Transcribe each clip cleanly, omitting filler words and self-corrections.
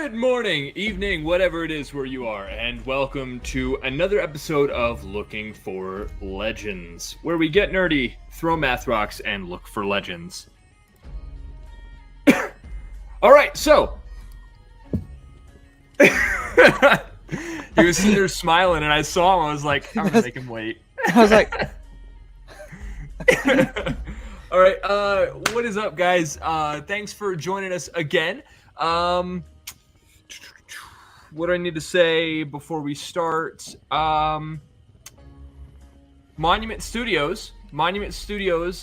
Good morning, evening, whatever it is where you are, and welcome to another episode of Looking for Legends, where we get nerdy, throw math rocks, and look for legends. Alright, so... he was sitting there smiling, and I saw him, I was like, I'm gonna make him wait. I was like... Alright, what is up, guys? Thanks for joining us again. What do I need to say before we start? Monument Studios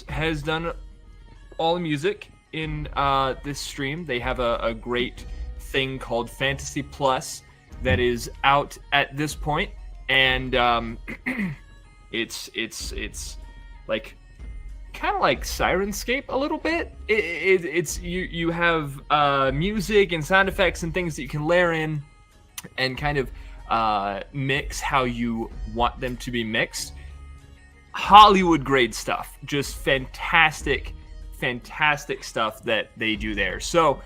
has done all the music in this stream. They have a great thing called Fantasy Plus that is out at this point, and it's like kind of like Sirenscape a little bit. It's you have music and sound effects and things that you can layer in and kind of mix how you want them to be mixed. Hollywood grade stuff, just fantastic stuff that they do there. So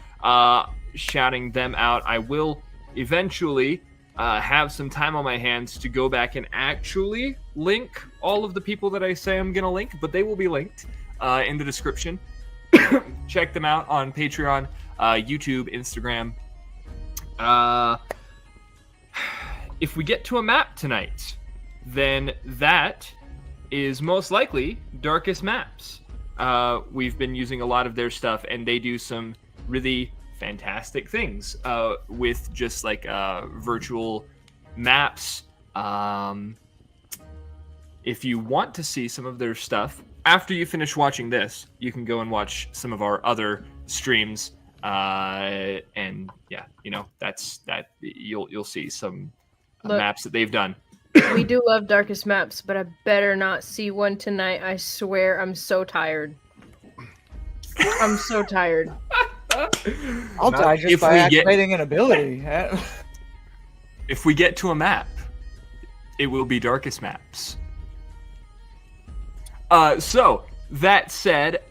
shouting them out. I will eventually have some time on my hands to go back and actually link all of the people that I say I'm gonna link, but they will be linked in the description. Check them out on Patreon, YouTube, Instagram. If we get to a map tonight, then that is most likely Darkest Maps. We've been using a lot of their stuff, and they do some really fantastic things with just like virtual maps. If you want to see some of their stuff after you finish watching this, you can go and watch some of our other streams, and yeah, you know, that's that. You'll see some maps that they've done. We do love Darkest Maps, but I better not see one tonight. I swear, I'm so tired. I'm so tired. I'll die just by activating an ability. If we get to a map, it will be Darkest Maps. So, that said,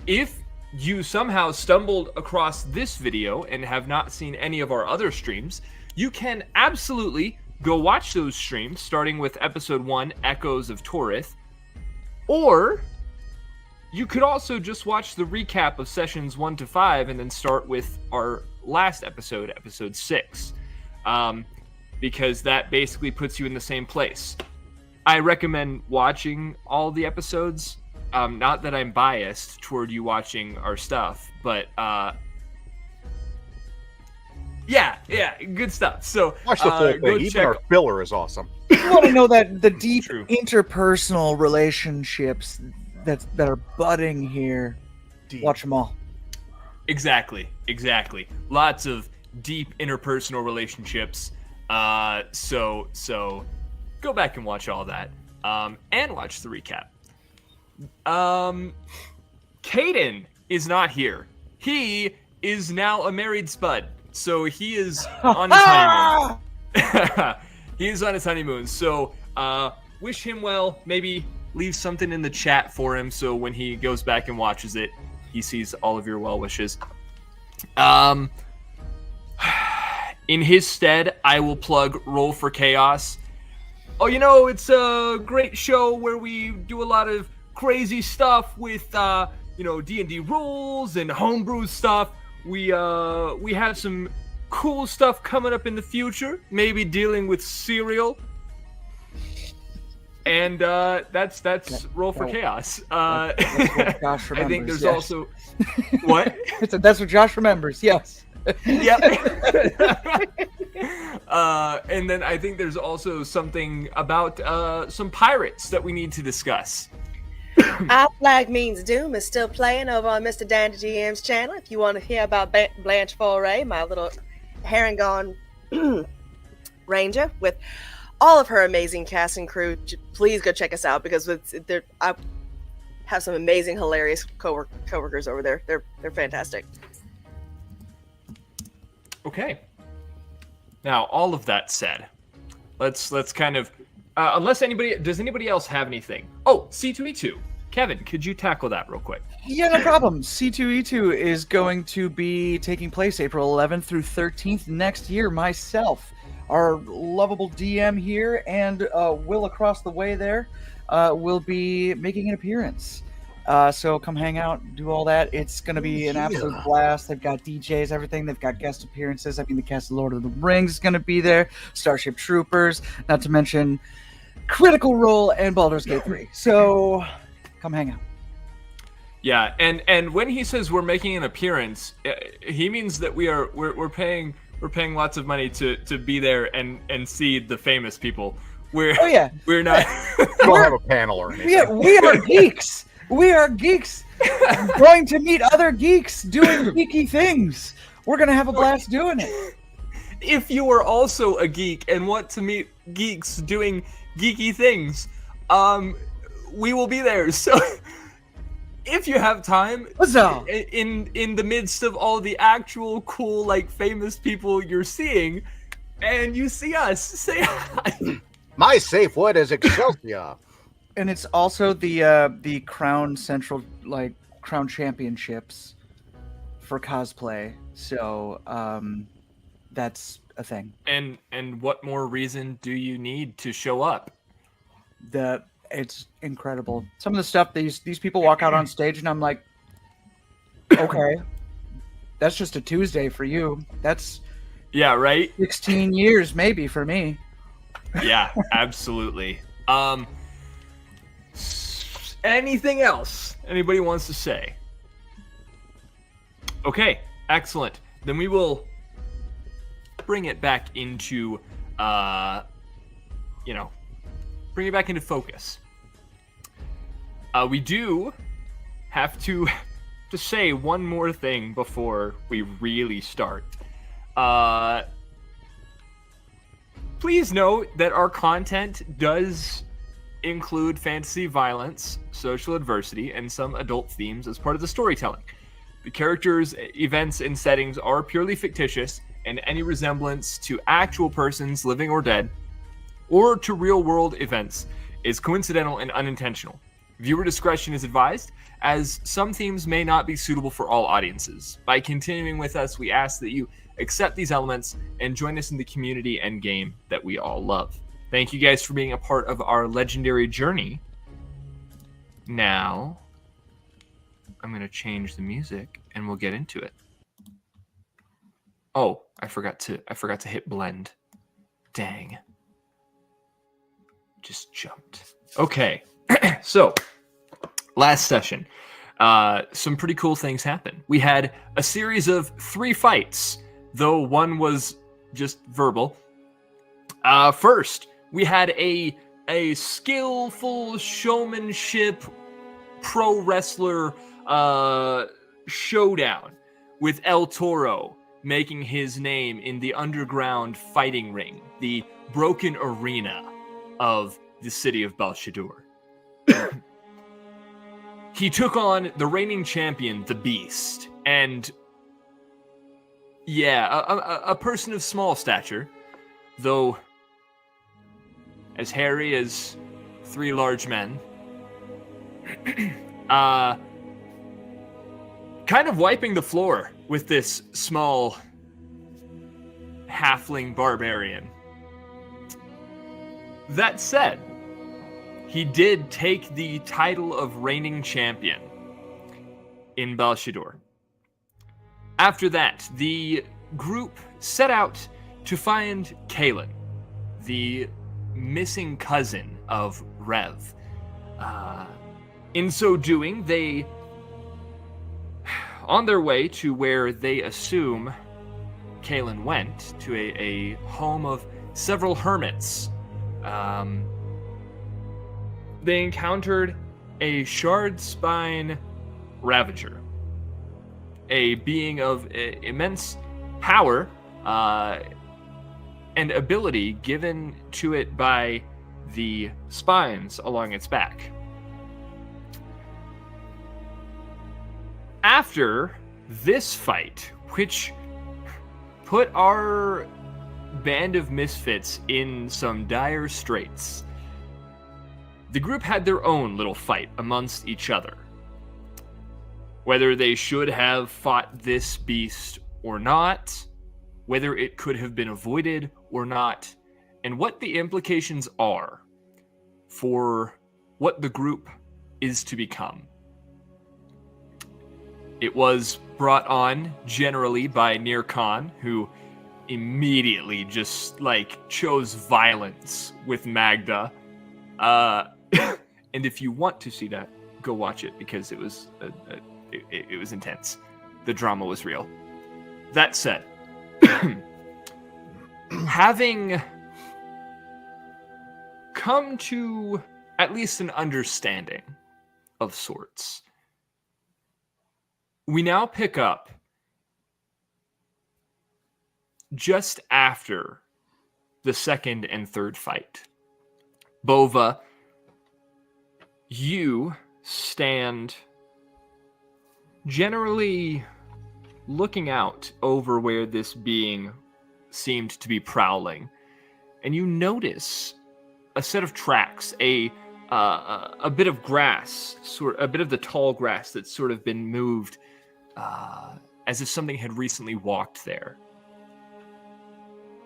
if you somehow stumbled across this video and have not seen any of our other streams, you can absolutely go watch those streams, starting with episode 1, Echoes of Torith, or you could also just watch the recap of sessions 1 to 5 and then start with our last episode, episode 6, because that basically puts you in the same place. I recommend watching all the episodes. Not that I'm biased toward you watching our stuff, but yeah, good stuff. So watch the full thing. Even our filler is awesome. You want to know that the deep interpersonal relationships that are budding here. Deep. Watch them all. Exactly. Lots of deep interpersonal relationships. So go back and watch all that. And watch the recap. Caden is not here. He is now a married spud. So he is on his honeymoon. He is on his honeymoon. So wish him well. Maybe leave something in the chat for him so when he goes back and watches it, he sees all of your well wishes. In his stead, I will plug Roll for Chaos. Oh, you know, it's a great show where we do a lot of crazy stuff with, D&D rules and homebrew stuff. We have some cool stuff coming up in the future, maybe dealing with cereal. And that's Roll for Chaos. That's what Josh remembers, I think there's yes. also... What? That's what Josh remembers, yes. Yep. And then I think there's also something about some pirates that we need to discuss. Our Flag Means Doom is still playing over on Mr. Dandy GM's channel. If you want to hear about Blanche Foray, my little Harangon ranger with all of her amazing cast and crew, please go check us out because I have some amazing, hilarious coworkers over there. They're fantastic. Okay. Now, all of that said, let's kind of does anybody else have anything? Oh, C2E2. Kevin, could you tackle that real quick? Yeah, no problem. C2E2 is going to be taking place April 11th through 13th next year. Myself, our lovable DM here, and Will across the way there will be making an appearance. So come hang out, do all that. It's going to be an absolute blast. They've got DJs, everything. They've got guest appearances. I mean, the cast of Lord of the Rings is going to be there. Starship Troopers, not to mention Critical Role and Baldur's Gate 3. So come hang out. Yeah, and when he says we're making an appearance, he means that we're paying lots of money to be there and see the famous people. We're not We don't have a panel or anything. We are geeks. We are geeks going to meet other geeks doing geeky things. We're going to have a blast doing it. If you are also a geek and want to meet geeks doing geeky things, we will be there. So if you have time, Huzzah. in the midst of all the actual cool, like, famous people you're seeing, and you see us, say hi. My safe word is Excelsior. And it's also the Crown Central, like, Crown Championships for cosplay. So that's a thing. And what more reason do you need to show up? It's incredible. Some of the stuff these people walk out on stage, and I'm like, okay, that's just a Tuesday for you. That's Yeah, right? 16 years maybe for me. Yeah, absolutely. Anything else anybody wants to say? Okay, excellent. Then we will bring it back into, bring it back into focus. We do have to say one more thing before we really start. Please note that our content does include fantasy violence, social adversity, and some adult themes as part of the storytelling. The characters, events, and settings are purely fictitious, and any resemblance to actual persons, living or dead, or to real-world events is coincidental and unintentional. Viewer discretion is advised, as some themes may not be suitable for all audiences. By continuing with us, we ask that you accept these elements and join us in the community and game that we all love. Thank you guys for being a part of our legendary journey. Now, I'm going to change the music and we'll get into it. Oh, I forgot to hit blend. Dang. Just jumped. Okay. So, last session, some pretty cool things happened. We had a series of 3 fights, though one was just verbal. First, we had a skillful showmanship pro wrestler showdown with El Toro making his name in the underground fighting ring, the broken arena of the city of Balshador. He took on the reigning champion, the Beast, and a person of small stature, though as hairy as 3 large men. Kind of wiping the floor with this small halfling barbarian. That said, he did take the title of reigning champion in Balshador. After that, the group set out to find Kalen, the missing cousin of Rev. In so doing, they, on their way to where they assume Kalen went, to a home of several hermits, they encountered a shard spine ravager, a being of immense power and ability given to it by the spines along its back. After this fight, which put our band of misfits in some dire straits, the group had their own little fight amongst each other. Whether they should have fought this beast or not, whether it could have been avoided or not, and what the implications are for what the group is to become. It was brought on generally by Nir Khan, who immediately just chose violence with Magda. And if you want to see that, go watch it because it was it was intense. The drama was real. That said, having come to at least an understanding of sorts, we now pick up just after the second and third fight. Bova, you stand generally looking out over where this being seemed to be prowling, and you notice a set of tracks, a bit of grass, a bit of the tall grass that's sort of been moved, as if something had recently walked there.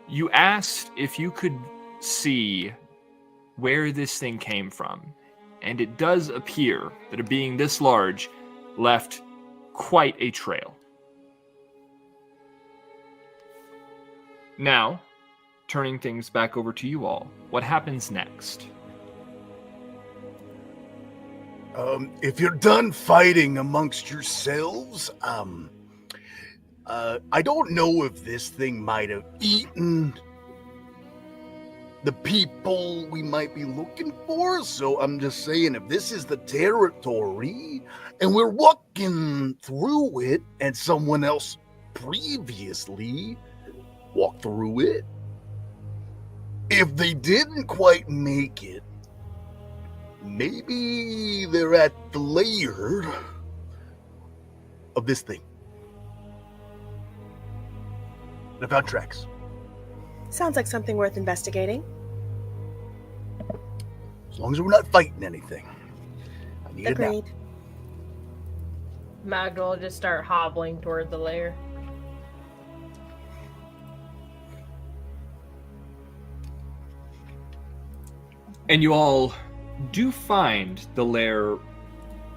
You asked if you could see where this thing came from, and it does appear that a being this large left quite a trail. Now, turning things back over to you all, what happens next? If you're done fighting amongst yourselves, I don't know if this thing might have eaten the people we might be looking for, so I'm just saying, if this is the territory and we're walking through it and someone else previously walked through it, if they didn't quite make it, maybe they're at the lair of this thing. I found tracks. Sounds like something worth investigating. As long as we're not fighting anything. I need it now. Agreed. Magda will just start hobbling toward the lair. And you all do find the lair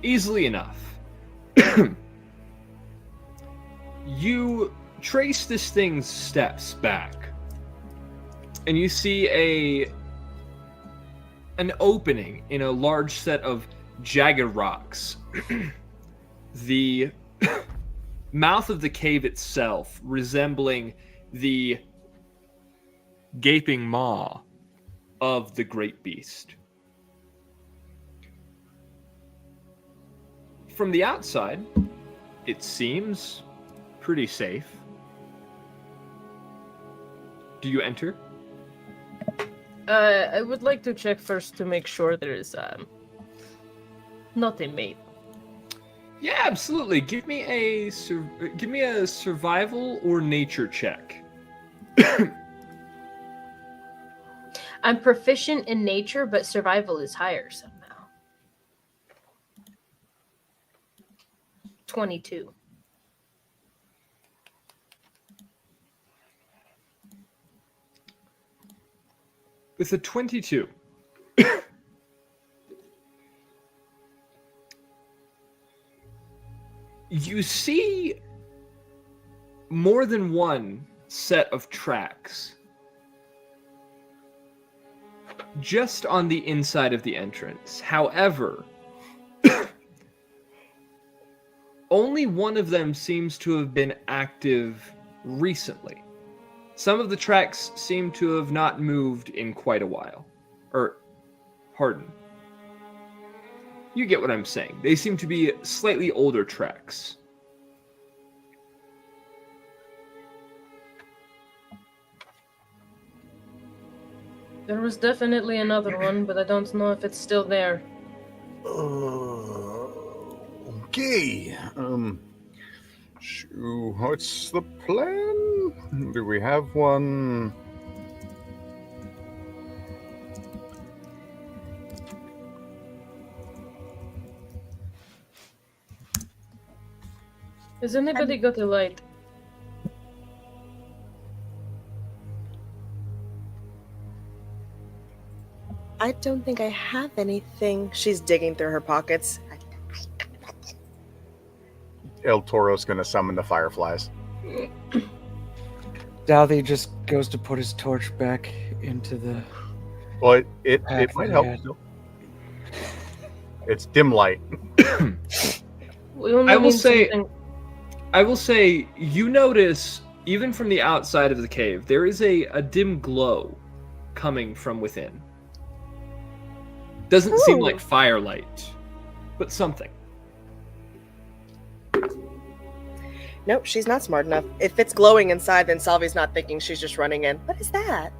easily enough. You trace this thing's steps back, and you see an opening in a large set of jagged rocks. The mouth of the cave itself resembling the gaping maw of the great beast. From the outside, it seems pretty safe. Do you enter? I would like to check first to make sure there is not a mate. Yeah, absolutely. Give me a survival or nature check. I'm proficient in nature, but survival is higher somehow. 22. With a 22. You see more than one set of tracks just on the inside of the entrance. However, only one of them seems to have been active recently. Some of the tracks seem to have not moved in quite a while. Pardon. You get what I'm saying. They seem to be slightly older tracks. There was definitely another one, but I don't know if it's still there. Okay. So what's the plan? Do we have one? Has anybody got a light? I don't think I have anything. She's digging through her pockets. El Toro's gonna summon the fireflies. Douthie just goes to put his torch back into the. Well, it pack might that help. he had. It's dim light. We only I will need say- something- I will say, you notice, even from the outside of the cave, there is a dim glow coming from within. Doesn't seem Ooh. like firelight, but something. Nope, she's not smart enough. If it's glowing inside, then Salvi's not thinking, she's just running in. What is that?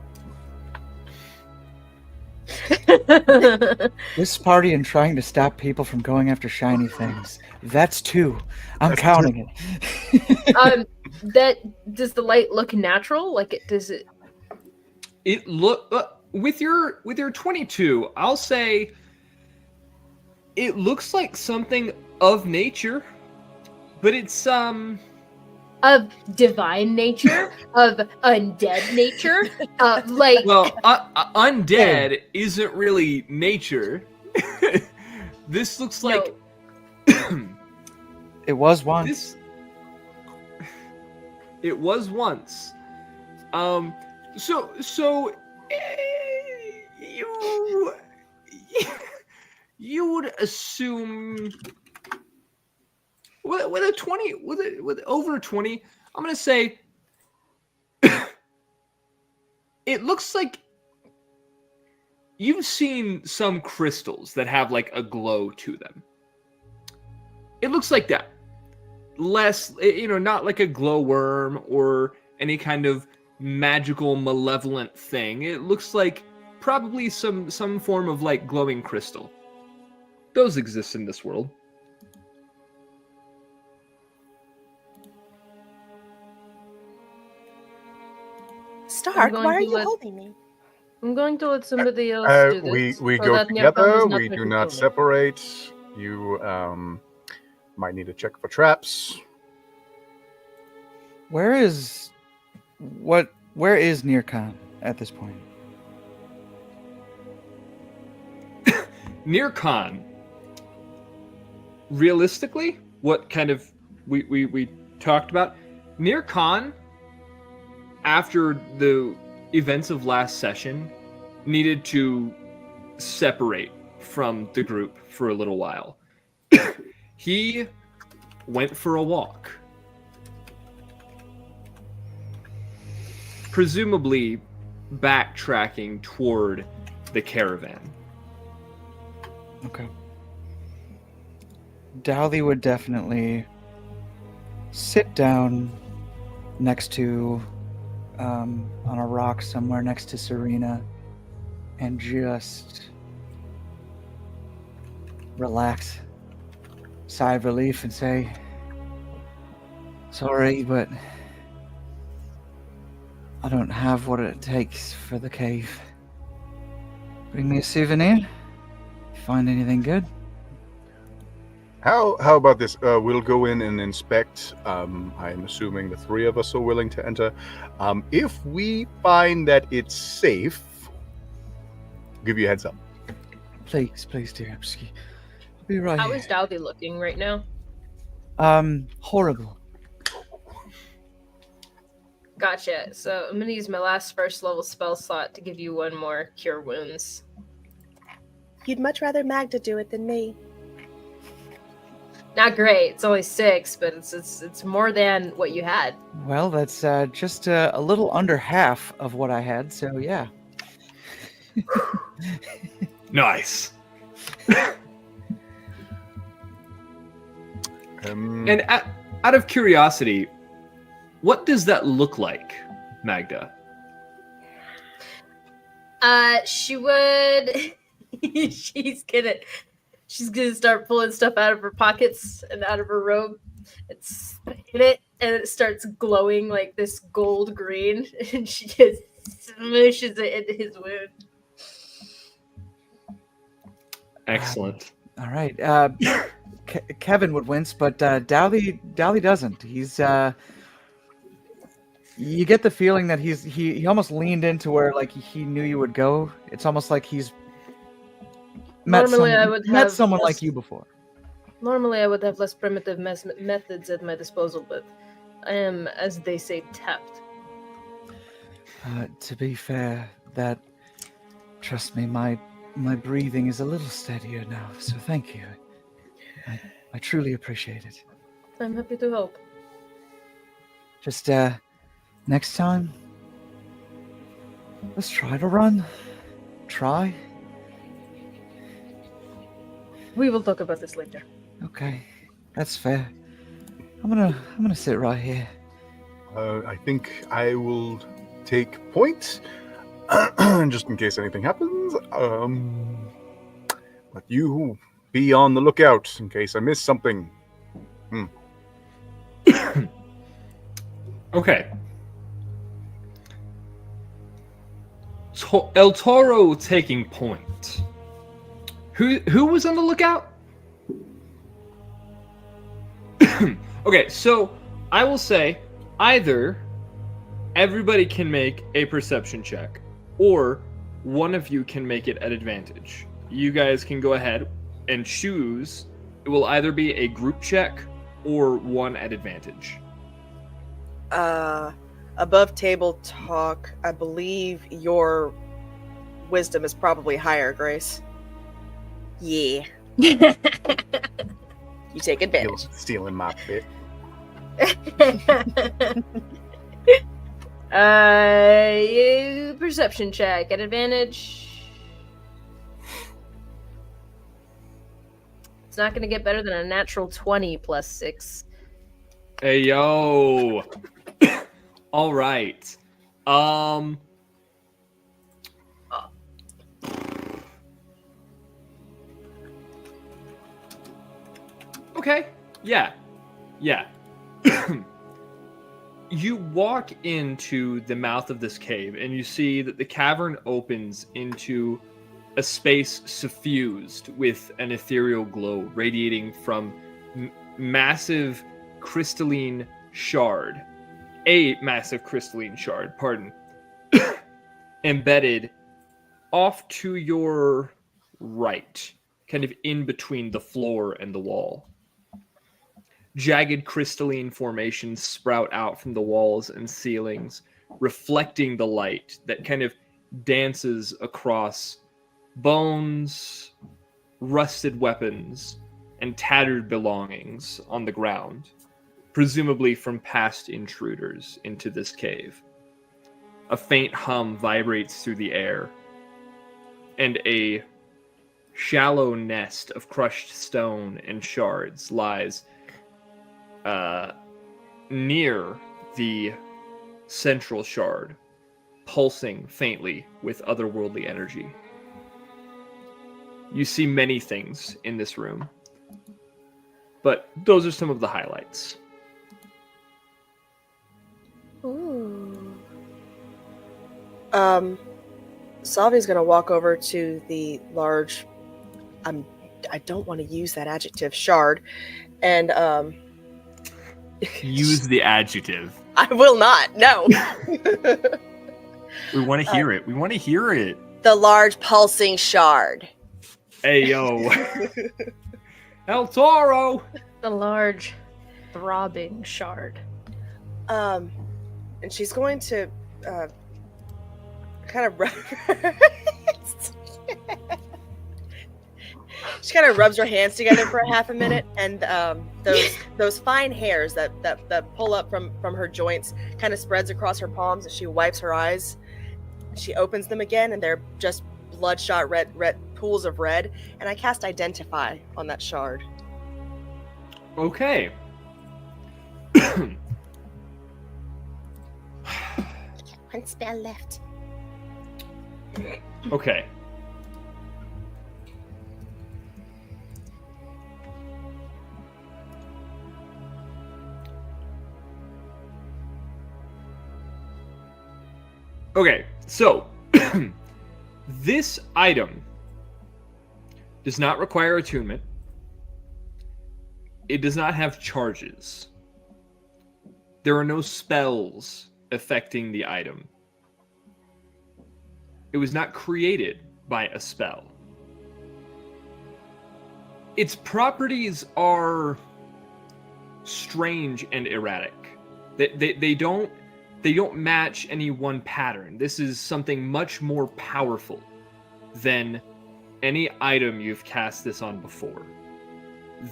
This party and trying to stop people from going after shiny things. That's 2. I'm That's counting it. That does the light look natural? Like it does it? It look with your 22, I'll say it looks like something of nature, but it's Of divine nature, of undead nature, like well, undead isn't really nature. This looks like It was one. this. It was once. So you would assume with a 20 with over 20, I'm gonna say it looks like you've seen some crystals that have like a glow to them. It looks like that. Less, not like a glowworm or any kind of magical malevolent thing. It looks like probably some form of like glowing crystal. Those exist in this world. Stark, going why are to you let- holding me? I'm going to let somebody else do this. We so go that Nyarkon together. does We try do to not kill me. separate. You might need to check for traps. Where is Nearcon at this point? Near Khan. Realistically, what kind of we talked about? Near Khan, after the events of last session, needed to separate from the group for a little while. He went for a walk. Presumably backtracking toward the caravan. Okay. Douthie would definitely sit down next to on a rock somewhere next to Serena and just relax, sigh of relief, and say, "Sorry, but I don't have what it takes for the cave. Bring me a souvenir. Find anything good?" How about this? We'll go in and inspect. I'm assuming the 3 of us are willing to enter. If we find that it's safe, I'll give you a heads up. Please, dear. I'll be right How here. is Dowdy looking right now? Horrible. Gotcha. So I'm gonna use my last first level spell slot to give you 1 more cure wounds. You'd much rather Magda do it than me. Not great. It's only 6, but it's more than what you had. Well, that's just a little under half of what I had, so yeah. Nice. And Out of curiosity, what does that look like, Magda? She would. She's gonna start pulling stuff out of her pockets and out of her robe. It's in it, and it starts glowing like this gold green, and she just smooshes it into his wound. Excellent. All right. Kevin would wince, but Dowley doesn't. He's you get the feeling that he almost leaned into where like he knew you would go. It's almost like he's Normally, I would met have someone less- like you before. Normally, I would have less primitive methods at my disposal, but I am, as they say, tapped. To be fair, trust me, my breathing is a little steadier now. So thank you. I truly appreciate it. I'm happy to help. Just next time, let's try to run. Try. We will talk about this later. Okay, that's fair. I'm gonna sit right here. I think I will take point, just in case anything happens. But you be on the lookout in case I miss something. Okay. El Toro taking point. Who was on the lookout? Okay, so I will say either everybody can make a perception check, or one of you can make it at advantage. You guys can go ahead and choose. It will either be a group check or one at advantage. Above table talk, I believe your wisdom is probably higher, Grace. Yeah. You take advantage. Stealing my bit. Perception check at advantage. It's not going to get better than a natural 20 plus 6. Hey yo. All right. Okay. Yeah. You walk into the mouth of this cave and you see that the cavern opens into a space suffused with an ethereal glow radiating from massive crystalline shard. A massive crystalline shard, pardon. Embedded off to your right, kind of in between the floor and the wall. Jagged crystalline formations sprout out from the walls and ceilings, reflecting the light that kind of dances across bones, rusted weapons, and tattered belongings on the ground, presumably from past intruders into this cave. A faint hum vibrates through the air, and a shallow nest of crushed stone and shards lies near the central shard, pulsing faintly with otherworldly energy. You see many things in this room, but those are some of the highlights. Ooh. Salvi's gonna walk over to the large. I don't want to use that adjective, shard, and Use the adjective. I will not. No. We want to hear it. We want to hear it. The large pulsing shard. Hey, yo. El Toro! The large, throbbing shard. And she's going to kind of rub. She kind of rubs her hands together for a half a minute, and those fine hairs that pull up from her joints kind of spreads across her palms as she wipes her eyes. She opens them again, and they're just bloodshot red pools of red. And I cast Identify on that shard. Okay. One spell left. Okay. Okay, so this item does not require attunement. It does not have charges. There are no spells affecting the item. It was not created by a spell. Its properties are strange and erratic. They don't match any one pattern. This is something much more powerful than any item you've cast this on before.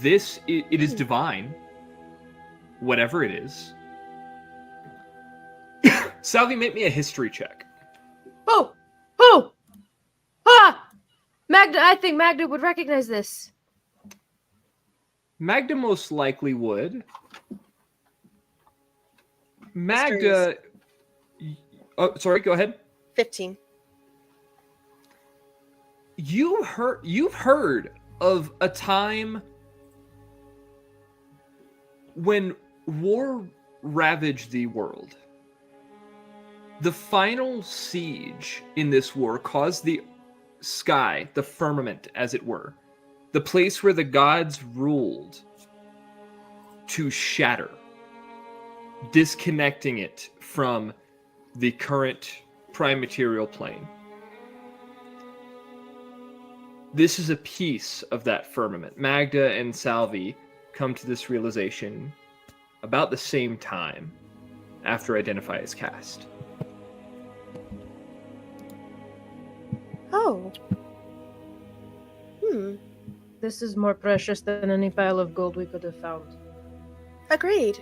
It is divine, whatever it is. Salvi, make me a history check. Oh! Ah! Magda, I think Magda would recognize this. Magda most likely would. Magda... Oh, sorry, go ahead. 15. You've heard of a time when war ravaged the world. The final siege in this war caused the sky, the firmament as it were, the place where the gods ruled, to shatter, disconnecting it from the current prime material plane. This is a piece of that firmament. Magda and Salvi come to this realization about the same time after Identify is cast. Oh. This is more precious than any pile of gold we could have found. Agreed.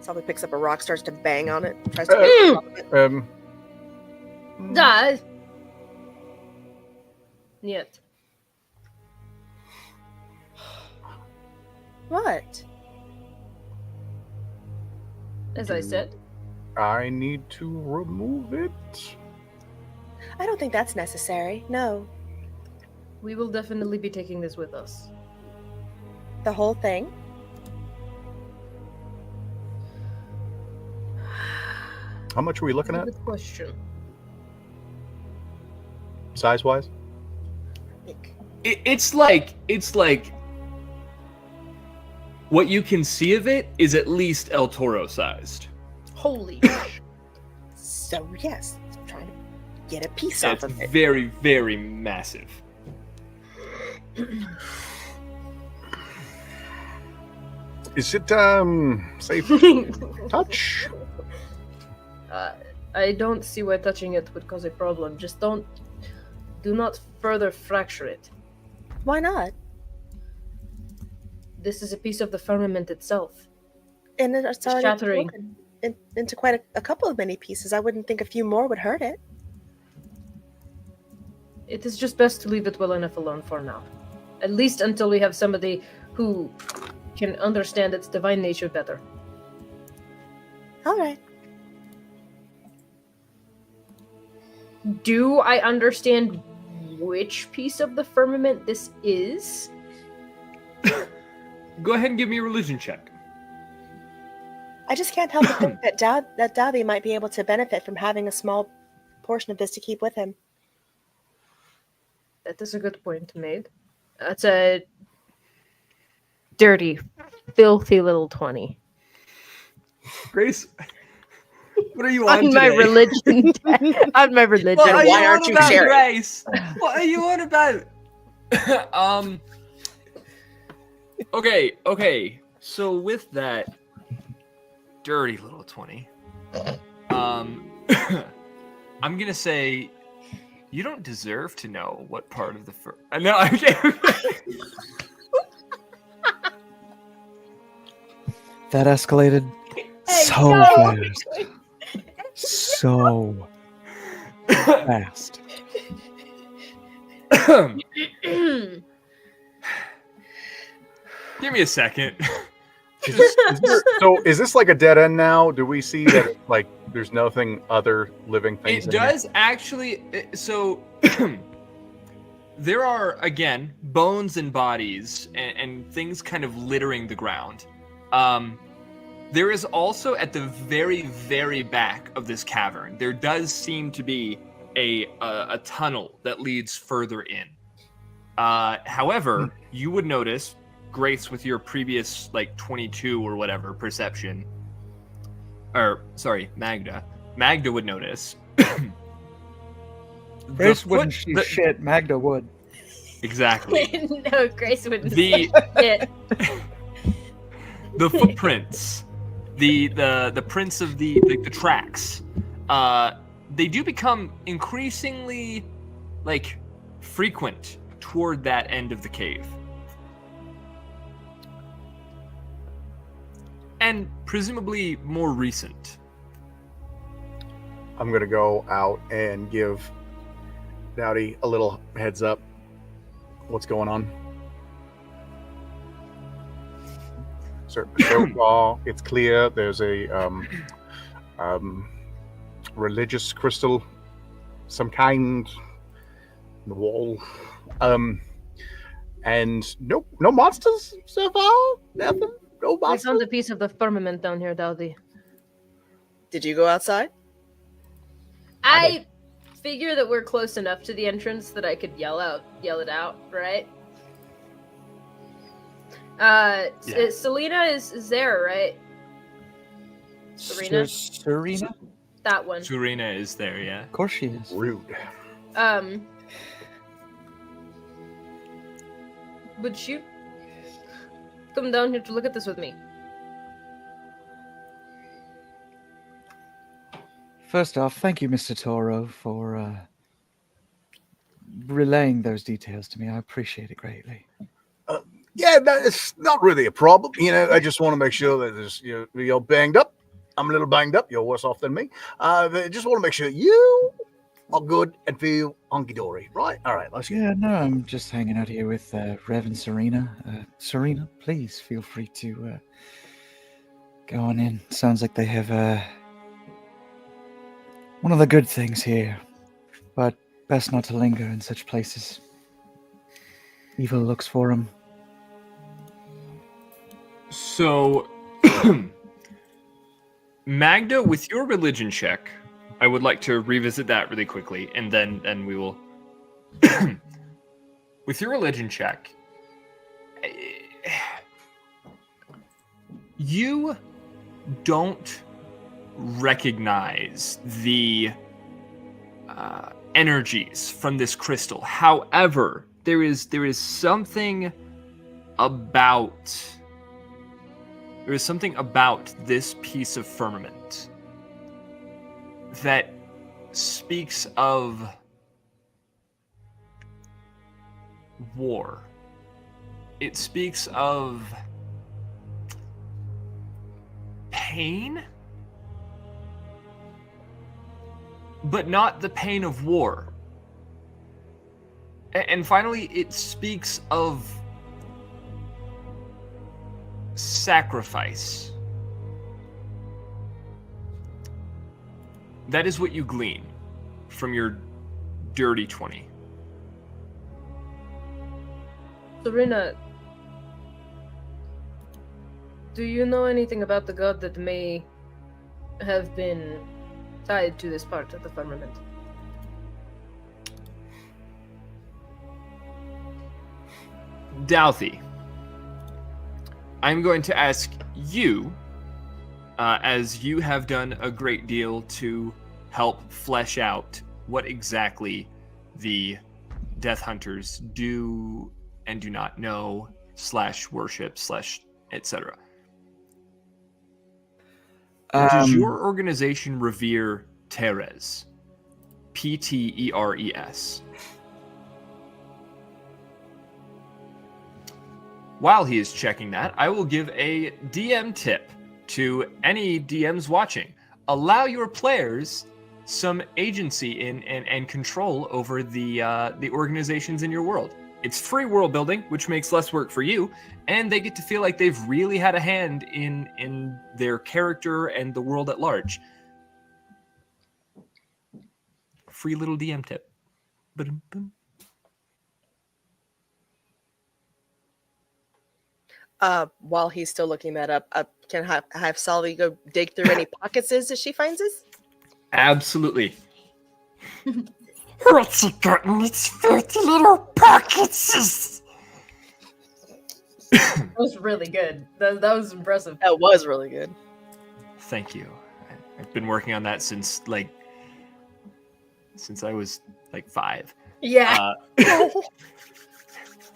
Salvi picks up a rock, starts to bang on it, tries to get it off of it. Die. Yet. What? As I said. I need to remove it. I don't think that's necessary. No. We will definitely be taking this with us. The whole thing? How much are we looking at, Good question. size-wise? It's like what you can see of it is at least El Toro sized. Holy. So, yes. I'm trying to get a piece Yeah, off it's of it. very, very massive. Is it safe touch? I don't see why touching it would cause a problem. Just do not further fracture it. Why not? This is a piece of the firmament itself. And it's already Shattering. broken into quite a couple of many pieces. I wouldn't think a few more would hurt it. It is just best to leave it well enough alone for now. At least until we have somebody who can understand its divine nature better. All right. Do I understand which piece of the firmament this is? Go ahead and give me a religion check. I just can't help but think that Davi might be able to benefit from having a small portion of this to keep with him. That is a good point made. That's a dirty, filthy little 20. Grace, what are you on On my today? religion. On my religion. What are Why you aren't on you about, sharing? Grace? What are you on about? Okay. So with that dirty little 20, I'm gonna say you don't deserve to know what part of the no, I'm kidding. That escalated so fast. So fast. Give me a second. So is this like a dead end now? Do we see that like there's nothing other living things? It in here? does actually. So there are again bones and bodies and things kind of littering the ground. There is also at the very, very back of this cavern, there does seem to be a tunnel that leads further in. However, you would notice, Grace, with your previous 22 or whatever perception, or sorry, Magda would notice. Grace wouldn't shoot shit. Magda would. Exactly. No, Grace wouldn't. The Shit. the footprints, the prints of the tracks, they do become increasingly frequent toward that end of the cave. And presumably more recent. I'm going to go out and give Dowdy a little heads up. What's going on? So far, it's clear there's a religious crystal, some kind, in the wall. And no monsters so far? Nothing? No I monsters? found a piece of the firmament down here, Dowdy. Did you go outside? I figure that we're close enough to the entrance that I could yell it out, right? Selena is there, right? Serena? Serena? That one. Serena is there, yeah. Of course she is. Rude. Would you come down here to look at this with me? First off, thank you, Mr. Toro, for relaying those details to me. I appreciate it greatly. Yeah, it's not really a problem. I just want to make sure that there's, you're banged up. I'm a little banged up. You're worse off than me. I just want to make sure you are good and feel hunky-dory, right? All right, let's go. Yeah, no, I'm just hanging out here with Rev and Serena. Serena, please feel free to go on in. Sounds like they have one of the good things here, but best not to linger in such places. Evil looks for them. So, Magda, with your religion check, I would like to revisit that really quickly, and then we will. With your religion check, you don't recognize the energies from this crystal. However, there is something about this piece of firmament that speaks of war. It speaks of pain, but not the pain of war. And finally, it speaks of sacrifice. That is what you glean from your dirty 20. Serena, do you know anything about the god that may have been tied to this part of the firmament? Douthie, I'm going to ask you, as you have done a great deal to help flesh out what exactly the Death Hunters do and do not know, /worship, etc. Does your organization revere Teres? Pteres. While he is checking that, I will give a DM tip to any DMs watching. Allow your players some agency in and control over the organizations in your world. It's free world building, which makes less work for you, and they get to feel like they've really had a hand in their character and the world at large. Free little DM tip. Ba-dum-bum. While he's still looking that up, can have Salvi go dig through any pockets as she finds this? Absolutely. What's it got in its filthy little pockets? That was really good. That was impressive. That was really good. Thank you. I've been working on that since I was like 5. Yeah.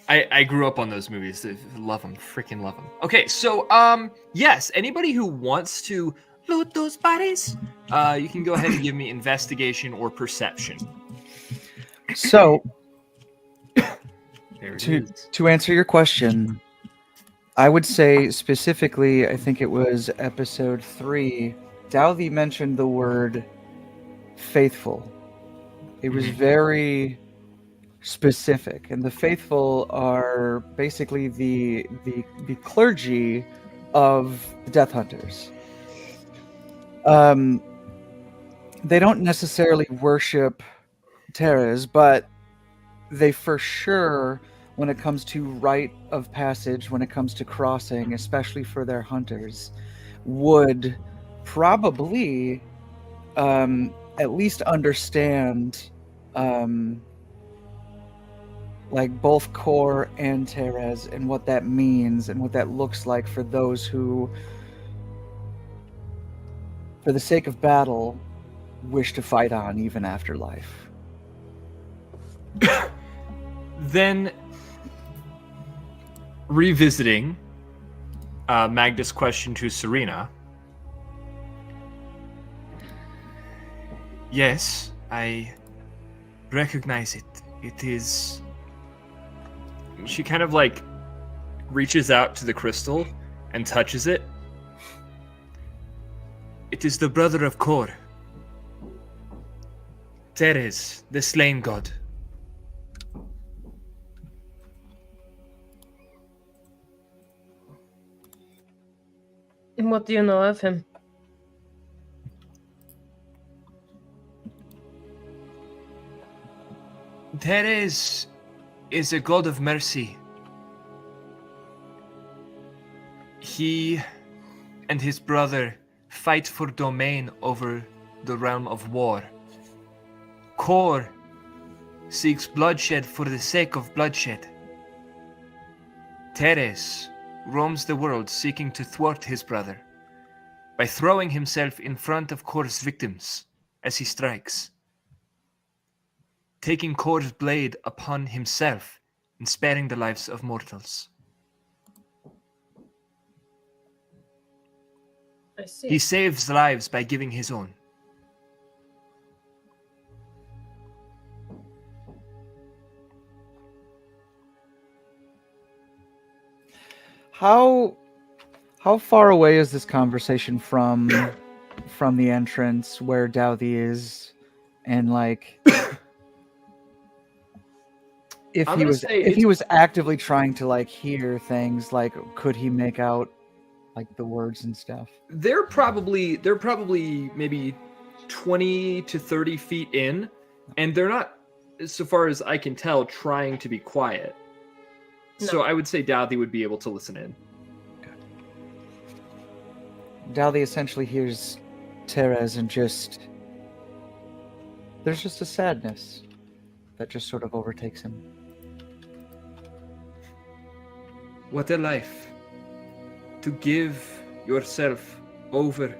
I grew up on those movies. Love them, freaking love them. Okay, so yes, anybody who wants to loot those bodies, you can go ahead and give me investigation or perception. So, There it is. to answer your question, I would say specifically, I think it was episode 3, Douthie mentioned the word faithful. It was very specific, and the faithful are basically the clergy of the Death Hunters. They don't necessarily worship Terras, but they for sure, when it comes to rite of passage, when it comes to crossing, especially for their hunters, would probably at least understand like both Core and Terras and what that means and what that looks like for those who, for the sake of battle, wish to fight on even after life. Then, revisiting Magda's question to Serena. Yes, I recognize it. It is... She kind of like reaches out to the crystal and touches it. It is the brother of Kor. Teres, the slain god. And what do you know of him? Teres is a god of mercy. He and his brother fight for domain over the realm of war. Kor seeks bloodshed for the sake of bloodshed. Teres roams the world seeking to thwart his brother by throwing himself in front of Kor's victims as he strikes, taking Kor's blade upon himself and sparing the lives of mortals. I see. He saves lives by giving his own. How far away is this conversation from the entrance where Douthie is, and like if I'm he gonna was say if he it's- was actively trying to like hear things, like could he make out like the words and stuff? They're probably maybe 20 to 30 feet in, and they're not, so far as I can tell, trying to be quiet. So No. I would say Douthie would be able to listen in. Douthie essentially hears Teres and there's just a sadness that just sort of overtakes him. What a life. To give yourself over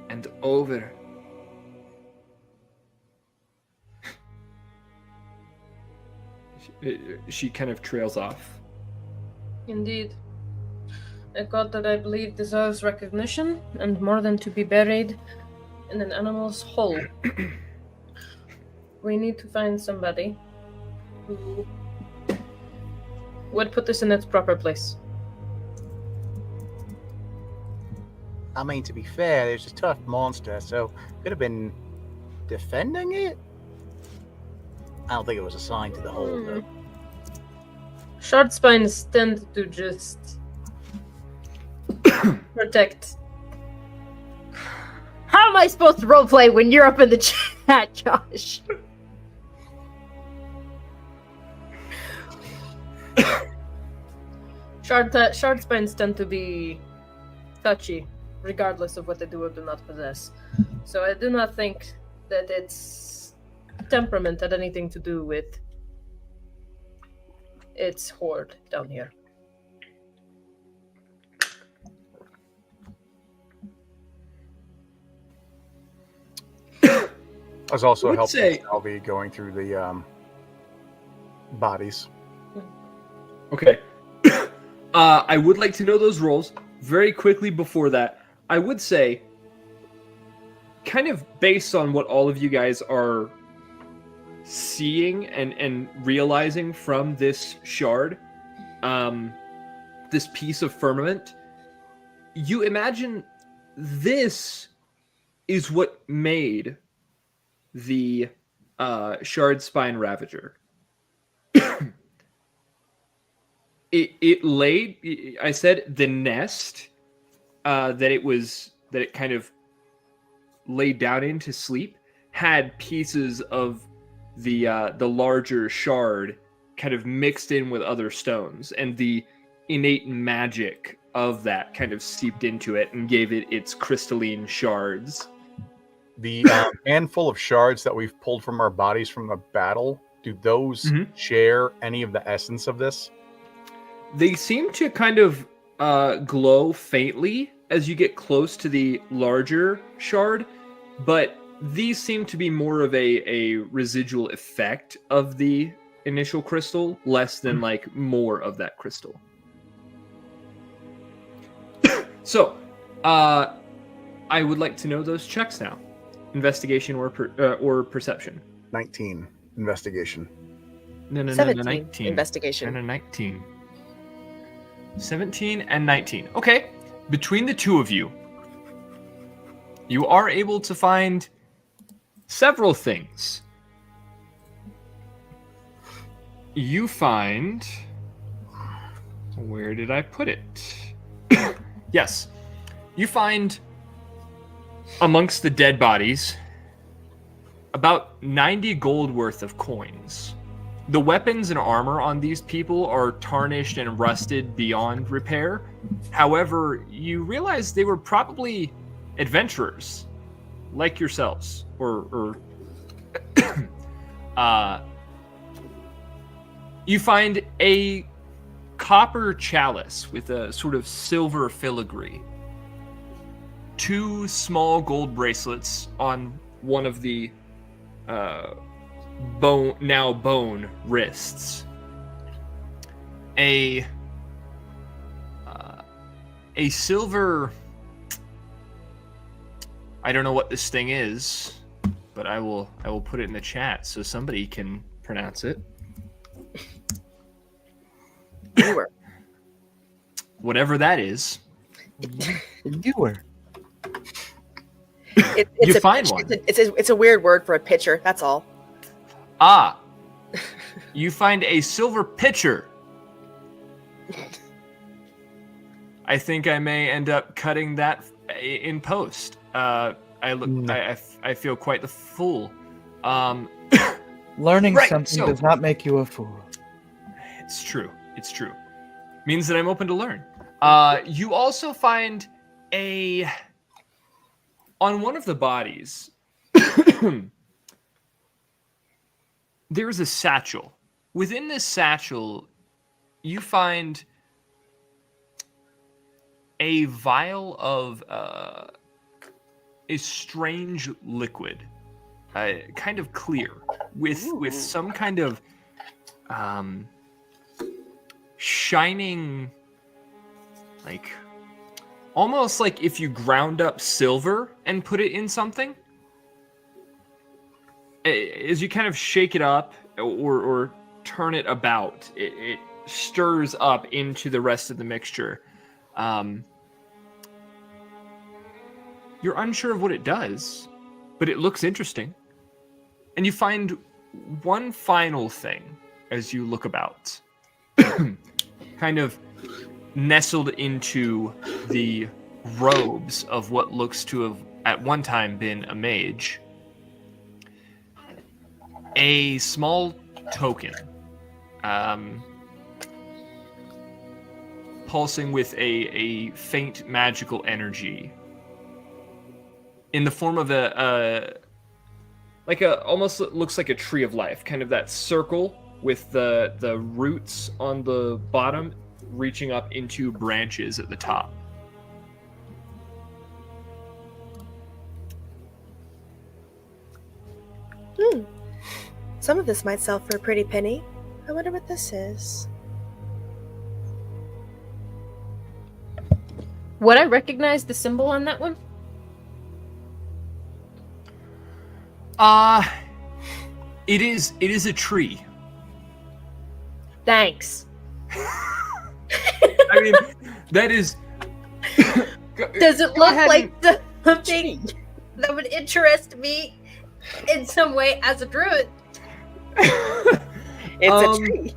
and over. She kind of trails off. Indeed. A god that I believe deserves recognition and more than to be buried in an animal's hole. We need to find somebody who would put this in its proper place. I mean, to be fair, there's a tough monster, so could have been defending it. I don't think it was assigned to the hole, though. Short spines tend to just protect. How am I supposed to roleplay when you're up in the chat, Josh? Short spines tend to be touchy, regardless of what they do or do not possess. So I do not think that it's temperament had anything to do with its hoard down here. I was also I would helping say- Salvi going through the bodies. Okay. I would like to know those rolls very quickly before that. I would say, kind of based on what all of you guys are seeing and realizing from this shard, this piece of firmament, you imagine this is what made the shard spine ravager. It laid, I said, the nest that it kind of laid down in to sleep had pieces of the larger shard kind of mixed in with other stones, and the innate magic of that kind of seeped into it and gave it its crystalline shards. The handful of shards that we've pulled from our bodies from the battle, do those share any of the essence of this? They seem to kind of glow faintly as you get close to the larger shard, but these seem to be more of a residual effect of the initial crystal, less than like more of that crystal. So, I would like to know those checks now. Investigation or perception. 19. Investigation. No, 17. 19. Investigation. And a 19. 17 and 19. Okay. Between the two of you, you are able to find several things. You find... Where did I put it? Yes. You find amongst the dead bodies about 90 gold worth of coins. The weapons and armor on these people are tarnished and rusted beyond repair. However, you realize they were probably adventurers like yourselves, or you find a copper chalice with a sort of silver filigree, 2 small gold bracelets on one of the bone wrists, a silver, I don't know what this thing is, but I will put it in the chat so somebody can pronounce it. Newer. Whatever that is. Newer. It's You a find pitch- one. It's a weird word for a pitcher. That's all. Ah, you find a silver pitcher. I think I may end up cutting that in post. I feel quite the fool. Learning Right, something so- does not make you a fool. It's true. It's true. Means that I'm open to learn. You also find on one of the bodies, there's a satchel. Within this satchel, you find a vial of a strange liquid, kind of clear, with some kind of shining, like almost like if you ground up silver and put it in something. As you kind of shake it up or turn it about, it stirs up into the rest of the mixture. You're unsure of what it does, but it looks interesting. And you find one final thing as you look about, kind of nestled into the robes of what looks to have at one time been a mage. A small token, pulsing with a faint magical energy, in the form of a like a almost looks like a tree of life, kind of that circle with the roots on the bottom reaching up into branches at the top. Some of this might sell for a pretty penny. I wonder what this is. Would I recognize the symbol on that one? It is a tree. Thanks. I mean, that is. Does it look like something that would interest me in some way as a druid? It's a tree.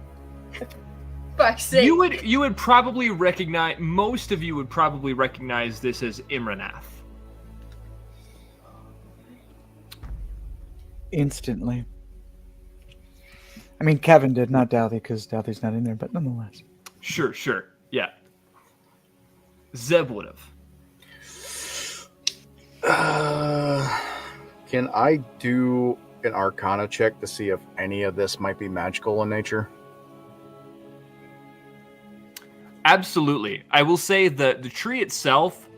Fuck's sake. You would probably recognize, most of you would probably recognize this as Imranath. Instantly. I mean, Kevin did, not Douthie, because Douthy's not in there, but nonetheless. Sure, yeah. Zeb would have. Can I do an Arcana check to see if any of this might be magical in nature? Absolutely. I will say that the tree itself,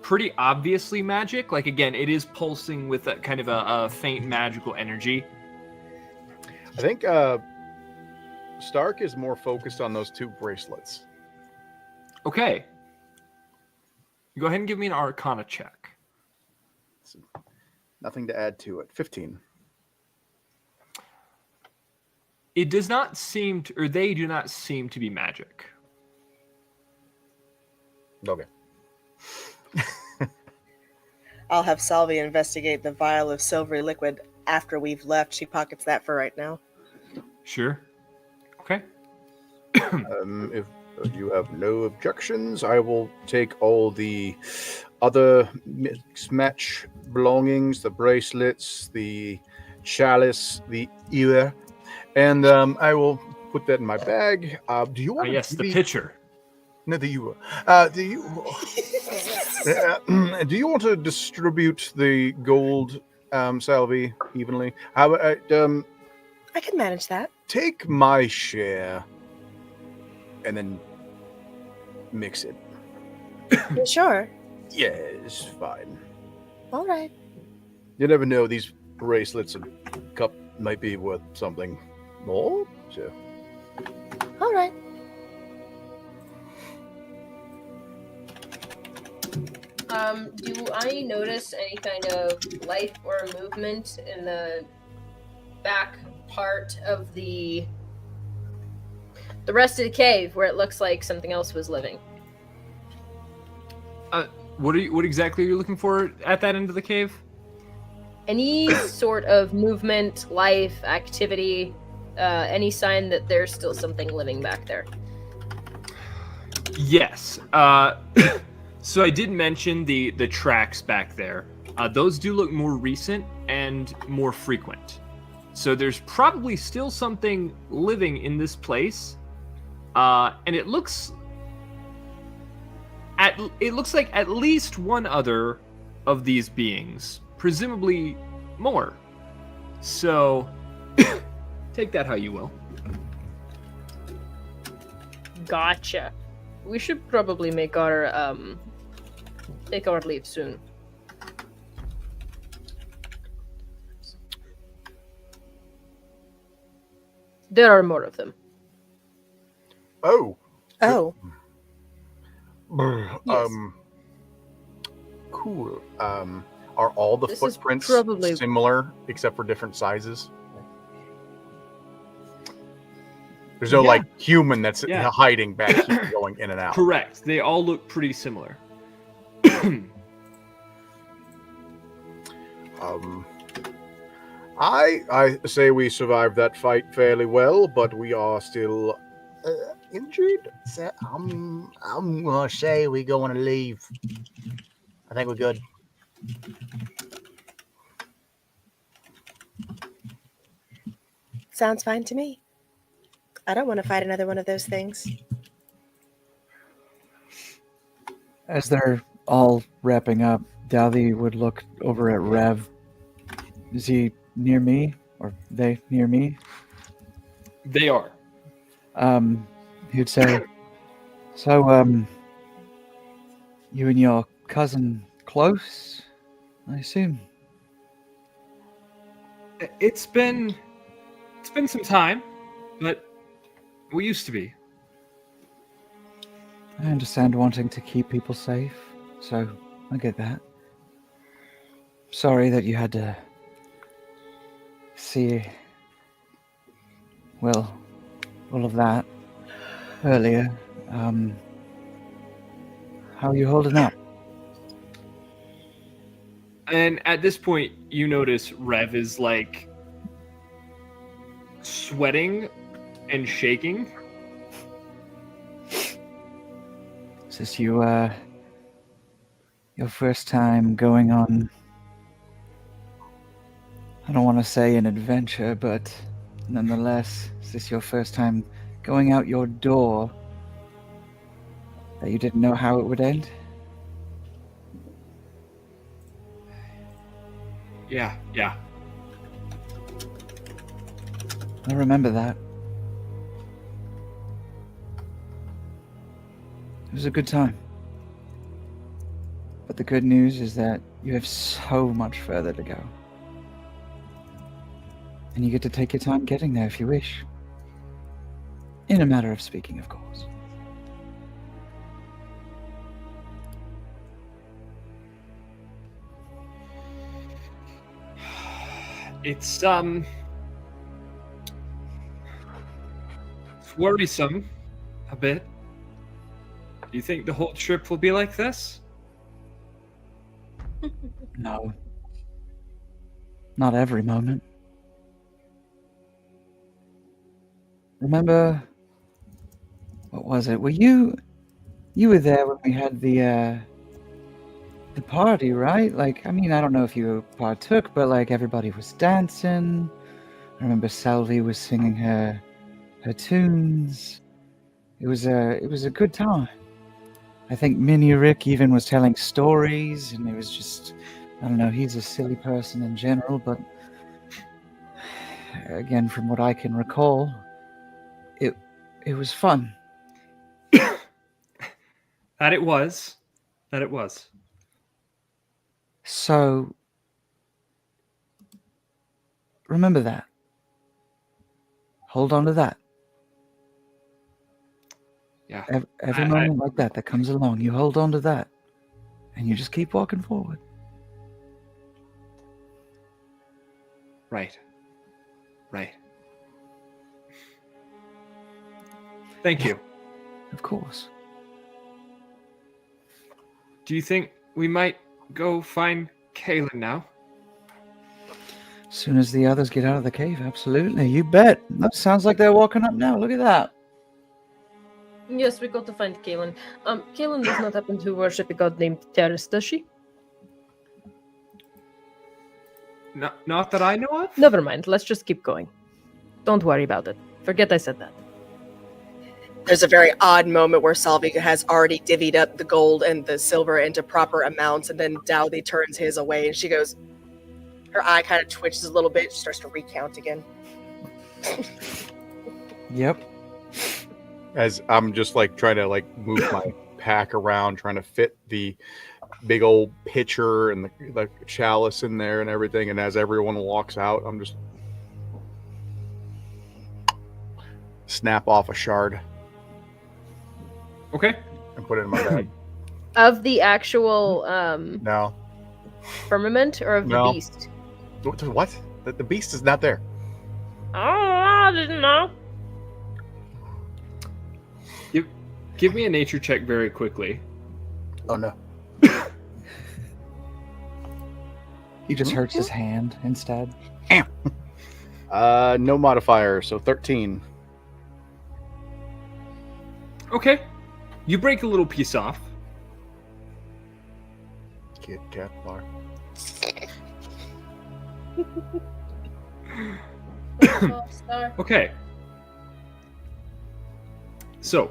pretty obviously magic. Like, again, it is pulsing with a kind of a faint magical energy. I think Stark is more focused on those two bracelets. Okay. Go ahead and give me an Arcana check. Nothing to add to it. 15. It does not seem to, or they do not seem to be magic. Okay. I'll have Salvi investigate the vial of silvery liquid after we've left. She pockets that for right now. Sure. Okay. If you have no objections, I will take all the other match belongings, the bracelets, the chalice, the ear, and I will put that in my bag. Do you want? Yes, the pitcher. No, the ear. Do you want to distribute the gold, Salvi, evenly? How about I can manage that. take my share and then mix it? You sure? Yes, fine. All right. You never know, these bracelets and cup might be worth something more, so. All right. Do I notice any kind of life or movement in the back part of the rest of the cave where it looks like something else was living? What exactly are you looking for at that end of the cave? Any sort of movement, life, activity, any sign that there's still something living back there? Yes. So I did mention the tracks back there. Those do look more recent and more frequent. So there's probably still something living in this place, and it looks like at least one other of these beings, presumably more. So take that how you will. Gotcha. We should probably make our leave soon. There are more of them. Oh. Oh. Yes. Cool. Are all the This is footprints probably- similar except for different sizes? There's no Yeah. like human that's Yeah. hiding back here going in and out. Correct. They all look pretty similar. I say we survived that fight fairly well, but we are still injured. So I'm gonna say we going to leave. I think we're good. Sounds fine to me. I don't want to fight another one of those things. As they're all wrapping up, Douthie would look over at Rev Is he near me? Or they near me? They are. He'd say, so, you and your cousin close, I assume? It's been some time, but we used to be. I understand wanting to keep people safe, so I get that. Sorry that you had to see, well, all of that earlier. How are you holding up? And at this point, you notice Rev is like sweating and shaking. Is this your first time going on, I don't want to say an adventure, but nonetheless, is this your first time going out your door that you didn't know how it would end? Yeah. I remember that. It was a good time. But the good news is that you have so much further to go. And you get to take your time getting there if you wish. In a matter of speaking, of course. It's worrisome a bit. Do you think the whole trip will be like this? No. Not every moment. Remember, what was it? You were there when we had the party, right? Like, I mean, I don't know if you partook, but like everybody was dancing. I remember Salvi was singing her tunes. It was a good time. I think Mini Rick even was telling stories, and it was just, I don't know, he's a silly person in general, but again, from what I can recall, it was fun. That it was. So, remember that. Hold on to that. Yeah. Every moment like that comes along, you hold on to that, and you just keep walking forward. Right. Thank you. Of course. Do you think we might go find Kaylin now? As soon as the others get out of the cave, absolutely. You bet. That sounds like they're walking up now. Look at that. Yes, we got to find Kaylin. Kaylin does not happen to worship a god named Teres, does she? Not that I know of? Never mind, let's just keep going. Don't worry about it. Forget I said that. There's a very odd moment where Salvi has already divvied up the gold and the silver into proper amounts, and then Dowdy turns his away, and she goes, her eye kind of twitches a little bit, she starts to recount again. Yep. As I'm just like trying to like move my pack around, trying to fit the big old pitcher and the chalice in there and everything. And as everyone walks out, I'm just snap off a shard Okay. and put it in my bag. Of the actual No. firmament or of No. the beast? What? The beast is not there. Oh, I didn't know. Give me a nature check very quickly. Oh no. He just hurts his hand instead. No modifier, so 13. Okay. You break a little piece off. Kit Kat bar. Okay. So,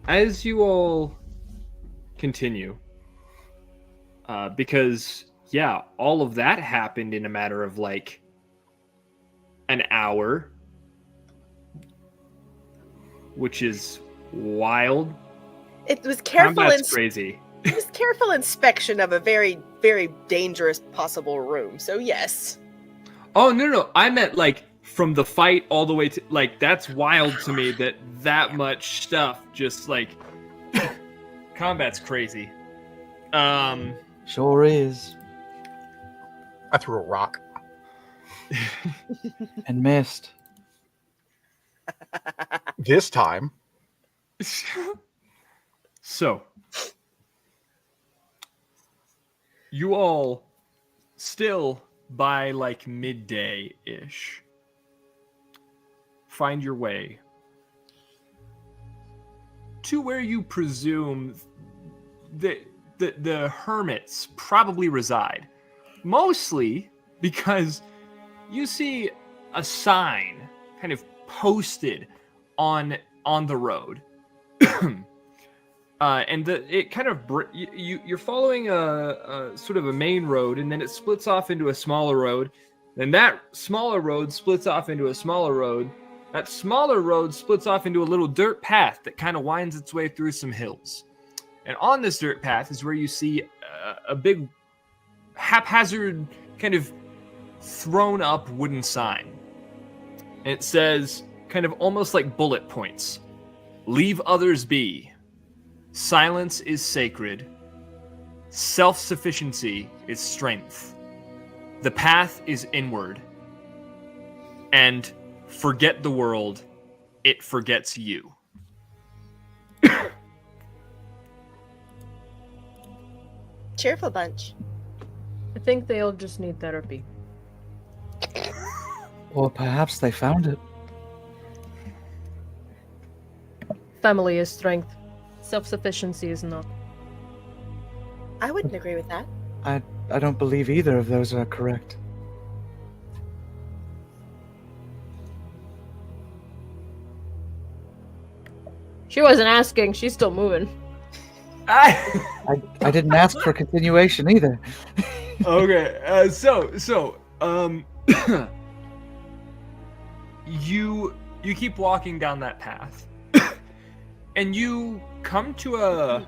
as you all continue, because yeah, all of that happened in a matter of like an hour, which is wild. It was careful Combat's crazy. It was careful inspection of a very, very dangerous possible room. So yes. Oh no, I meant like from the fight all the way to like that's wild to me that much stuff just like combat's crazy. Sure is. I threw a rock. And missed. This time. So you all still by like midday-ish find your way to where you presume the hermits probably reside. Mostly because you see a sign kind of posted on the road. And it kind of you're following a sort of a main road, and then it splits off into a smaller road. Then that smaller road splits off into a smaller road. That smaller road splits off into a little dirt path that kind of winds its way through some hills. And on this dirt path is where you see a big haphazard kind of thrown up wooden sign. And it says, kind of almost like bullet points, "Leave others be. Silence is sacred. Self-sufficiency is strength. The path is inward. And forget the world, it forgets you." Cheerful bunch. I think they all just need therapy. Or perhaps they found it. Family is strength. Self-sufficiency is not. I wouldn't agree with that. I don't believe either of those are correct. She wasn't asking. She's still moving. I didn't ask for continuation either. Okay, so you keep walking down that path, and you come to a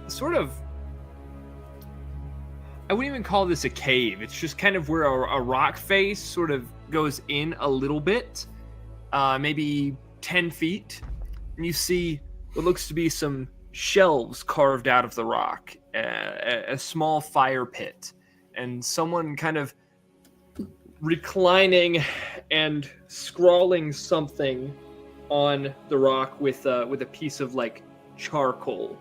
sort of, I wouldn't even call this a cave. It's just kind of where a rock face sort of goes in a little bit, maybe 10 feet, and you see what looks to be some shelves carved out of the rock, a small fire pit, and someone kind of reclining and scrawling something on the rock with a piece of like charcoal.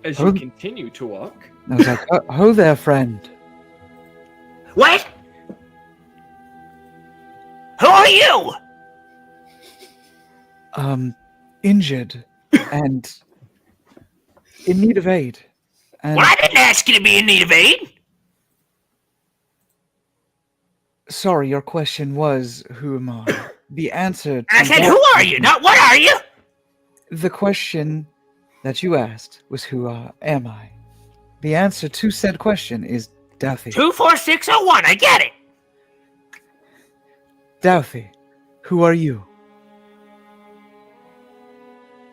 As you continue to walk, I was like, "Ho there, friend." What? Who are you? Injured and in need of aid. And Well, I didn't ask you to be in need of aid. sorry, your question was, who am I? The answer to I said, that who are you? Not what are you? The question that you asked was, who am I? The answer to said question is Douthy. 24601, I get it. Douthy, who are you?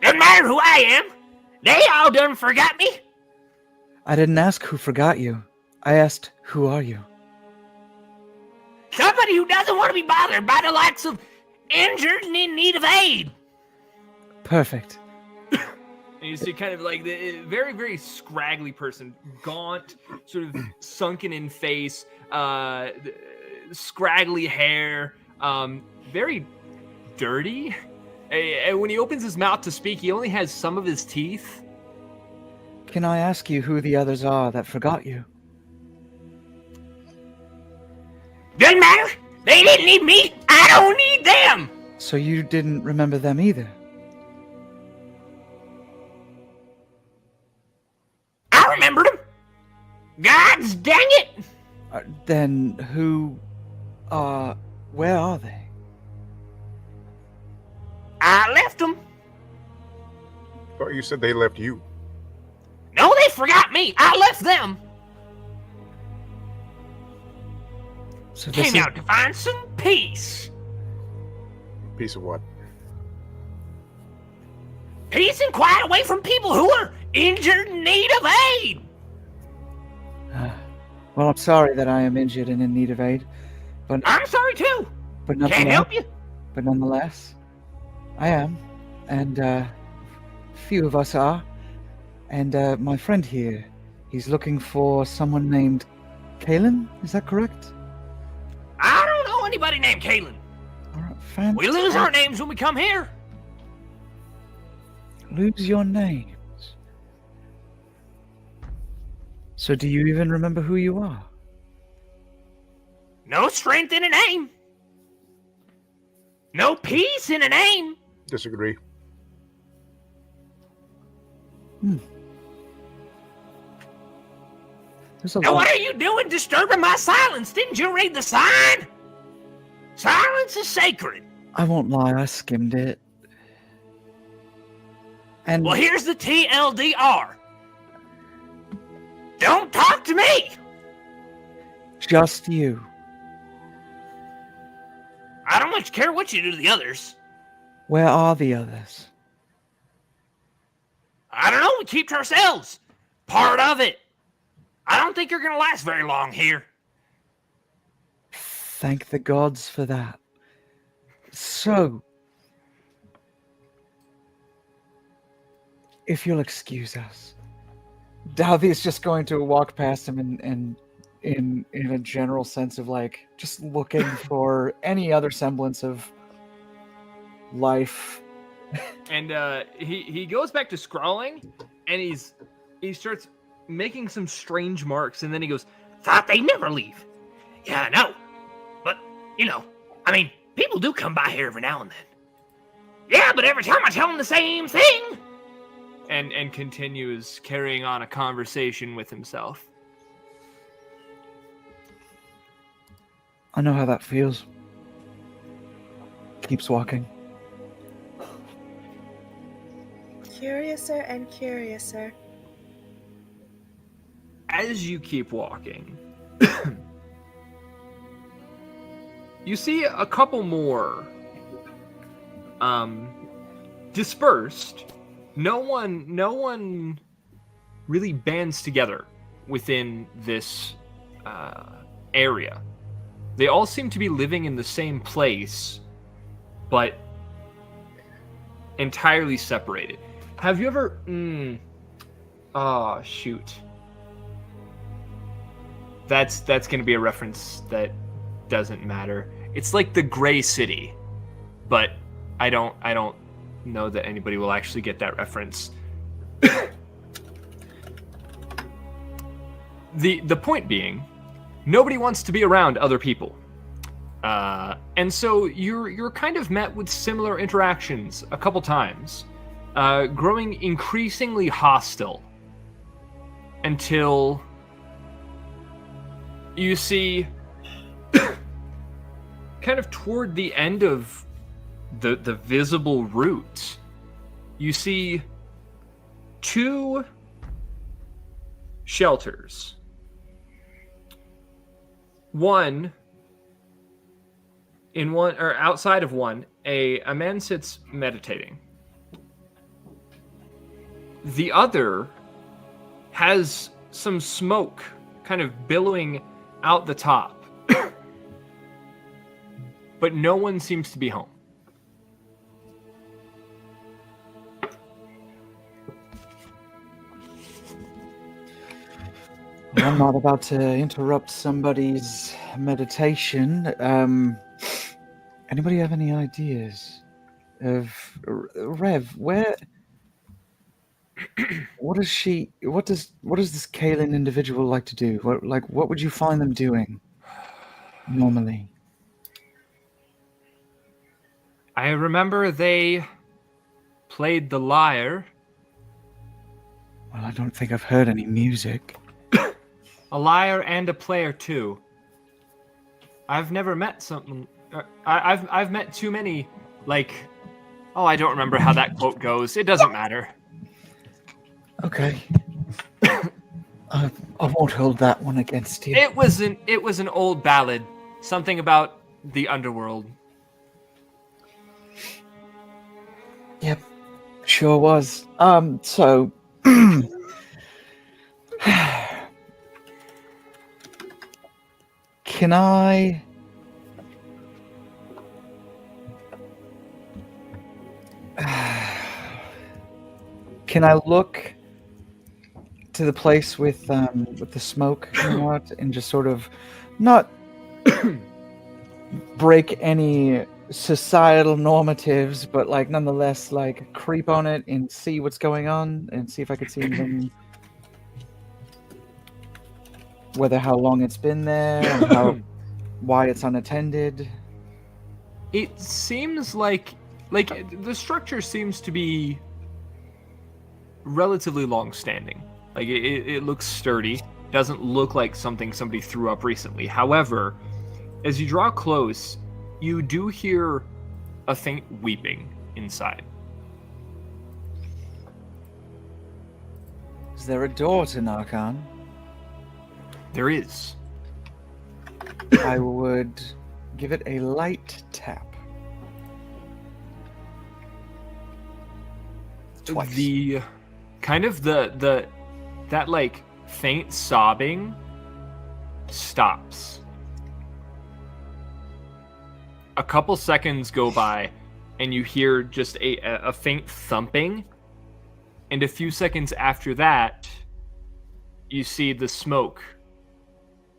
Doesn't matter who I am. They all done forgot me. I didn't ask who forgot you. I asked, who are you? Somebody who doesn't want to be bothered by the likes of injured and in need of aid. Perfect. and you see kind of like the very, very scraggly person, gaunt, sort of sunken in face, scraggly hair, very dirty. And when he opens his mouth to speak, he only has some of his teeth. Can I ask you who the others are that forgot you? Doesn't matter. They didn't need me. I don't need them. So you didn't remember them either? I remembered them. Gods dang it. Then who are Where are they? I left them. Thought you said they left you. No, they forgot me. I left them. So this Came is out to find some peace. Piece of what? Peace and quiet away from people who are injured and in need of aid. well, I'm sorry that I am injured and in need of aid, but I'm sorry too. but Can't nonetheless, help you. but nonetheless, I am, and few of us are, and my friend here, he's looking for someone named Kalen. Is that correct? I don't know anybody named Kalen. All right, fantastic. We lose our names when we come here. Lose your names. So do you even remember who you are? No strength in a name. No peace in a name. Disagree. There's a Now, lot. what are you doing disturbing my silence? Didn't you read the sign? Silence is sacred. I won't lie, I skimmed it. And Well, here's the TLDR. Don't talk to me. just you. I don't much care what you do to the others. Where are the others? I don't know. We keep to ourselves. Part of it. I don't think you're going to last very long here. Thank the gods for that. So, if you'll excuse us, Dalvey is just going to walk past him and in a general sense of like just looking for any other semblance of life. And he goes back to scrawling, and he starts making some strange marks, and then he goes, Thought they'd never leave. Yeah, I know. But, I mean, people do come by here every now and then. Yeah, but every time I tell them the same thing. and continues carrying on a conversation with himself. I know how that feels. Keeps walking. Curiouser and curiouser. As you keep walking, you see a couple more dispersed. No one really bands together within this area. They all seem to be living in the same place, but entirely separated. Have you ever shoot. That's going to be a reference that doesn't matter. It's like the Gray City, but I don't know that anybody will actually get that reference. The point being, nobody wants to be around other people, and so you're kind of met with similar interactions a couple times, growing increasingly hostile until you see kind of toward the end of the visible route, you see two shelters. Outside of one, a man sits meditating. The other has some smoke kind of billowing out the top. But no one seems to be home. Well, I'm not about to interrupt somebody's meditation. Anybody have any ideas of Rev? What does this Kalen individual like to do? What would you find them doing normally? I remember they played the lyre. Well, I don't think I've heard any music. A lyre and a player too. I've never met I've met too many, like, oh, I don't remember how that quote goes. It doesn't matter. Okay. I won't hold that one against you. It was an old ballad, something about the underworld. Yep, sure was. So can I look to the place with the smoke coming out and just sort of not break any societal normatives, but like nonetheless like creep on it and see what's going on and see if I could see anything, whether how long it's been there or why it's unattended. It seems like the structure seems to be relatively long-standing. Like it looks sturdy. Doesn't look like something somebody threw up recently. However, as you draw close, you do hear a faint weeping inside. Is there a door to knock on? There is. I would give it a light tap. Twice. The kind of that like faint sobbing stops. A couple seconds go by and you hear just a faint thumping, and a few seconds after that you see the smoke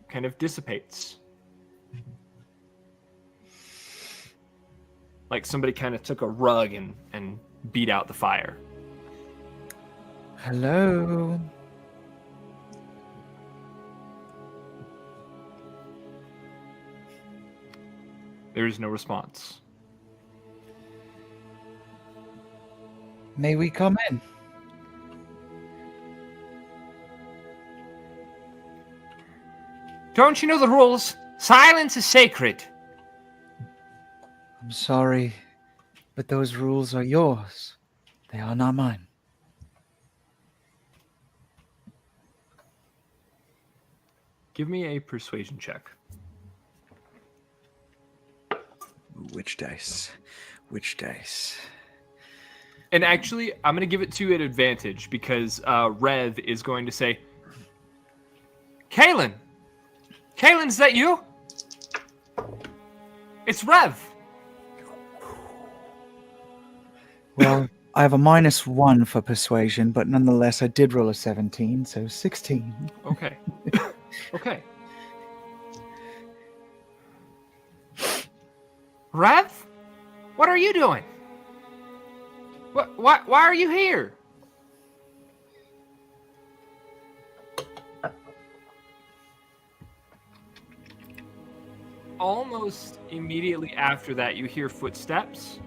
kind of dissipates. Like somebody kind of took a rug and beat out the fire. Hello? There is no response. May we come in? Don't you know the rules? Silence is sacred. I'm sorry, but those rules are yours. They are not mine. Give me a persuasion check. Which dice? Which dice? And actually, I'm going to give it to you at advantage because Rev is going to say, Kalen! Kalen, is that you? It's Rev! Well, I have a -1 for persuasion, but nonetheless, I did roll a 17, so 16. Okay. Okay. Rev? What are you doing? Why are you here? Almost immediately after that, you hear footsteps.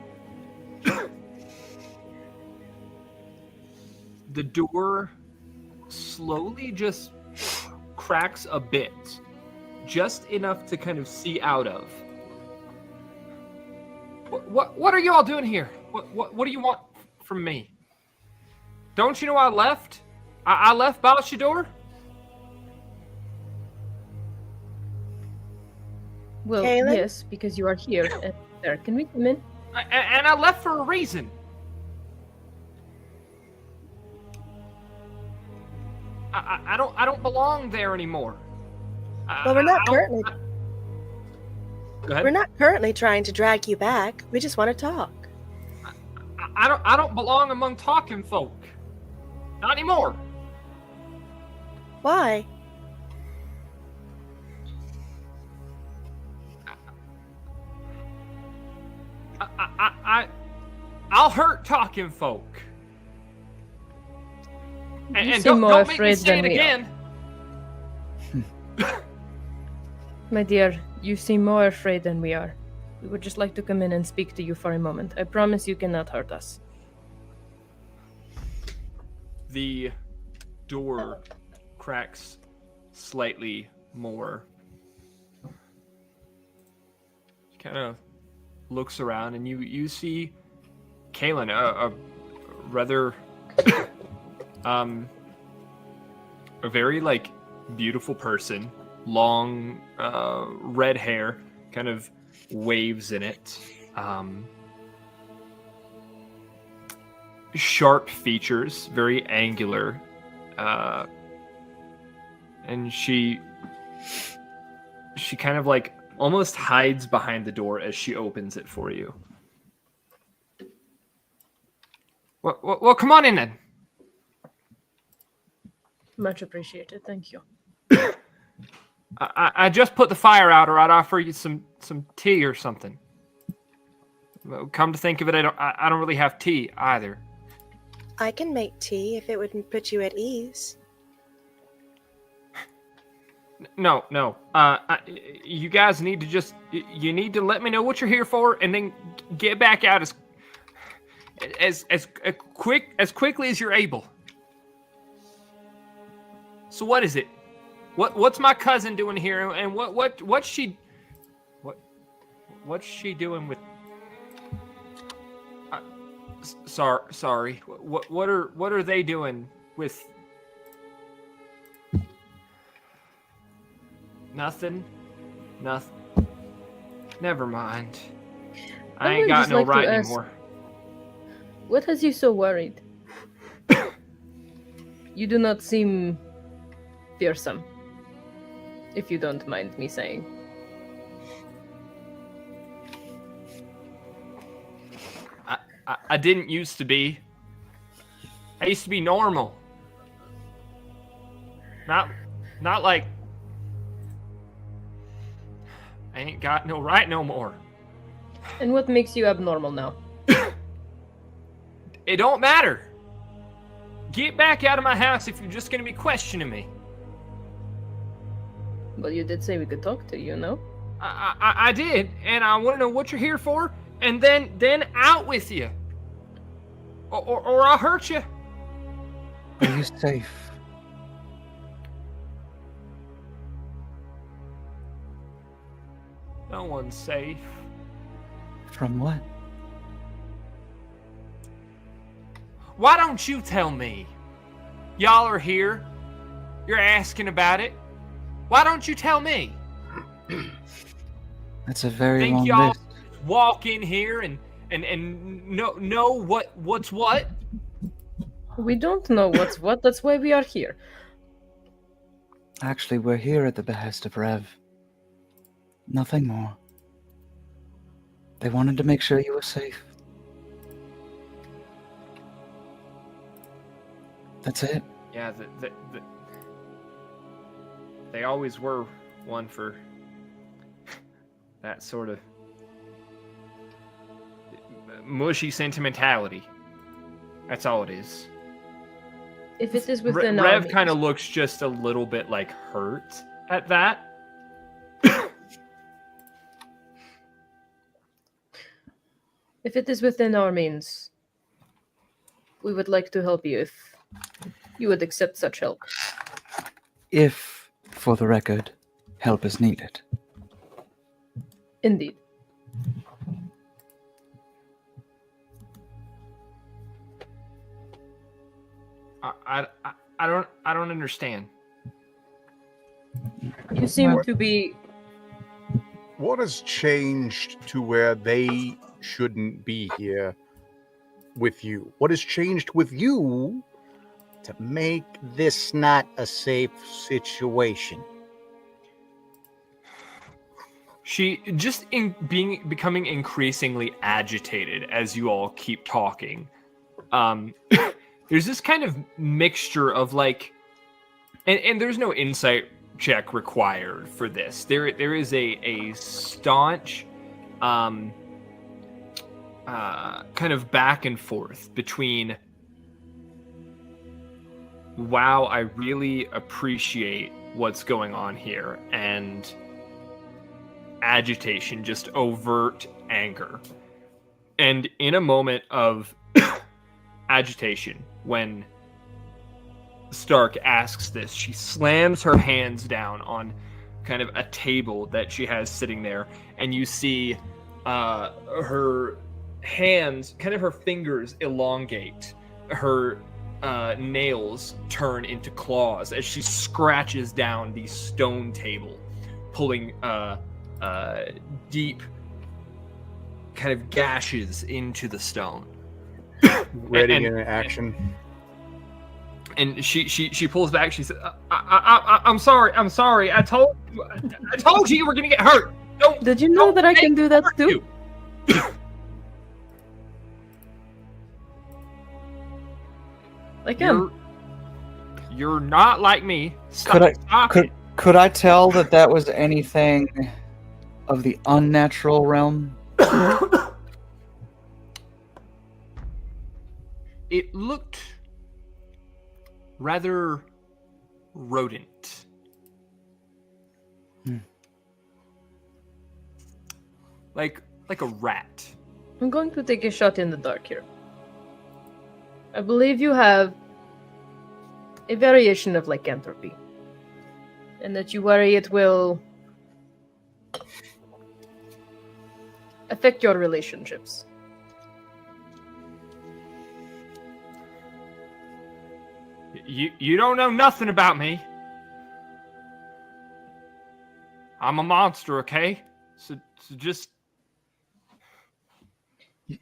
The door slowly just cracks a bit, just enough to kind of see out of. What are you all doing here? What do you want from me? Don't you know I left? I left Balshador? Well, Kaylin? yes, because you are here. There, can we come in? And I left for a reason. I don't belong there anymore. Well, we're not I don't- currently Go ahead. we're not currently trying to drag you back. We just want to talk. I don't belong among talking folk. Not anymore. Why? I'll hurt talking folk. And, You and seem don't, more don't make me afraid say it than we are. again. My dear, you seem more afraid than we are. We would just like to come in and speak to you for a moment. I promise you cannot hurt us. The door cracks slightly more. You kind of looks around, and you see Kaylin, a rather a very like beautiful person, long red hair, kind of waves in it, sharp features, very angular, and she kind of like almost hides behind the door as she opens it for you. Well, come on in then. Much appreciated. Thank you. I just put the fire out, or I'd offer you some tea or something. Well, come to think of it, I don't really have tea either. I can make tea if it would put you at ease. No. You guys need to you need to let me know what you're here for, and then get back out as quickly as you're able. So what is it? What's my cousin doing here, and what's she doing with? Sorry. What are they doing with? Nothing. Never mind. I ain't got no right anymore. What has you so worried? You do not seem fearsome, if you don't mind me saying. I didn't used to be. I used to be normal. Not like I ain't got no right no more. And what makes you abnormal now? It don't matter. Get back out of my house if you're just gonna be questioning me. Well, you did say we could talk to you, no? I did, and I want to know what you're here for, and then out with you. Or I'll hurt you. Are you safe? No one's safe. From what? Why don't you tell me? Y'all are here. You're asking about it. Why don't you tell me? That's a very Think long y'all list. walk in here and know what's what? We don't know what's what. That's why we are here. Actually, we're here at the behest of Rev. Nothing more. They wanted to make sure you were safe. That's it. Yeah, they always were one for that sort of mushy sentimentality. That's all it is. If it is within our Rev means. kind of looks just a little bit like hurt at that. If it is within our means, we would like to help you if you would accept such help. If, for the record, help is needed. Indeed. I don't understand. You seem to be... What has changed to where they shouldn't be here with you? What has changed with you to make this not a safe situation? She just becoming increasingly agitated as you all keep talking. There's this kind of mixture of like, and there's no insight check required for this. There is a staunch, kind of back and forth between, wow, I really appreciate what's going on here, and agitation, just overt anger. And in a moment of agitation, when Stark asks this, she slams her hands down on kind of a table that she has sitting there, and you see her hands, kind of her fingers elongate, her nails turn into claws as she scratches down the stone table, pulling deep kind of gashes into the stone. Ready in action. And she pulls back. She says, I'm sorry. I told you you were gonna get hurt. Did you know that I can do that too? I can. You're not like me. Stop it. Could I tell that was anything of the unnatural realm? It looked rather rodent. Like a rat. I'm going to take a shot in the dark here. I believe you have a variation of lycanthropy, and that you worry it will affect your relationships. You don't know nothing about me. I'm a monster, okay? So just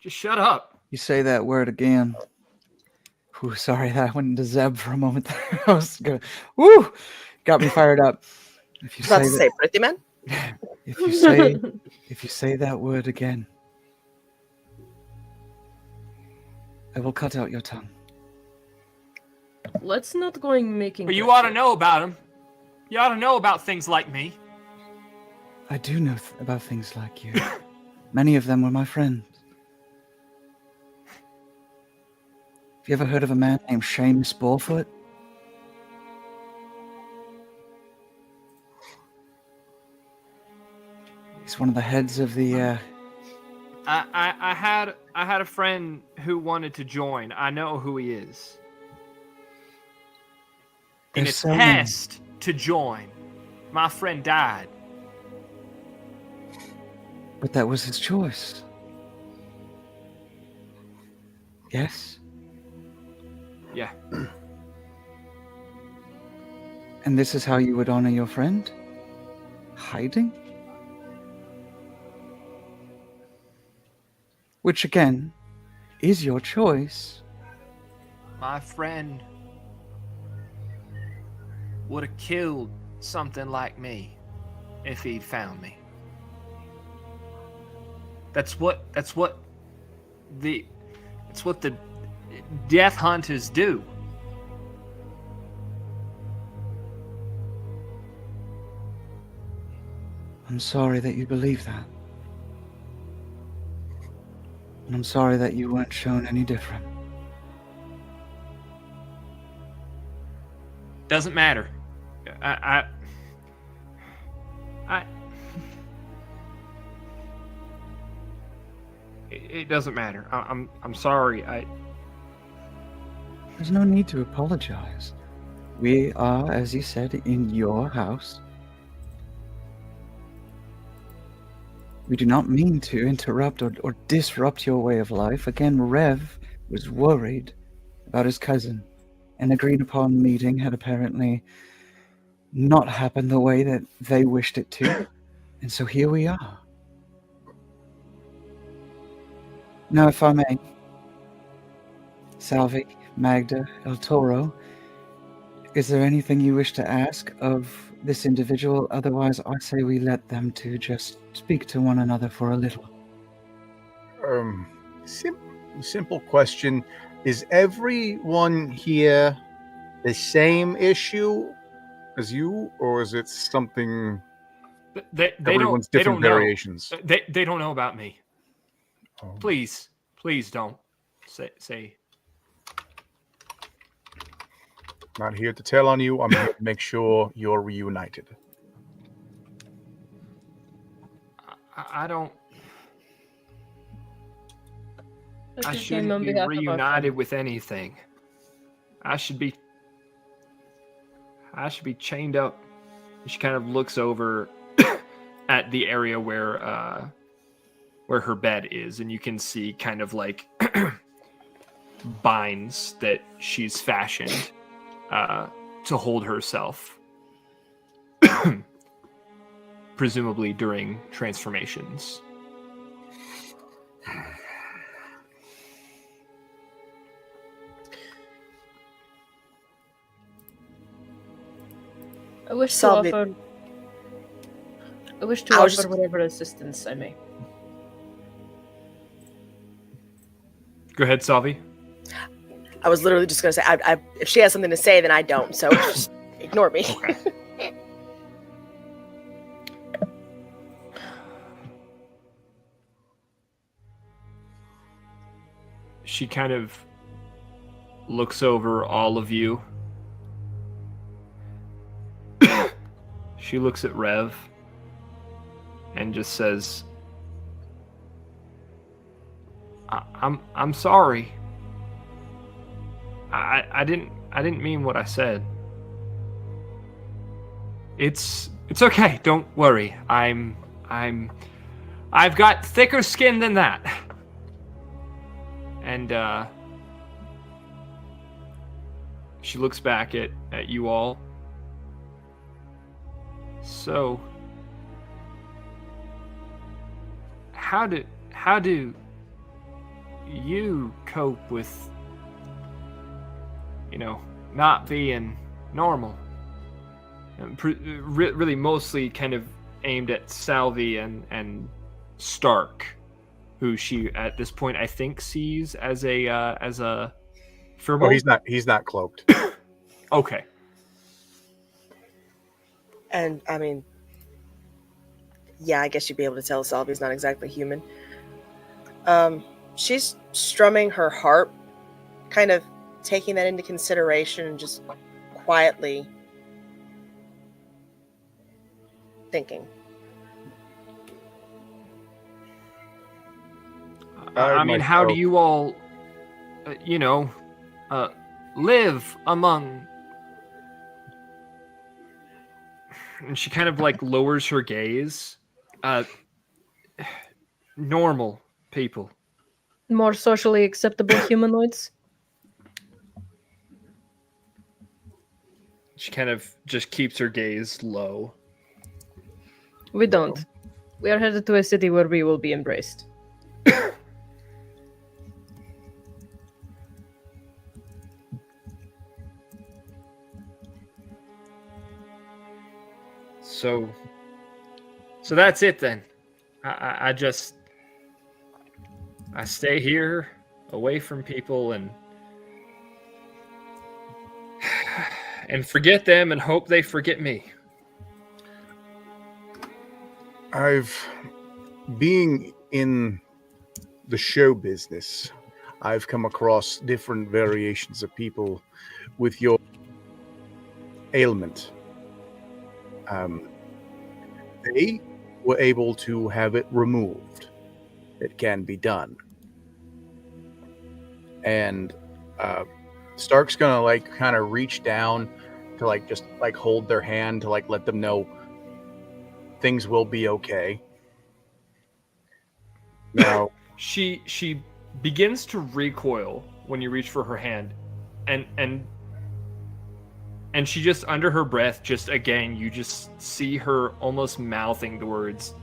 shut up. You say that word again. Ooh, sorry, that went into Zeb for a moment there. I was gonna, woo, got me fired up. If you That's say pretty man. if you say that word again, I will cut out your tongue. Let's not going making. But you ought to know about him. You ought to know about things like me. I do know about things like you. Many of them were my friends. Have you ever heard of a man named Seamus Borefoot? He's one of the heads of the. I had a friend who wanted to join. I know who he is. In a There's so many. test to join, my friend died. But that was his choice. Yes? Yeah. And this is how you would honor your friend? Hiding? Which, again, is your choice. My friend would have killed something like me if he'd found me. That's what the death hunters do. I'm sorry that you believe that. And I'm sorry that you weren't shown any different. Doesn't matter. I it doesn't matter. I'm sorry. There's no need to apologize. We are, as you said, in your house. We do not mean to interrupt or disrupt your way of life. Again, Rev was worried about his cousin. An agreed upon meeting had apparently not happened the way that they wished it to. And so here we are. Now, if I may, Salvi, Magda, El Toro, is there anything you wish to ask of this individual? Otherwise, I say we let them to just speak to one another for a little. Simple question. Is everyone here the same issue as you, or is it something everyone's different variations? They don't know about me. Oh. Please don't say. Not here to tell on you. I'm here to make sure you're reunited. I don't. I just came on shouldn't be behalf of our reunited friend. with anything. I should be chained up She kind of looks over at the area where her bed is, and you can see kind of like binds that she's fashioned to hold herself, presumably during transformations. I wish to Solve it. offer. I wish I to was offer just- whatever assistance I may. Go ahead, Salvi. I was literally just going to say, if she has something to say, then I don't. So just ignore me. Okay. She kind of looks over all of you. She looks at Rev and just says, I'm sorry. I didn't mean what I said. It's okay. Don't worry. I've got thicker skin than that. And she looks back at you all. So, how do you cope with, not being normal? And really, mostly kind of aimed at Salvi and Stark, who she at this point I think sees as a furball. Oh, he's not cloaked. Okay. And I mean, yeah, I guess you'd be able to tell Salvi's not exactly human. She's strumming her harp, kind of taking that into consideration and just quietly thinking. I mean, how do you all, live among? And she kind of like lowers her gaze. Normal people. More socially acceptable humanoids. She kind of just keeps her gaze low. We don't. We are headed to a city where we will be embraced. So that's it then. I stay here away from people and forget them and hope they forget me. Being in the show business, I've come across different variations of people with your ailment. They were able to have it removed. It can be done. And Stark's gonna kind of reach down to just hold their hand to let them know things will be okay. Now she begins to recoil when you reach for her hand, and she just under her breath, just again, you just see her almost mouthing the words,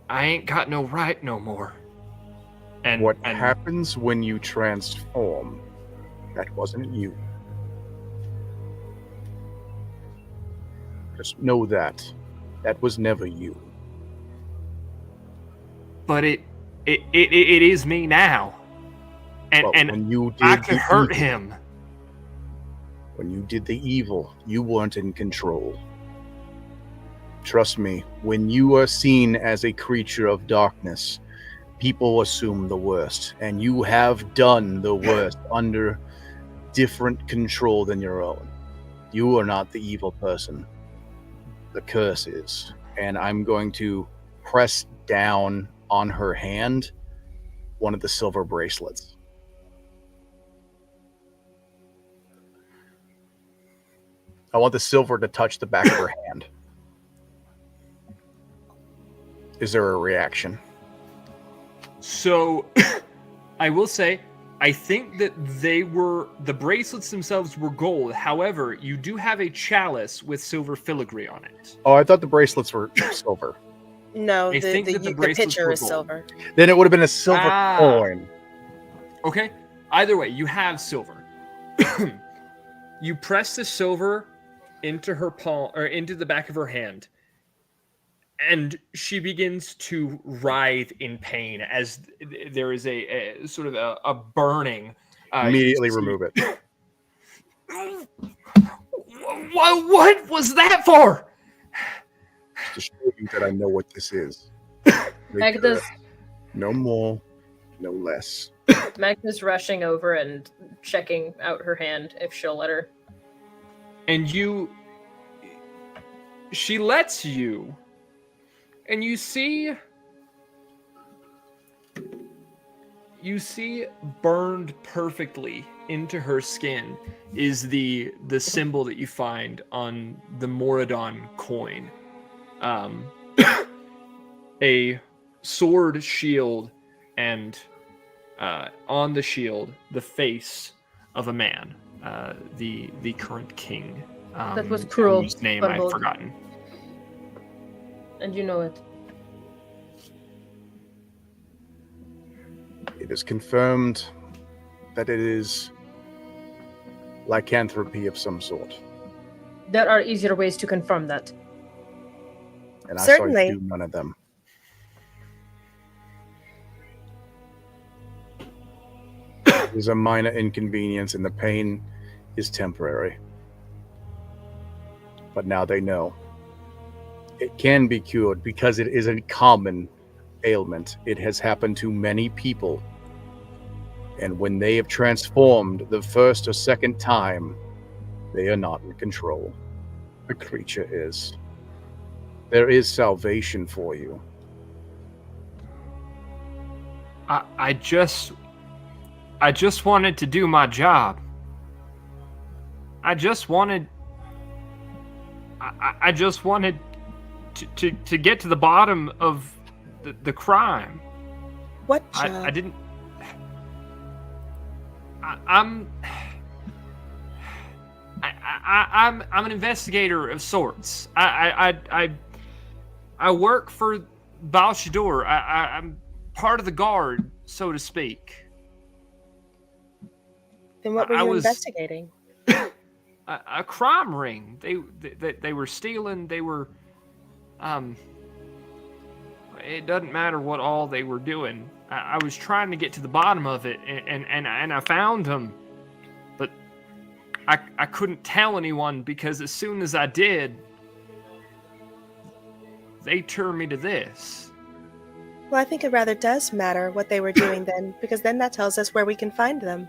"I ain't got no right no more." And what happens when you transform? That wasn't you. Just know that was never you. But it is me now, and When you did I could hurt evil, him. When you did the evil, you weren't in control. Trust me, when you are seen as a creature of darkness, people assume the worst, and you have done the worst under different control than your own. You are not the evil person. The curse is. And I'm going to press down on her hand one of the silver bracelets. I want the silver to touch the back of her hand. Is there a reaction? So, I will say, I think that the bracelets themselves were gold. However, you do have a chalice with silver filigree on it. Oh, I thought the bracelets were silver. No, I think that the the bracelets picture were is gold. silver. Then it would have been a silver coin. Okay. Either way, you have silver. You press the silver into her palm or into the back of her hand, and she begins to writhe in pain as there is a sort of a burning. Immediately remove it. What was that for? To show you that I know what this is. Magda's No more, no less. Magda's rushing over and checking out her hand if she'll let her. And she lets you, and you see burned perfectly into her skin is the symbol that you find on the Moradon coin. A sword shield, and on the shield, the face of a man, the current king. That was cruel, Whose name Bumble. I've forgotten. And you know it. It is confirmed that it is lycanthropy of some sort. There are easier ways to confirm that. And I Certainly. saw you do none of them. It is a minor inconvenience, and the pain is temporary. But now they know. It can be cured because it is a common ailment. It has happened to many people. And when they have transformed the first or second time, they are not in control. The creature is. There is salvation for you. I just wanted to do my job. I just wanted to get to the bottom of the crime. What I job? didn't. I'm an investigator of sorts. I work for Balshador. I'm part of the guard, so to speak. Then what were I you was- investigating? A crime ring. They were stealing. They were. It doesn't matter what all they were doing. I was trying to get to the bottom of it, and I found them, but I couldn't tell anyone because as soon as I did, they turned me to this. Well, I think it rather does matter what they were doing then, because then that tells us where we can find them.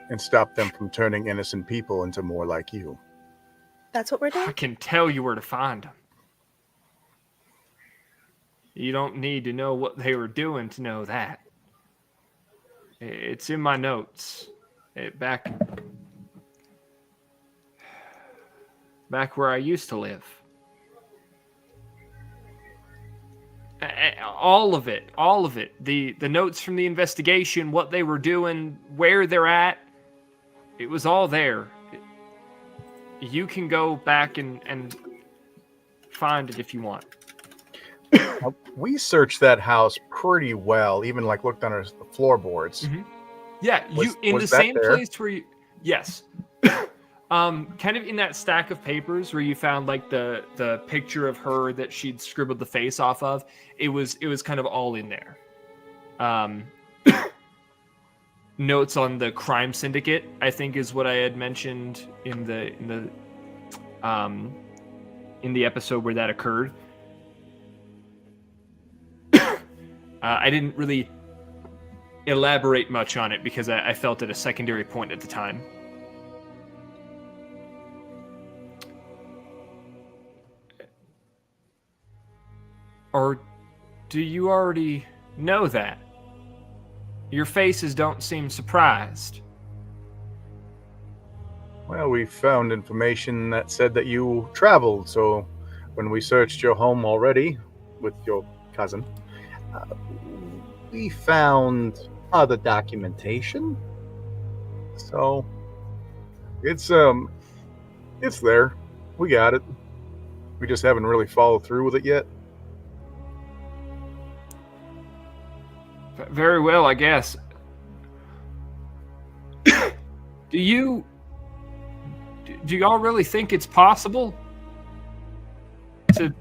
And stop them from turning innocent people into more like you. That's what we're I doing? can tell you where to find them. You don't need to know what they were doing to know that. It's in my notes. Back where I used to live. All of it. The notes from the investigation, what they were doing, where they're at. It was all there. You can go back and find it if you want. We searched that house pretty well, even like looked under the floorboards. Mm-hmm. Yeah, you in was the that same there? place where you. Yes. Kind of in that stack of papers where you found like the picture of her that she'd scribbled the face off of. It was kind of all in there. Notes on the crime syndicate, I think, is what I had mentioned in the episode where that occurred. I didn't really elaborate much on it because I felt at a secondary point at the time. Or do you already know that? Your faces don't seem surprised. Well, we found information that said that you traveled, so when we searched your home already with your cousin, uh, we found other documentation. So it's there. We got it. We just haven't really followed through with it yet. Very well, I guess. Do y'all really think it's possible to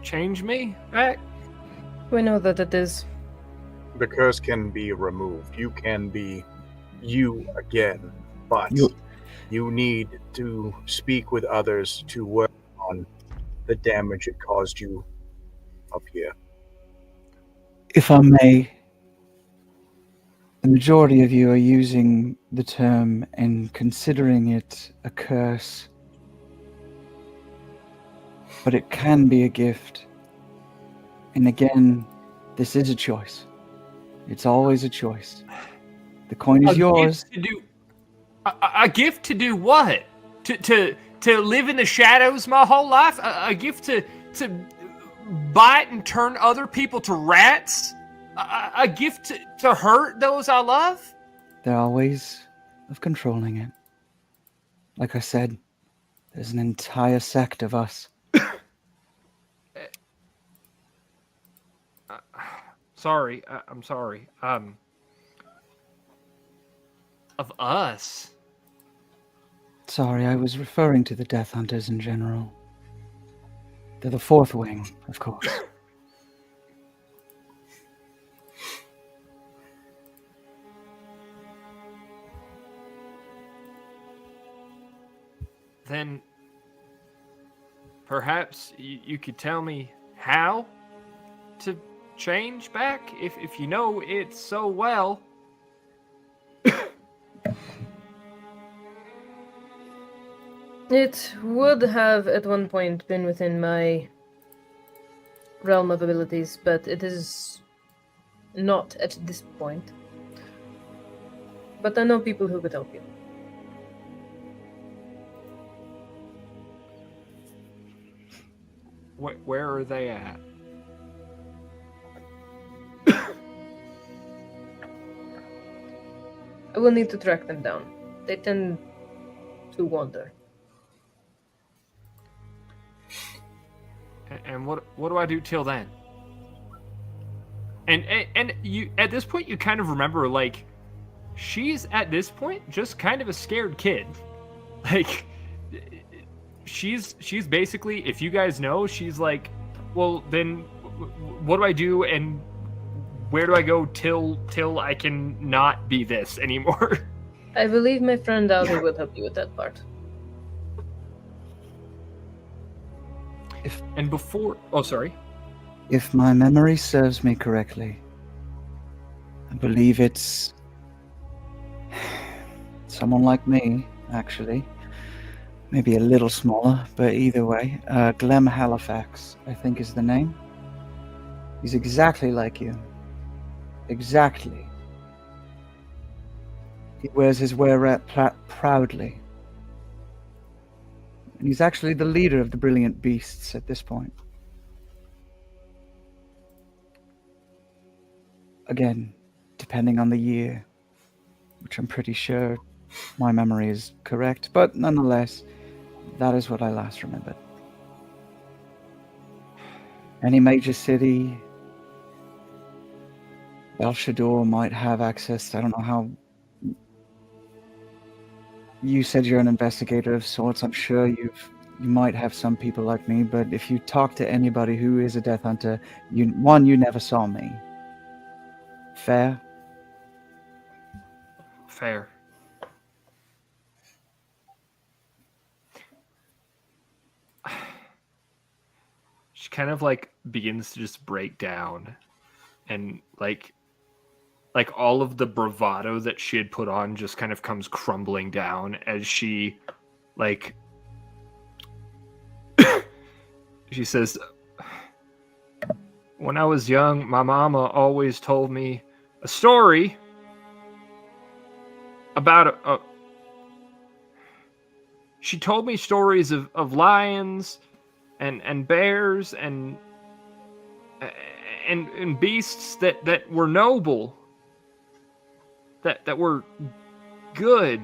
change me back? We know that it is. The curse can be removed. You can be you again, but you need to speak with others to work on the damage it caused you up here. If I may, the majority of you are using the term and considering it a curse, but it can be a gift. And again, this is a choice. It's always a choice. The coin is yours. A gift to do what? To live in the shadows my whole life? A gift to bite and turn other people to rats? A gift to hurt those I love? There are ways of controlling it. Like I said, there's an entire sect of us. Sorry, I'm sorry. Of us? Sorry, I was referring to the Death Hunters in general. They're the fourth wing, of course. Then perhaps you could tell me how to change back if you know it so well. It would have at one point been within my realm of abilities, but it is not at this point. But I know people who could help you. Where are they at? I will need to track them down. They tend to wander. And what do I do till then? And you at this point you kind of remember, like, she's at this point just kind of a scared kid. Like, she's basically, if you guys know, she's like, well, then what do I do and where do I go till I can not be this anymore? I believe my friend Alder will help you with that part. And before, oh, sorry. If my memory serves me correctly, I believe it's someone like me, actually. Maybe a little smaller, but either way. Glem Halifax, I think is the name. He's exactly like you. Exactly. He wears his were proudly. And he's actually the leader of the Brilliant Beasts at this point. Again, depending on the year, which I'm pretty sure my memory is correct, but nonetheless, that is what I last remembered. Any major city, El Shador might have access. I don't know how. You said you're an investigator of sorts. I'm sure you might have some people like me, but if you talk to anybody who is a Death Hunter, you never saw me. Fair? Fair. She kind of like begins to just break down, and like all of the bravado that she had put on just kind of comes crumbling down as she she says, when I was young, my mama always told me a story about a she told me stories of lions and bears and beasts that were noble, that were good.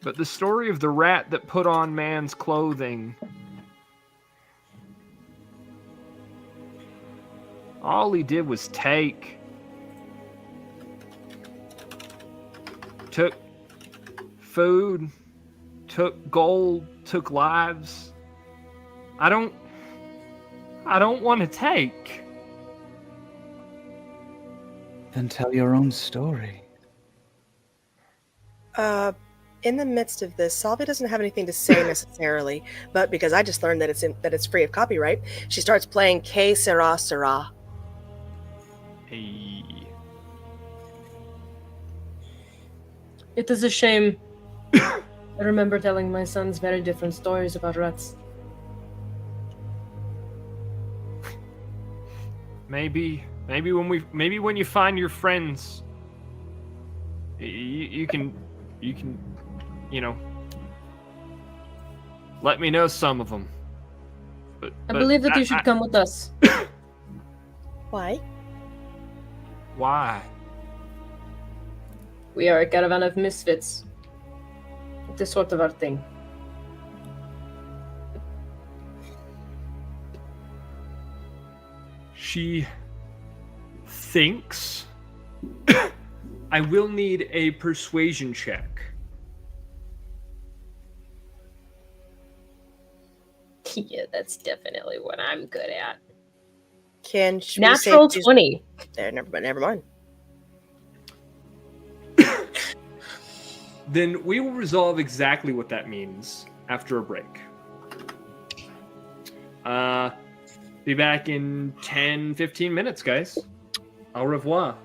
But the story of the rat that put on man's clothing, all he did was took food, took gold, took lives. I don't want to take. Then tell your own story. In the midst of this, Salvi doesn't have anything to say necessarily, but because I just learned that it's free of copyright, she starts playing Que Sera Sera. Hey. It is a shame. I remember telling my sons very different stories about rats. Maybe when you find your friends, you can, let me know some of them. But I believe that you should come with us. Why? Why? We are a caravan of misfits. It is sort of our thing. She thinks I will need a persuasion check. Yeah, that's definitely what I'm good at. Can she Natural 20. There, never mind. Then we will resolve exactly what that means after a break. Be back in 10, 15 minutes, guys. Au revoir.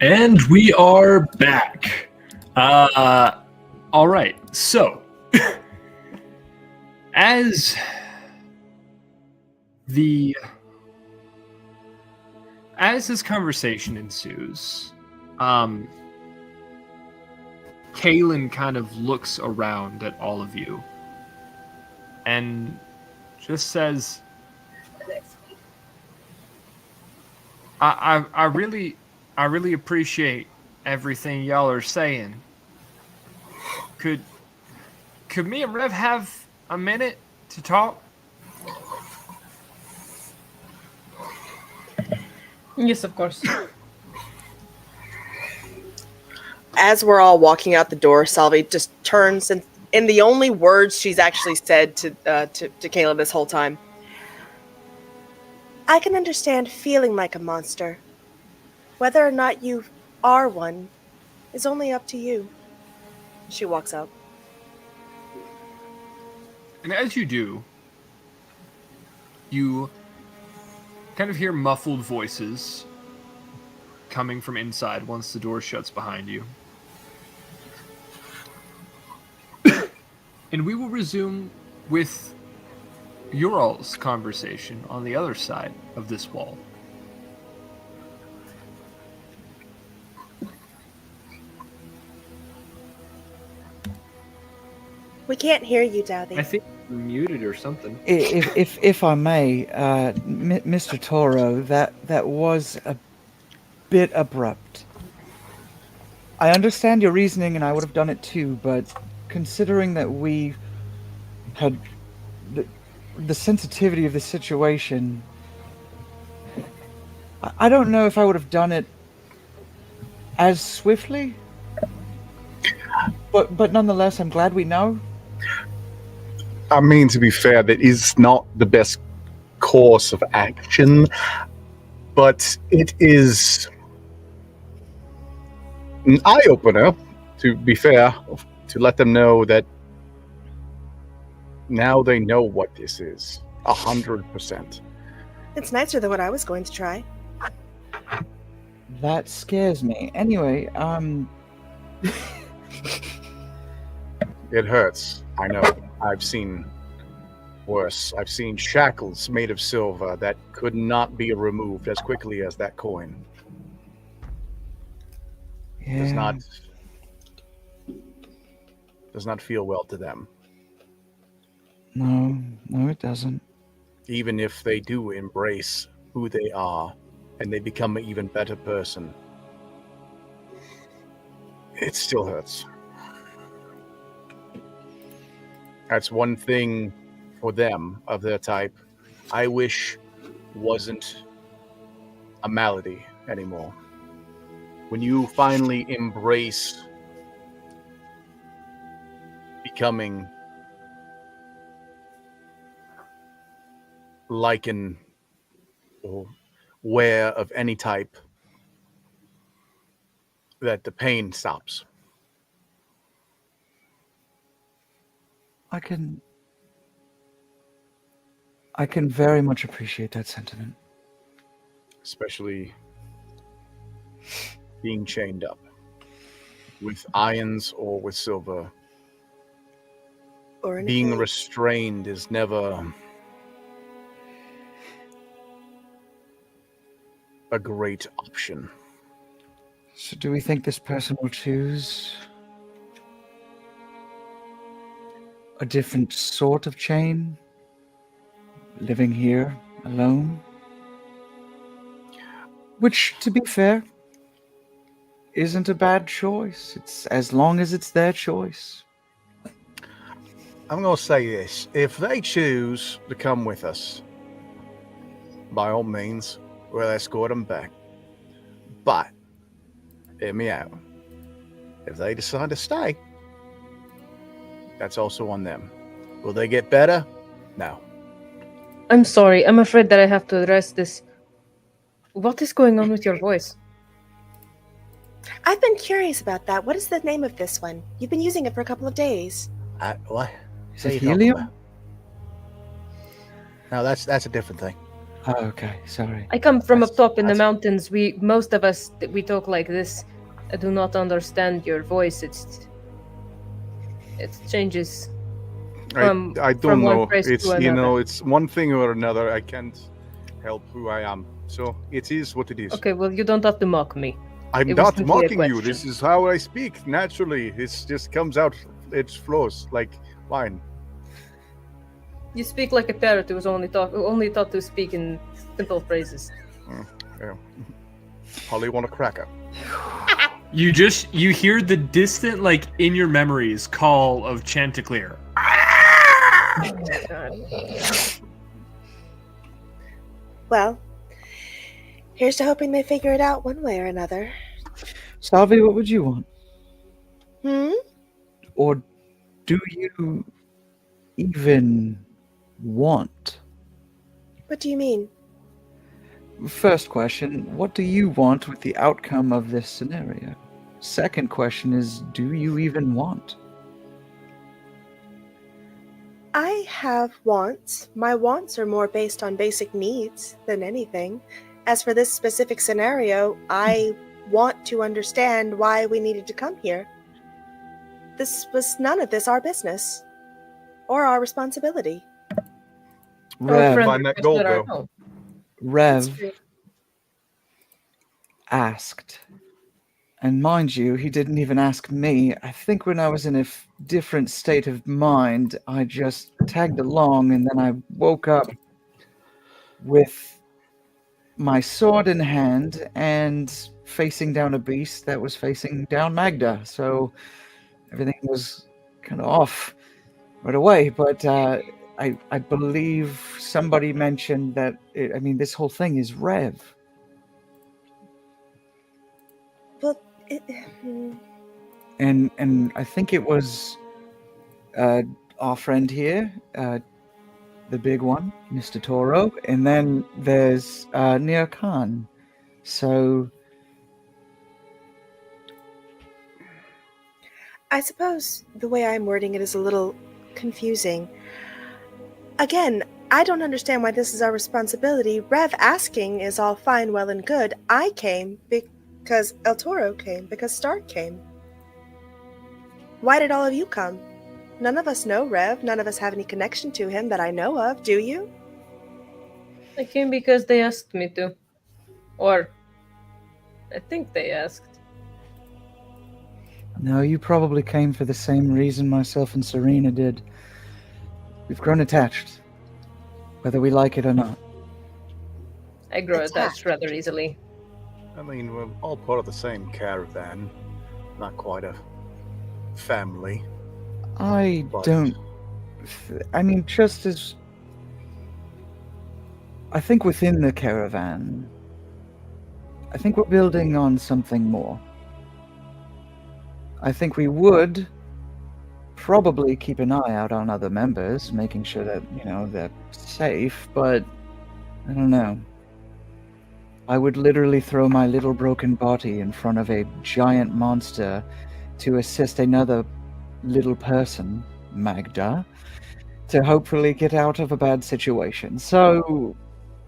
And we are back. All right. So, as this conversation ensues, Kaylin kind of looks around at all of you and just says, I really appreciate everything y'all are saying. Could me and Rev have a minute to talk? Yes, of course. As we're all walking out the door, Salvi just turns and in the only words she's actually said to Kayla this whole time. I can understand feeling like a monster. Whether or not you are one is only up to you. She walks out. And as you do, you kind of hear muffled voices coming from inside once the door shuts behind you. And we will resume with your all's conversation on the other side of this wall. We can't hear you, Dowdy. I think you're muted or something. If I may, Mr. Toro, that was a bit abrupt. I understand your reasoning, and I would have done it too, but considering that we had the sensitivity of the situation, I don't know if I would have done it as swiftly. But nonetheless, I'm glad we know. I mean, to be fair, that is not the best course of action, but it is an eye-opener, to be fair, to let them know that now they know what this is. 100%. It's nicer than what I was going to try. That scares me. Anyway, It hurts. I know. I've seen worse. I've seen shackles made of silver that could not be removed as quickly as that coin. yeah. Does not feel well to them. No, it doesn't. Even if they do embrace who they are and they become an even better person, it still hurts. That's one thing for them of their type I wish wasn't a malady anymore. When you finally embrace becoming lycan or aware of any type, that the pain stops. I can very much appreciate that sentiment. Especially being chained up with irons or with silver. Or Being restrained is never a great option. So do we think this person will choose a different sort of chain? Living here alone? Which, to be fair, isn't a bad choice. It's as long as it's their choice. I'm going to say this. If they choose to come with us, by all means, we'll escort them back. But, hear me out. If they decide to stay, that's also on them. Will they get better? No. I'm sorry. I'm afraid that I have to address this. What is going on with your voice? I've been curious about that. What is the name of this one? You've been using it for a couple of days. What? Is it helium? No, that's a different thing. Oh, okay, sorry. I come from up top in the That's- mountains. Most of us, we talk like this. I do not understand your voice. It changes from I from don't one know. place It's to another. it's one thing or another. I can't help who I am. So it is what it is. Okay, well, you don't have to mock me. I'm It was not simply a mocking you. question. This is how I speak naturally. It just comes out. It flows like wine. You speak like a parrot who was only taught to speak in simple phrases. Yeah. Holly want a cracker. You hear the distant, like in your memories, call of Chanticleer. Well, here's to hoping they figure it out one way or another. Salvi, what would you want? Hmm? Or do you even want? What do you mean? First question, what do you want with the outcome of this scenario? Second question is, do you even want? I have wants. My wants are more based on basic needs than anything. As for this specific scenario, I want to understand why we needed to come here. This was none of this our business or our responsibility. Our friend Find that requested gold, our though. help. Rev asked. And mind you, he didn't even ask me. I think when I was in a different state of mind, I just tagged along and then I woke up with my sword in hand and facing down a beast that was facing down Magda. So everything was kind of off right away. But I believe somebody mentioned that, this whole thing is Rev. Well, And I think it was our friend here, the big one, Mr. Toro, and then there's Nir Khan. So I suppose the way I'm wording it is a little confusing. Again, I don't understand why this is our responsibility. Rev asking is all fine, well, and good. I came because El Toro came, because Stark came. Why did all of you come? None of us know Rev. None of us have any connection to him that I know of. Do you? I came because they asked me to. Or, I think they asked. no, you probably came for the same reason myself and Serena did. We've grown attached, whether we like it or not. I grow Attached. attached rather easily. I mean, we're all part of the same caravan. Not quite a family. I But- don't. Just as. I think within the caravan, I think we're building on something more. I think we would probably keep an eye out on other members, making sure that, they're safe, but I don't know. I would literally throw my little broken body in front of a giant monster to assist another little person, Magda, to hopefully get out of a bad situation. So,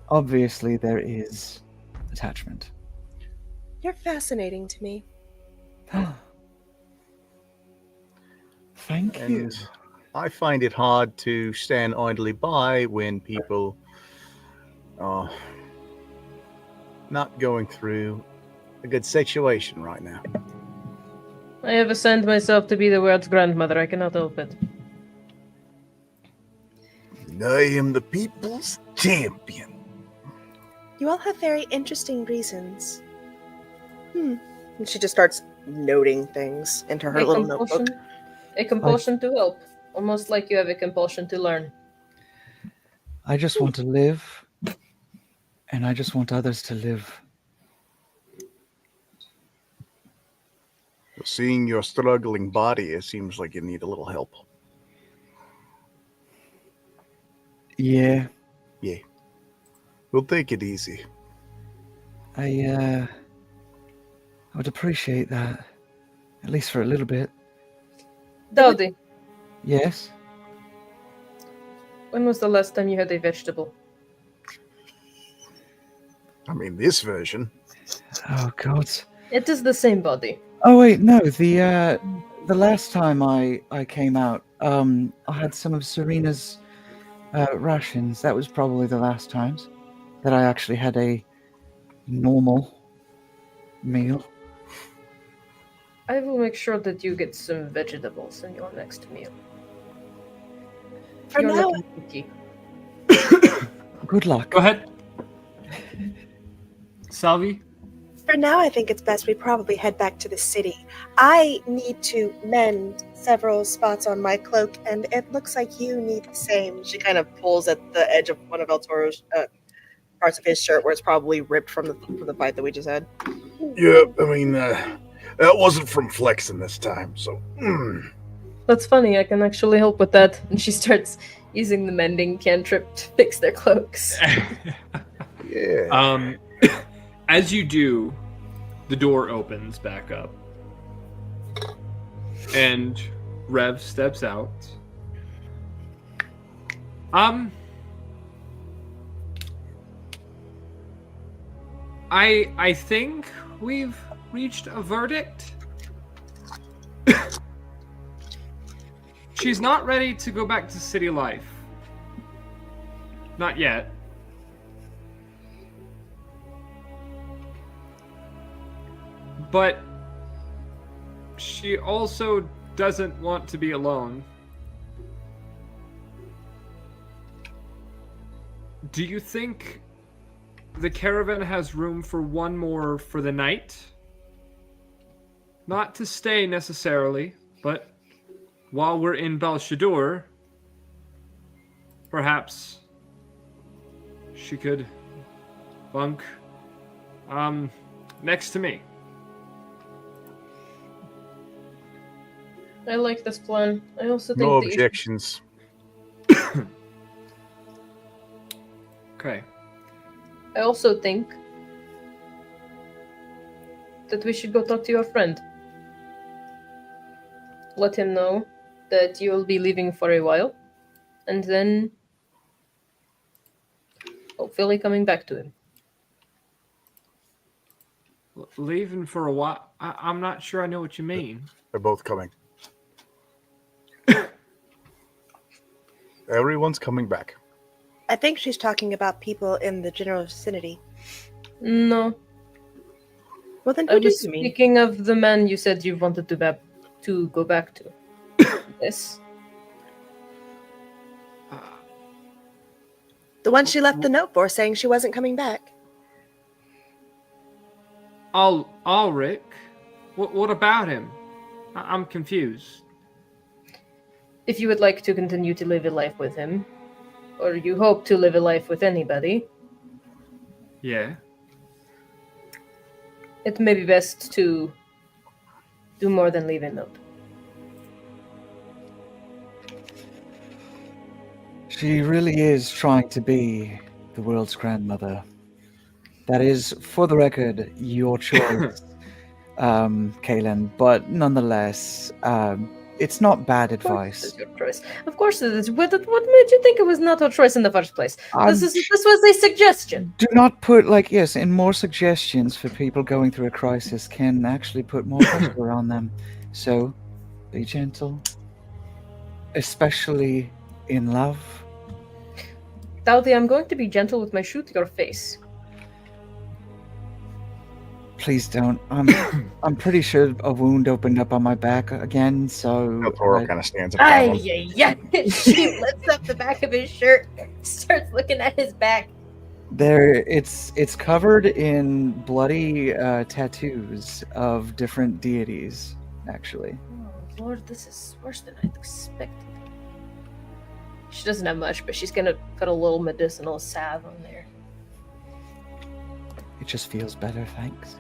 obviously, there is attachment. You're fascinating to me. Thank you. And I find it hard to stand idly by when people are not going through a good situation right now. I have assigned myself to be the world's grandmother. I cannot help it. I am the people's champion. You all have very interesting reasons. And she just starts noting things into her little notebook. A compulsion to help. Almost like you have a compulsion to learn. I just want to live, and I just want others to live. Seeing your struggling body, it seems like you need a little help. Yeah, Yeah. We'll take it easy. I would appreciate that, at least for a little bit. Dowdy, Yes? when was the last time you had a vegetable? I mean, this version. Oh God. It is the same body. Oh wait, no. The last time I came out, I had some of Serena's rations. That was probably the last times that I actually had a normal meal. I will make sure that you get some vegetables in your next meal. For You're now, looking picky. Good luck. Go ahead. Salvi? For now, I think it's best we probably head back to the city. I need to mend several spots on my cloak, and it looks like you need the same. She kind of pulls at the edge of one of El Toro's parts of his shirt, where it's probably ripped from the fight that we just had. Yeah, I mean, that wasn't from flexing this time, so. That's funny, I can actually help with that. And she starts using the mending cantrip to fix their cloaks. Yeah. As you do, the door opens back up. And Rev steps out. I think we've reached a verdict. She's not ready to go back to city life. Not yet. But she also doesn't want to be alone. Do you think the caravan has room for one more for the night? Not to stay necessarily, but while we're in Balshadur, perhaps she could bunk next to me. I like this plan. I also think No that you should- objections. Okay. I also think that we should go talk to your friend. Let him know that you will be leaving for a while, and then hopefully coming back to him. Leaving for a while? I'm not sure I know what you mean. They're both coming. Everyone's coming back. I think she's talking about people in the general vicinity. No, Well, then I who do was you mean? speaking of the man you said you wanted to go back to. Yes. The one she left the note for, saying she wasn't coming back. Ulrich? What about him? I'm confused. If you would like to continue to live a life with him, or you hope to live a life with anybody, Yeah. it may be best to do more than leave a note. She really is trying to be the world's grandmother. That is, for the record, your choice, Kaylin. But nonetheless, it's not bad Of course advice. it's your choice. Of course it is. What made you think it was not our choice in the first place? This was a suggestion. Do not put, yes, and more suggestions for people going through a crisis can actually put more pressure on them. So, be gentle. Especially in love. Dowdy, I'm going to be gentle with my shoe to your face. Please don't. I'm pretty sure a wound opened up on my back again, so... El Toro kind of stands up. Ay, yeah. She lifts up the back of his shirt, starts looking at his back. It's covered in bloody tattoos of different deities, actually. Oh, Lord, this is worse than I'd expected. She doesn't have much, but she's gonna put a little medicinal salve on there. It just feels better, thanks.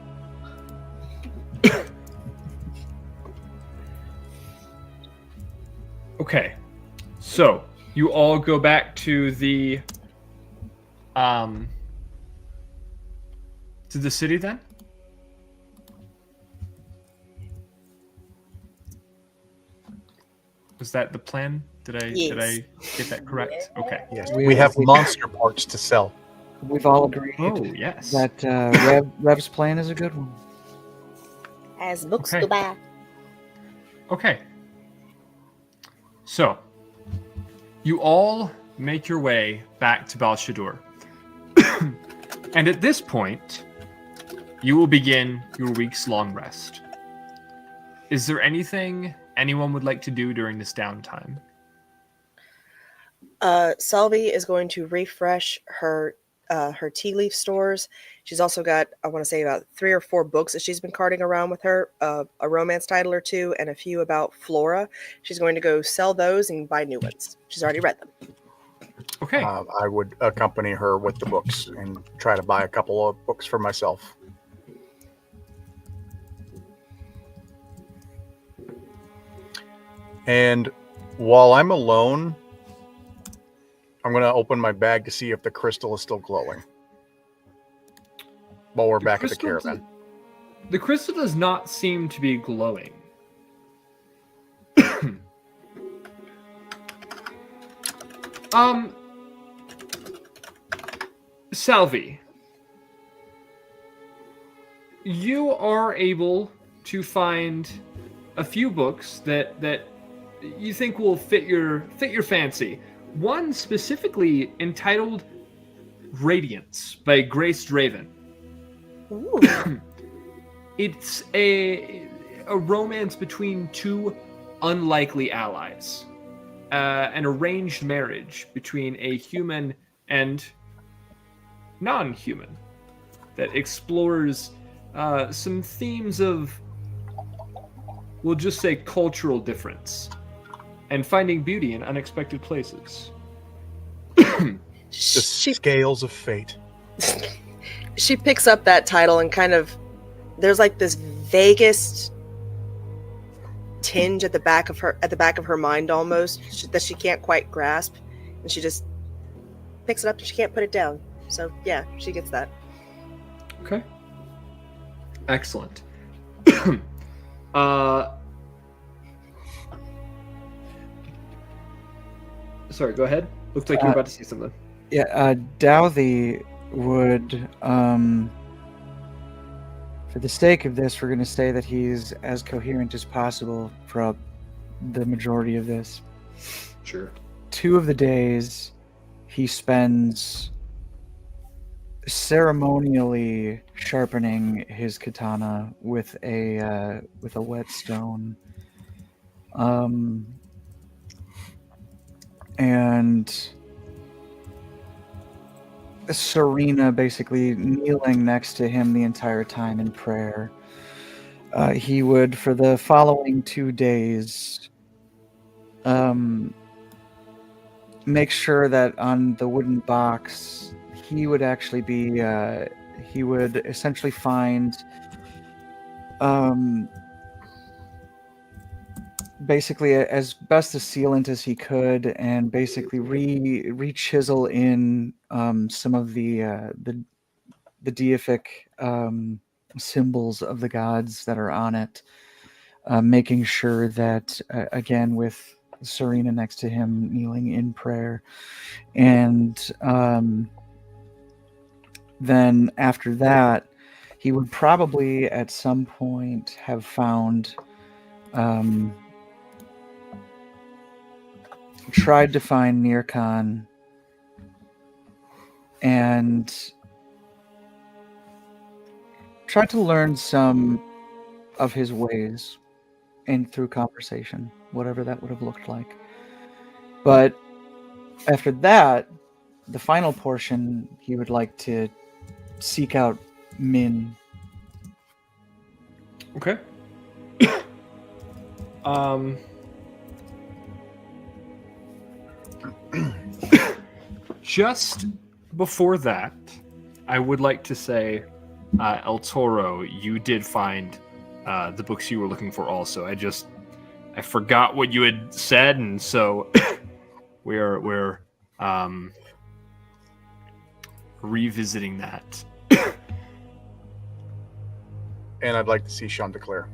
Okay. So, you all go back to the city then? Was that the plan? Did I Yes. get that correct? Okay. Yes, we have monster parts to sell. we've all agreed Oh, yes. that Rev's plan is a good one. As books Okay. go by. Okay. So, you all make your way back to Balshadur. And at this point, you will begin your week's long rest. Is there anything anyone would like to do during this downtime? Selby is going to refresh her tea leaf stores. She's also got, I want to say, about 3 or 4 books that she's been carting around with her, a romance title or 2, and a few about flora. She's going to go sell those and buy new ones. She's already read them. Okay. I would accompany her with the books and try to buy a couple of books for myself. And while I'm alone, I'm going to open my bag to see if the crystal is still glowing. While we're back at the caravan. The crystal does not seem to be glowing. Salvi, you are able to find a few books that you think will fit your fancy. One specifically entitled Radiance by Grace Draven. Ooh. It's a romance between 2 unlikely allies. An arranged marriage between a human and non-human that explores some themes of, we'll just say, cultural difference and finding beauty in unexpected places. The She scales of fate. she picks up that title and kind of, there's like this vaguest tinge at the back of her mind almost that she can't quite grasp, and she just picks it up and she can't put it down. So yeah, she gets that. Okay. Excellent. Sorry, go ahead. Looked like you were about to say something. Yeah, Douthie would, for the sake of this, we're going to say that he's as coherent as possible throughout the majority of this. Sure. 2 of the days he spends ceremonially sharpening his katana with a whetstone, and Serena basically kneeling next to him the entire time in prayer. He would, for the following 2 days, make sure that on the wooden box, he would actually be, he would essentially find basically as best a sealant as he could, and basically re-chisel in some of the deific symbols of the gods that are on it, making sure that again with Serena next to him kneeling in prayer, and then after that he would probably at some point have found tried to find Nirkan and tried to learn some of his ways and through conversation, whatever that would have looked like. But after that, the final portion, he would like to seek out Min. Okay. Just before that, I would like to say, El Toro, you did find the books you were looking for also. I forgot what you had said, and so we're revisiting that. And I'd like to see Chanticleer.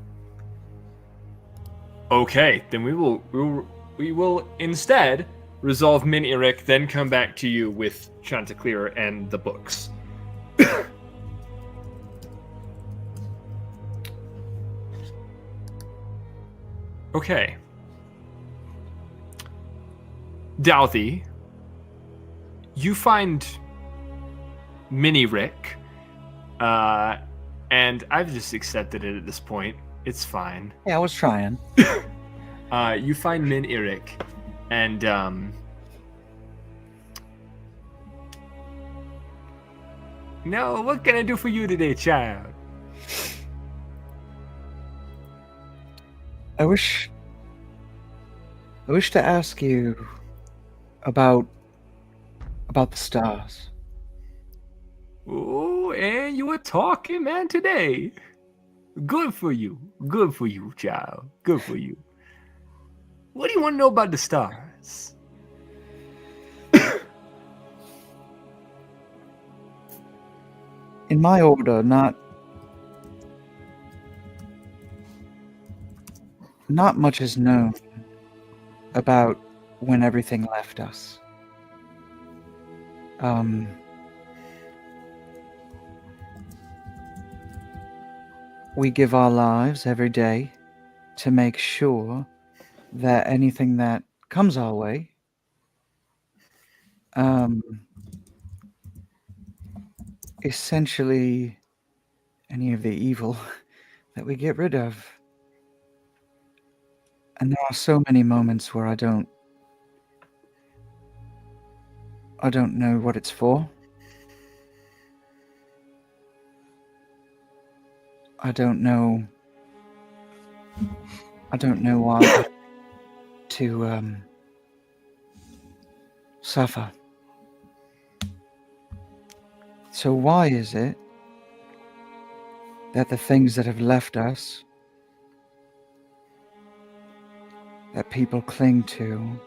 Okay, then we will instead resolve Min Eric, then come back to you with Chanticleer and the books. Okay. Douthie, you find Mini Rick, and I've just accepted it at this point. It's fine. Yeah, I was trying. You find Min Eric, and no, what can I do for you today, child? I wish to ask you about the stars. Oh, and you were talking, man, today. Good for you. Good for you, child. Good for you. What do you want to know about the stars? In my order, not much is known about when everything left us. We give our lives every day to make sure that anything that comes our way essentially any of the evil that we get rid of. And there are so many moments where I don't know what it's for. I don't know why to suffer. So why is it that the things that have left us, that people cling to,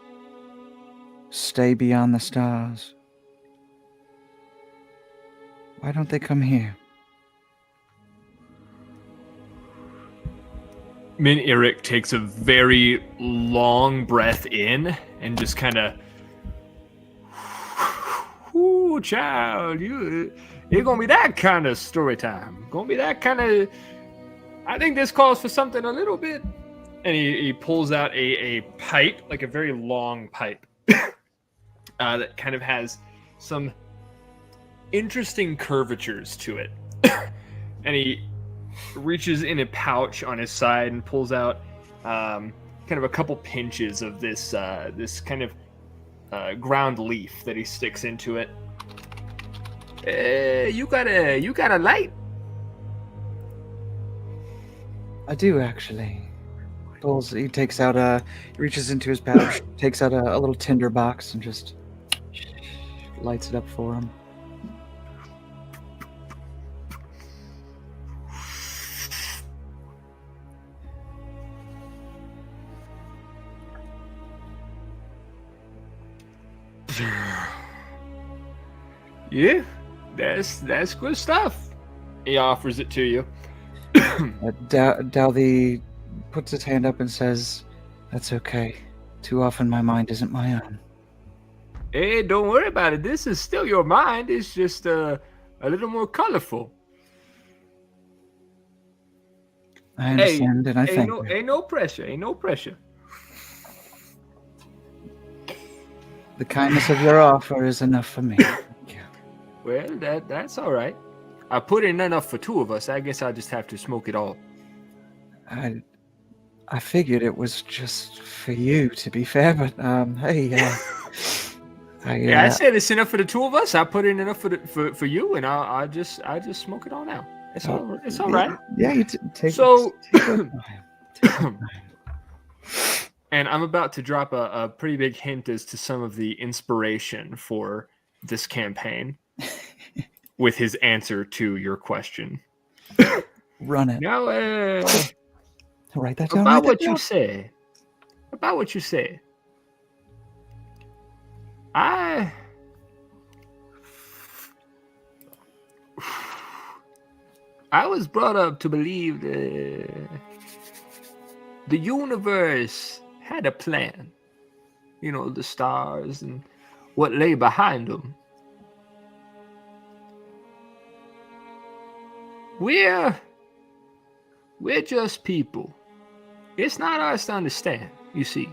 stay beyond the stars? Why don't they come here? Min Eric takes a very long breath in and just kind of, ooh, child, it's gonna be that kind of story time. Gonna be that kind of. I think this calls for something a little bit. And he pulls out a pipe, like a very long pipe, that kind of has some interesting curvatures to it. And he reaches in a pouch on his side and pulls out kind of a couple pinches of this this kind of ground leaf that he sticks into it. You got a light? I do, actually. He takes out he reaches into his pouch, takes out a little tinder box and just lights it up for him. Yeah, that's good stuff. He offers it to you. Douthie puts his hand up and says, "That's okay. Too often my mind isn't my own." Hey, don't worry about it. This is still your mind. It's just a little more colorful. I understand, and I thank you. Ain't no pressure. Ain't no pressure. The kindness of your offer is enough for me. Well, that's all right. I put in enough for two of us. I guess I'll just have to smoke it all. I figured it was just for you, to be fair, but hey, I said it's enough for the two of us. I put in enough for you, and I just smoke it all now. It's all right. Yeah, you take so. Take your time. And I'm about to drop a pretty big hint as to some of the inspiration for this campaign with his answer to your question. Run it. Now, write that down. About what you say. I was brought up to believe the universe had a plan. the stars and what lay behind them. We're just people. It's not ours to understand, you see.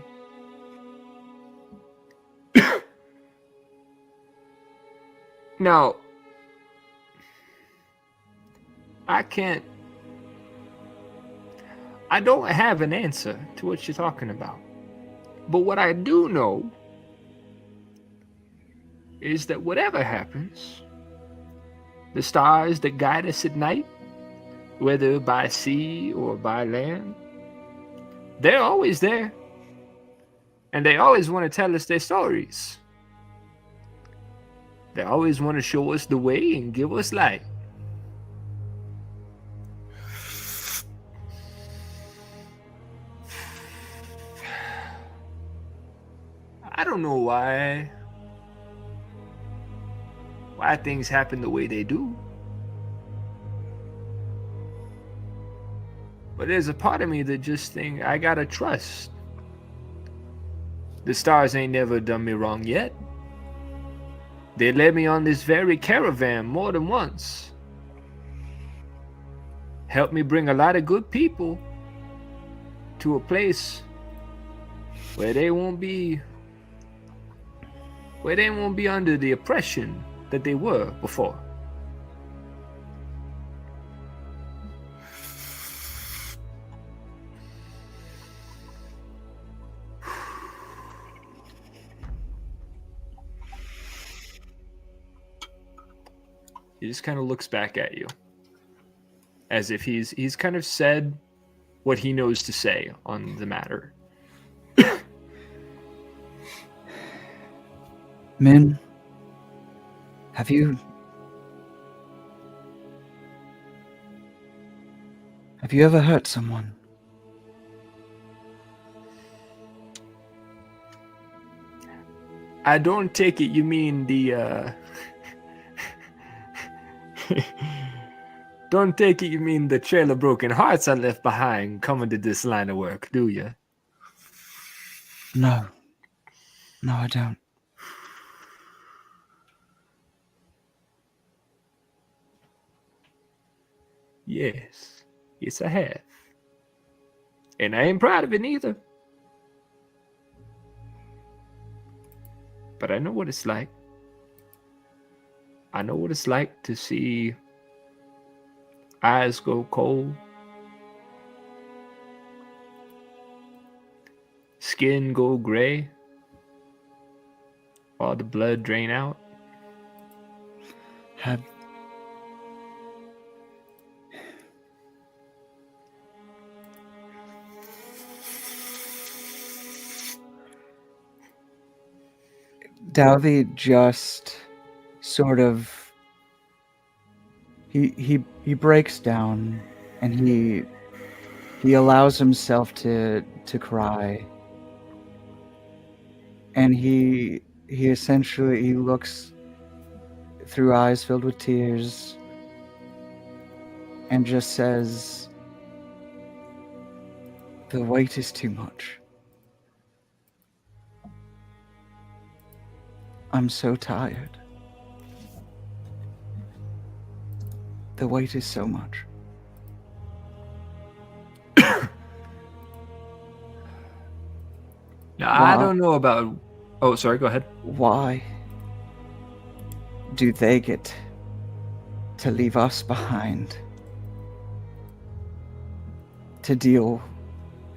Now, I don't have an answer to what you're talking about. But what I do know is that whatever happens, the stars that guide us at night, whether by sea or by land, they're always there. And they always want to tell us their stories. They always want to show us the way and give us light. I don't know why things happen the way they do. But there's a part of me that just think I gotta trust. The stars ain't never done me wrong yet. They led me on this very caravan more than once. Helped me bring a lot of good people to a place where they won't be under the oppression that they were before. He just kind of looks back at you as if he's kind of said what he knows to say on the matter. Min, have you ever hurt someone? I don't take it you mean the don't take it you mean the trail of broken hearts I left behind coming to this line of work, do you? No, I don't. Yes, I have. And I ain't proud of it neither. But I know what it's like. I know what it's like to see eyes go cold, skin go gray, all the blood drain out. Dalvey just sort of he breaks down and he allows himself to cry, and he essentially looks through eyes filled with tears and just says, "The weight is too much. I'm so tired. The weight is so much." Now, I don't know about... Oh, sorry, go ahead. Why do they get to leave us behind to deal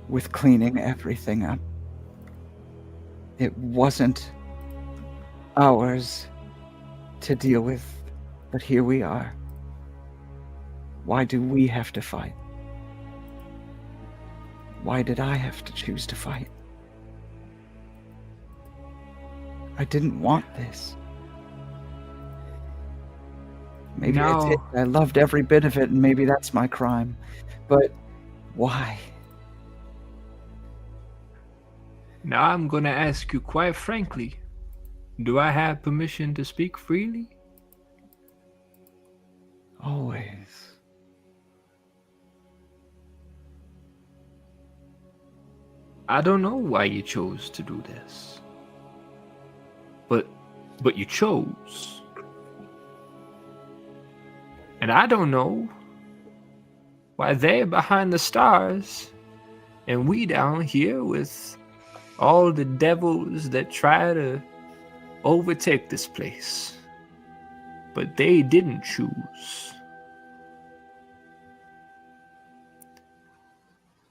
with cleaning everything up? It wasn't ours to deal with, but here we are. Why do we have to fight? Why did I have to choose to fight? I didn't want this. Maybe I did. I loved every bit of it, and maybe that's my crime. But why? Now I'm gonna ask you quite frankly, do I have permission to speak freely? Always. I don't know why you chose to do this. But you chose. And I don't know why they're behind the stars and we down here with all the devils that try to overtake this place. But they didn't choose.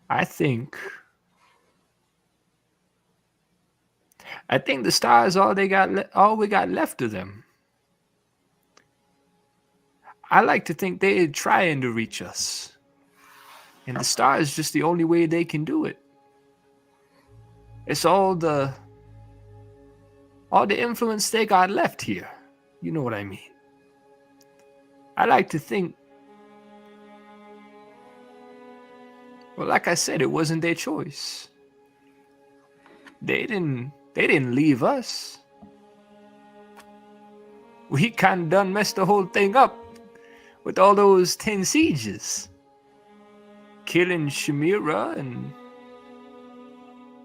I think the stars all we got left of them. I like to think they're trying to reach us. And the star is just the only way they can do it. It's all the influence they got left here. You know what I mean? I like to think, well, like I said, it wasn't their choice. They didn't leave us. We kind of done messed the whole thing up with all those 10 sieges. Killing Shamira and,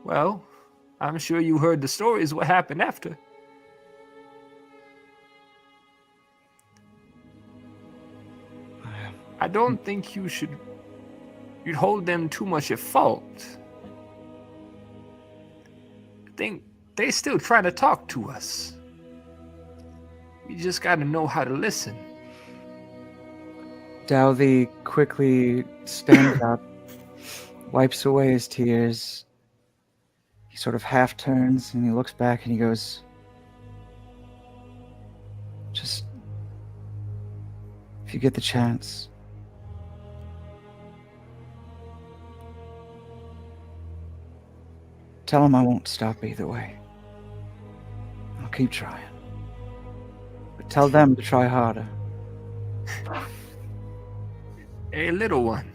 well, I'm sure you heard the stories what happened after. I don't think you'd hold them too much at fault. I think they still try to talk to us. We just gotta know how to listen. Douthie quickly stands up, wipes away his tears. He sort of half turns and he looks back and he goes, just, if you get the chance, tell him I won't stop either way. I'll keep trying. But tell them to try harder. Hey, little one.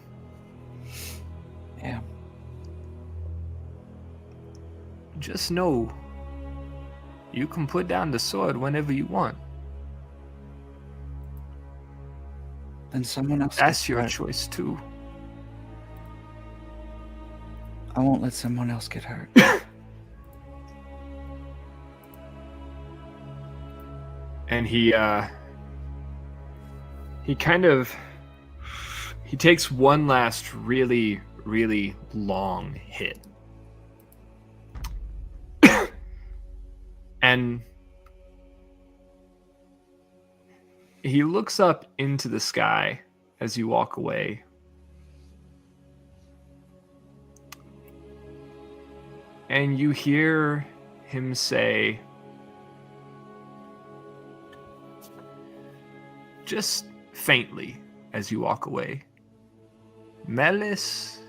Yeah. Just know, you can put down the sword whenever you want. Then someone else. That's your hurt. choice too. I won't let someone else get hurt. And he takes one last really, really long hit. And he looks up into the sky as you walk away. And you hear him say, just faintly as you walk away, Melis,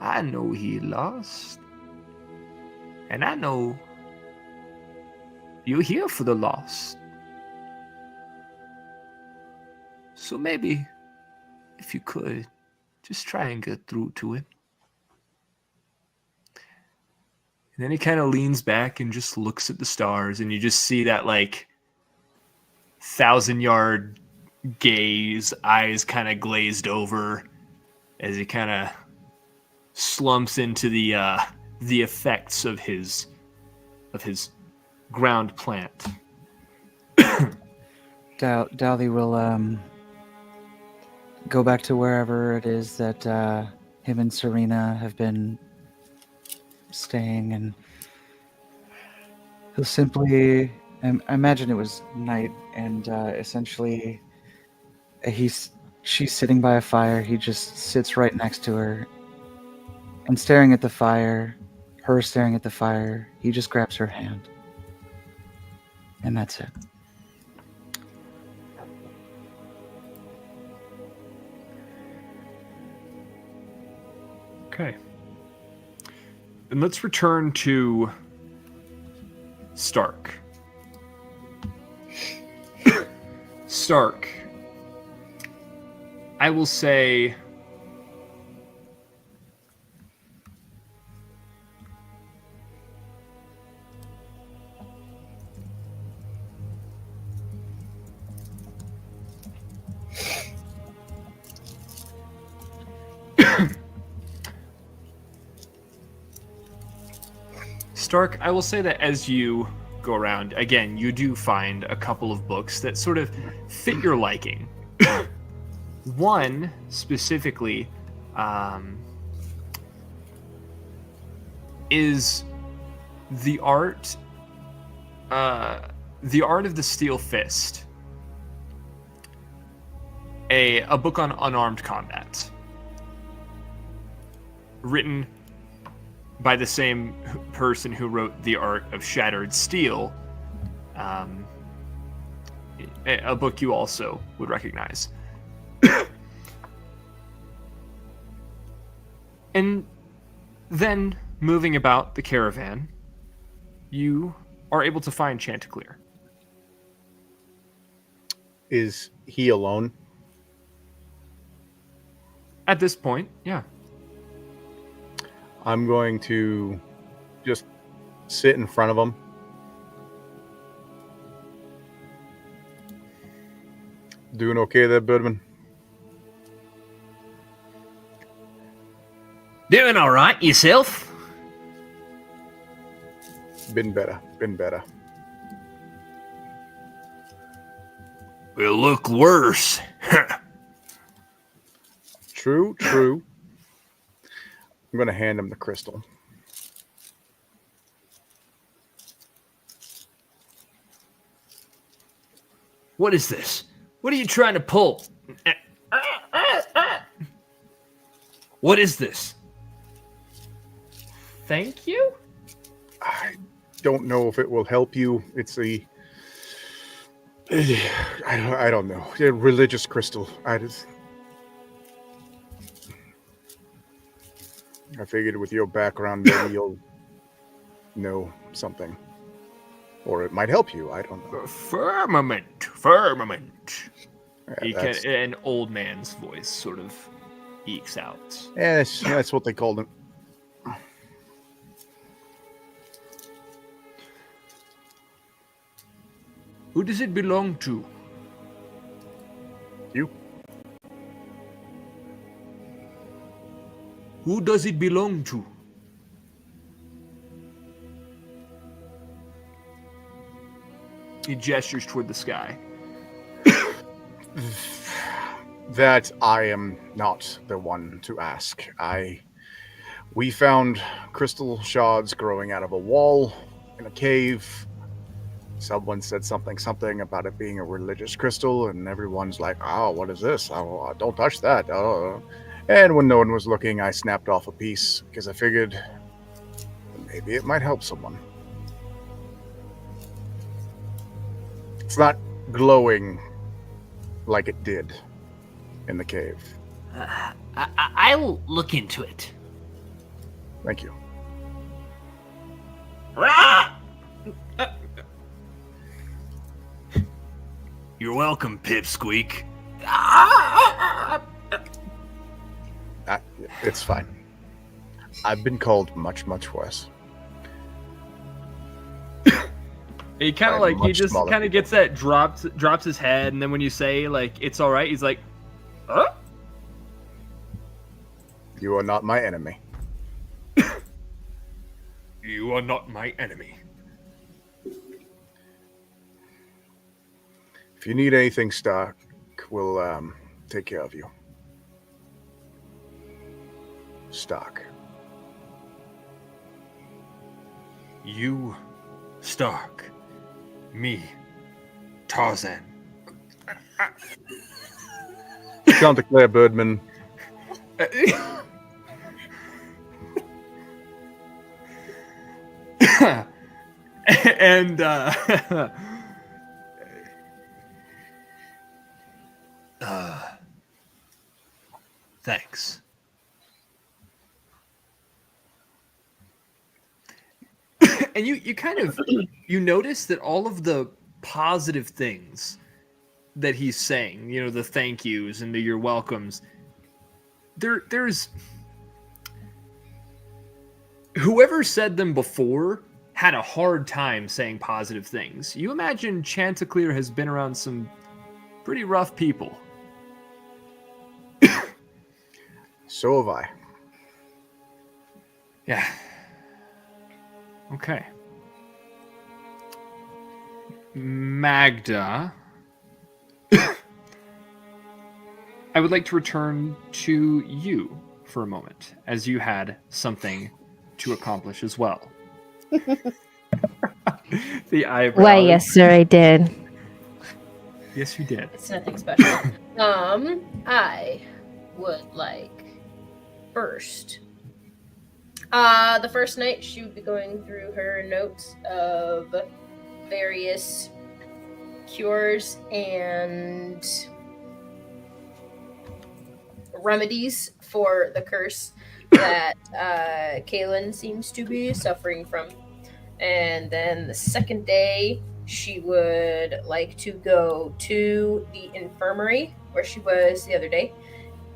I know he lost. And I know you're here for the lost. So maybe, if you could, just try and get through to him. And then he kind of leans back and just looks at the stars, and you just see that, like, 1,000-yard gaze, eyes kind of glazed over as he kind of slumps into the effects of his ground plant. Douthie will go back to wherever it is that him and Serena have been staying, and he'll simply, I imagine it was night, and essentially she's sitting by a fire. He just sits right next to her, and staring at the fire, her staring at the fire, he just grabs her hand. And that's it. Okay. And let's return to Stark. Stark, I will say Stark, I will say that as you go around, again, you do find a couple of books that sort of fit your liking. One specifically is the art of the Steel Fist, a book on unarmed combat, written by the same person who wrote The Art of Shattered Steel, a book you also would recognize. And then, moving about the caravan, you are able to find Chanticleer. Is he alone? At this point, yeah. I'm going to just sit in front of him. Doing okay there, Birdman? Doing all right yourself? Been better. Will look worse. True. I'm going to hand him the crystal. What is this? What are you trying to pull? What is this? Thank you? I don't know if it will help you. It's a... I don't know. A religious crystal. I figured with your background, maybe you'll know something. Or it might help you. I don't know. Firmament. Yeah, An old man's voice sort of ekes out. that's what they called him. Who does it belong to? You? Who does it belong to? He gestures toward the sky. That I am not the one to ask. We found crystal shards growing out of a wall in a cave. Someone said something about it being a religious crystal, and everyone's like, "Oh, what is this? Oh, don't touch that." Oh. And when no one was looking, I snapped off a piece because I figured maybe it might help someone. It's not glowing like it did in the cave. I'll look into it. Thank you. You're welcome, Pipsqueak. It's fine. I've been called much, much worse. He kind of By like, he much just smaller kind of people. gets that, drops his head, and then when you say, like, it's all right, he's like, huh? You are not my enemy. You are not my enemy. If you need anything, Stark, we'll take care of you. Stark. You, Stark. Me, Tarzan. Chanticleer Birdman. And thanks. And you kind of you notice that all of the positive things that he's saying, you know, the thank yous and the you're welcomes, there's whoever said them before had a hard time saying positive things. You imagine Chanticleer has been around some pretty rough people. So have I. Yeah. Okay. Magda, I would like to return to you for a moment, as you had something to accomplish as well. The eyebrows. Why, yes, sir, I did. Yes, you did. It's nothing special. I would like first. The first night she would be going through her notes of various cures and remedies for the curse that Kaylin seems to be suffering from. And then the second day, she would like to go to the infirmary where she was the other day.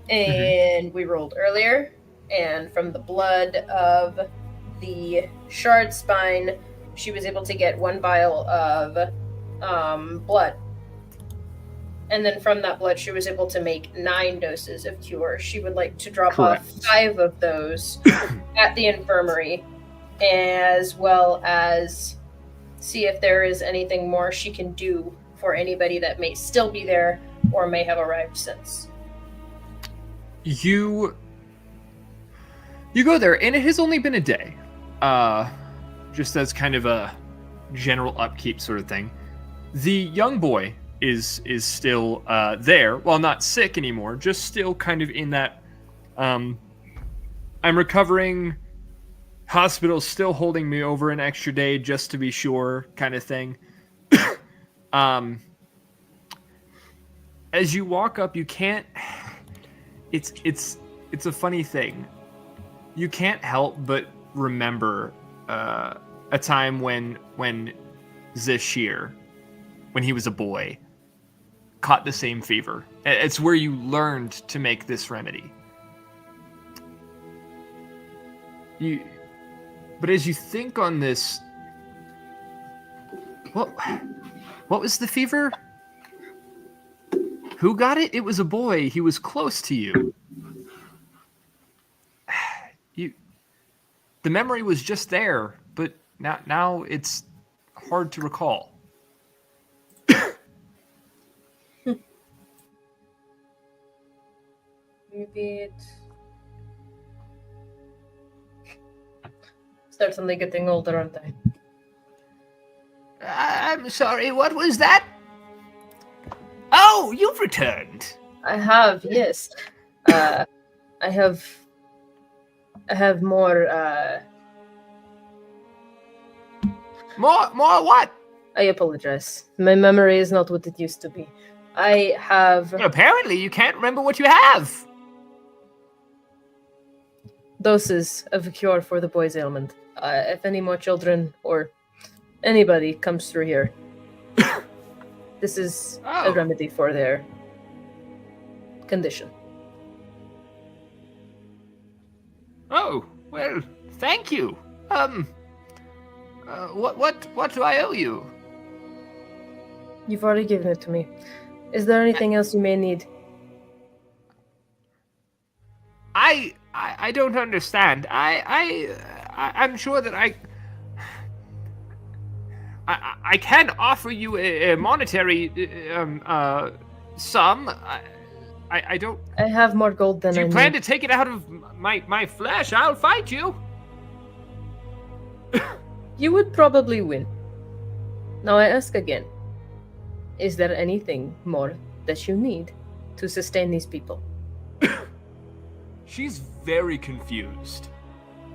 And we rolled earlier. And from the blood of the shard spine, she was able to get 1 vial of blood. And then from that blood, she was able to make 9 doses of cure. She would like to drop off 5 of those at the infirmary, as well as see if there is anything more she can do for anybody that may still be there or may have arrived since. You go there, and it has only been a day. Just as kind of a general upkeep sort of thing. The young boy is still there. Well, not sick anymore, just still kind of in that I'm recovering, hospital's still holding me over an extra day just to be sure kind of thing. As you walk up, you can't it's a funny thing. You can't help but remember a time when Zashir, when he was a boy, caught the same fever. It's where you learned to make this remedy. But as you think on this, what was the fever? Who got it? It was a boy. He was close to you. The memory was just there, but now it's hard to recall. Maybe it... Certainly getting older, aren't I? I'm sorry, what was that? Oh, you've returned. I have, yes. I have more, More what? I apologize. My memory is not what it used to be. I have Apparently you can't remember what you have. doses of a cure for the boy's ailment. If any more children or anybody comes through here, this is a remedy for their condition. Oh, well, thank you. What do I owe you? You've already given it to me. Is there anything else you may need? I don't understand. I'm sure that I can offer you a monetary sum. I don't. I have more gold than Do I you plan need. to take it out of my flesh? I'll fight you. You would probably win. Now I ask again. Is there anything more that you need to sustain these people? She's very confused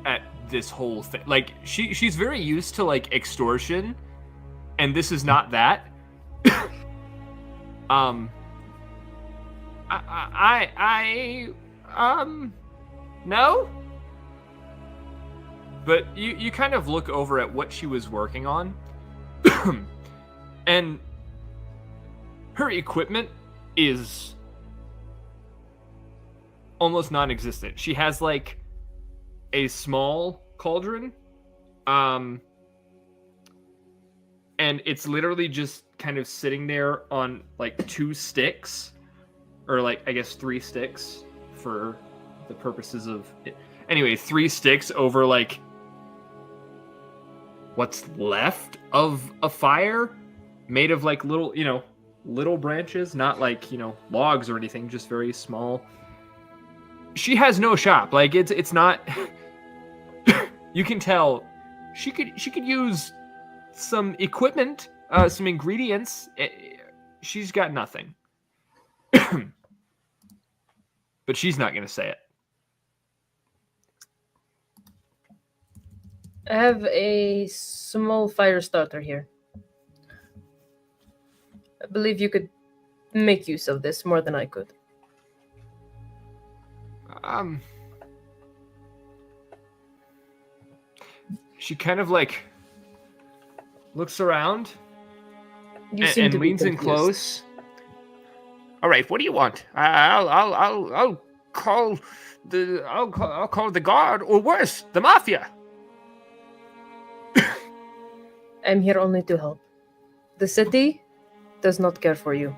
at this whole thing. Like she's very used to like extortion, and this is not that. No? But you kind of look over at what she was working on, and her equipment is almost non-existent. She has like a small cauldron, and it's literally just kind of sitting there on like 2 sticks, or like I guess 3 sticks for the purposes of it. Anyway, 3 sticks over like what's left of a fire, made of like little, little branches, not like, logs or anything, just very small. She has no shop. Like it's not you can tell she could use some equipment, some ingredients. She's got nothing. But she's not going to say it. I have a small fire starter here. I believe you could make use of this more than I could. She kind of like looks around You seem and to be leans in confused. close. All right, what do you want? I'll call the guard, or worse, the mafia. I'm here only to help. The city does not care for you.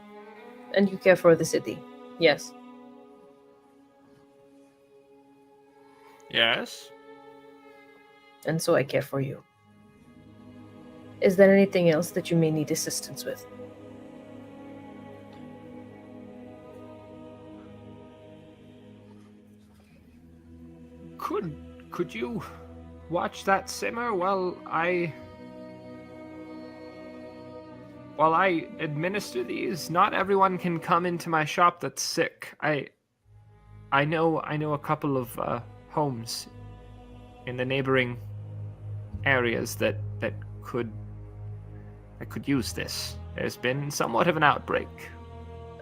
And you care for the city. Yes. Yes. And so I care for you. Is there anything else that you may need assistance with? Could you watch that simmer while I administer these? Not everyone can come into my shop that's sick. I know a couple of homes in the neighboring areas that could use this. There's been somewhat of an outbreak.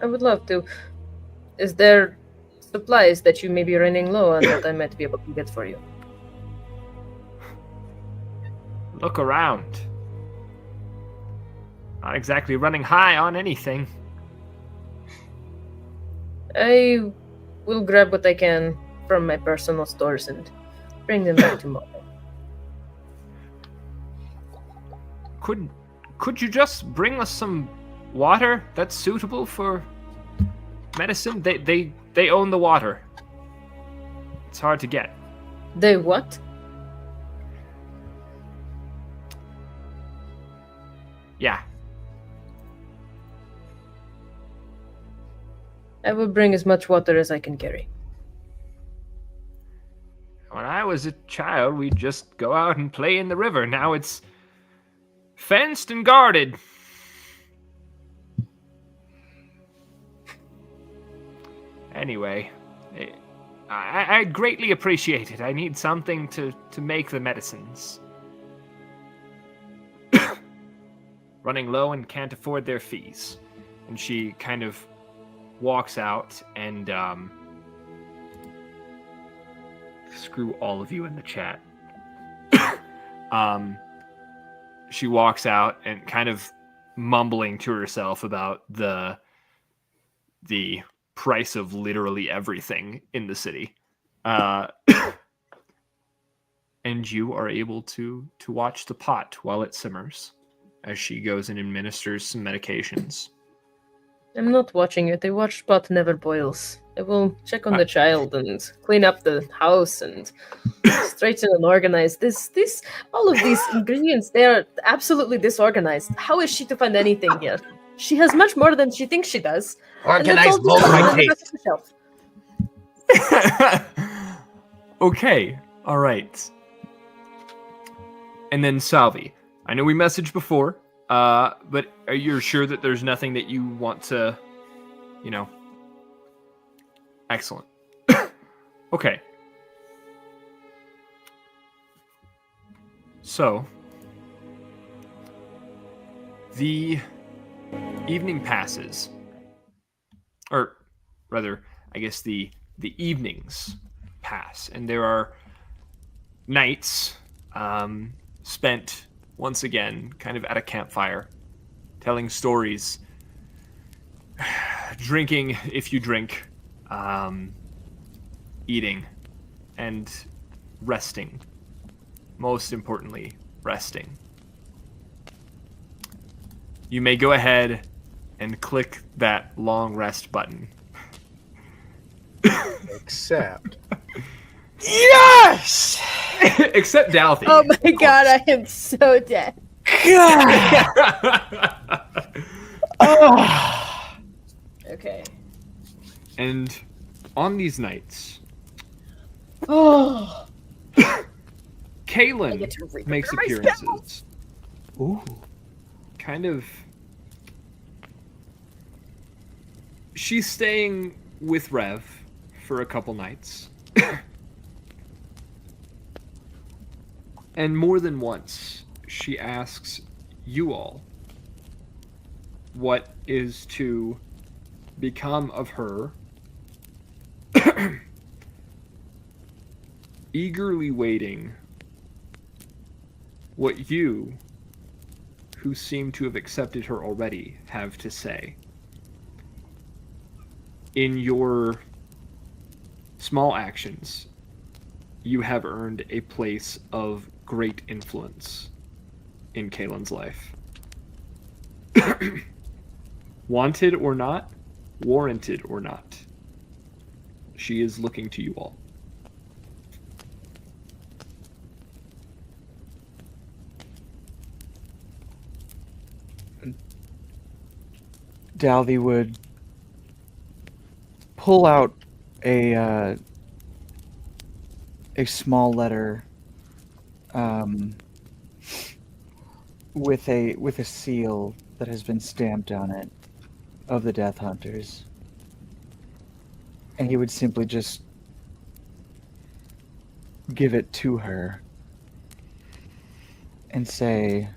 I would love to. Is there supplies that you may be running low on that I might be able to get for you? Look around. Not exactly running high on anything. I will grab what I can from my personal stores and bring them back tomorrow. Could you just bring us some water that's suitable for medicine? They own the water. It's hard to get. They what? Yeah. I will bring as much water as I can carry. When I was a child, we'd just go out and play in the river. Now it's fenced and guarded. Anyway, I'd greatly appreciate it. I need something to make the medicines. Running low and can't afford their fees. And she kind of walks out and screw all of you in the chat. She walks out and kind of mumbling to herself about the price of literally everything in the city. And you are able to watch the pot while it simmers as she goes and administers some medications. I'm not watching it. I watch pot never boils. I will check on the child and clean up the house and straighten and organize all of these ingredients. They are absolutely disorganized. How is she to find anything here? She has much more than she thinks she does. Organize low my taste. Okay, all right. And then Salvi, I know we messaged before, but are you sure that there's nothing that you want to, Excellent. Okay. So, the evening passes. Or, rather, I guess the evenings pass. And there are nights spent, once again, kind of at a campfire, telling stories, drinking if you drink, eating, and resting. Most importantly, resting. You may go ahead and click that long rest button. Except Yes! Except Dalthy. Oh my god, I am so dead. Oh. Okay. And on these nights, Oh. I Kaylin get to re-prepare makes my appearances. Ooh. Kind of. She's staying with Rev for a couple nights. And more than once, she asks you all what is to become of her, eagerly waiting what you, who seem to have accepted her already, have to say. In your small actions, you have earned a place of great influence in Kaylin's life. Wanted or not, warranted or not, she is looking to you all. Dalvey would pull out a small letter with a seal that has been stamped on it of the Death Hunters, and he would simply just give it to her and say,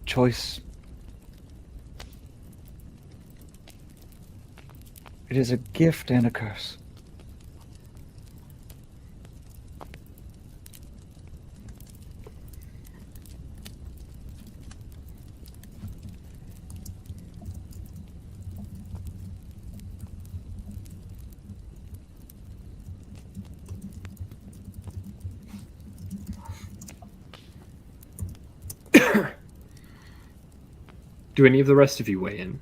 choice. It is a gift and a curse. Do any of the rest of you weigh in?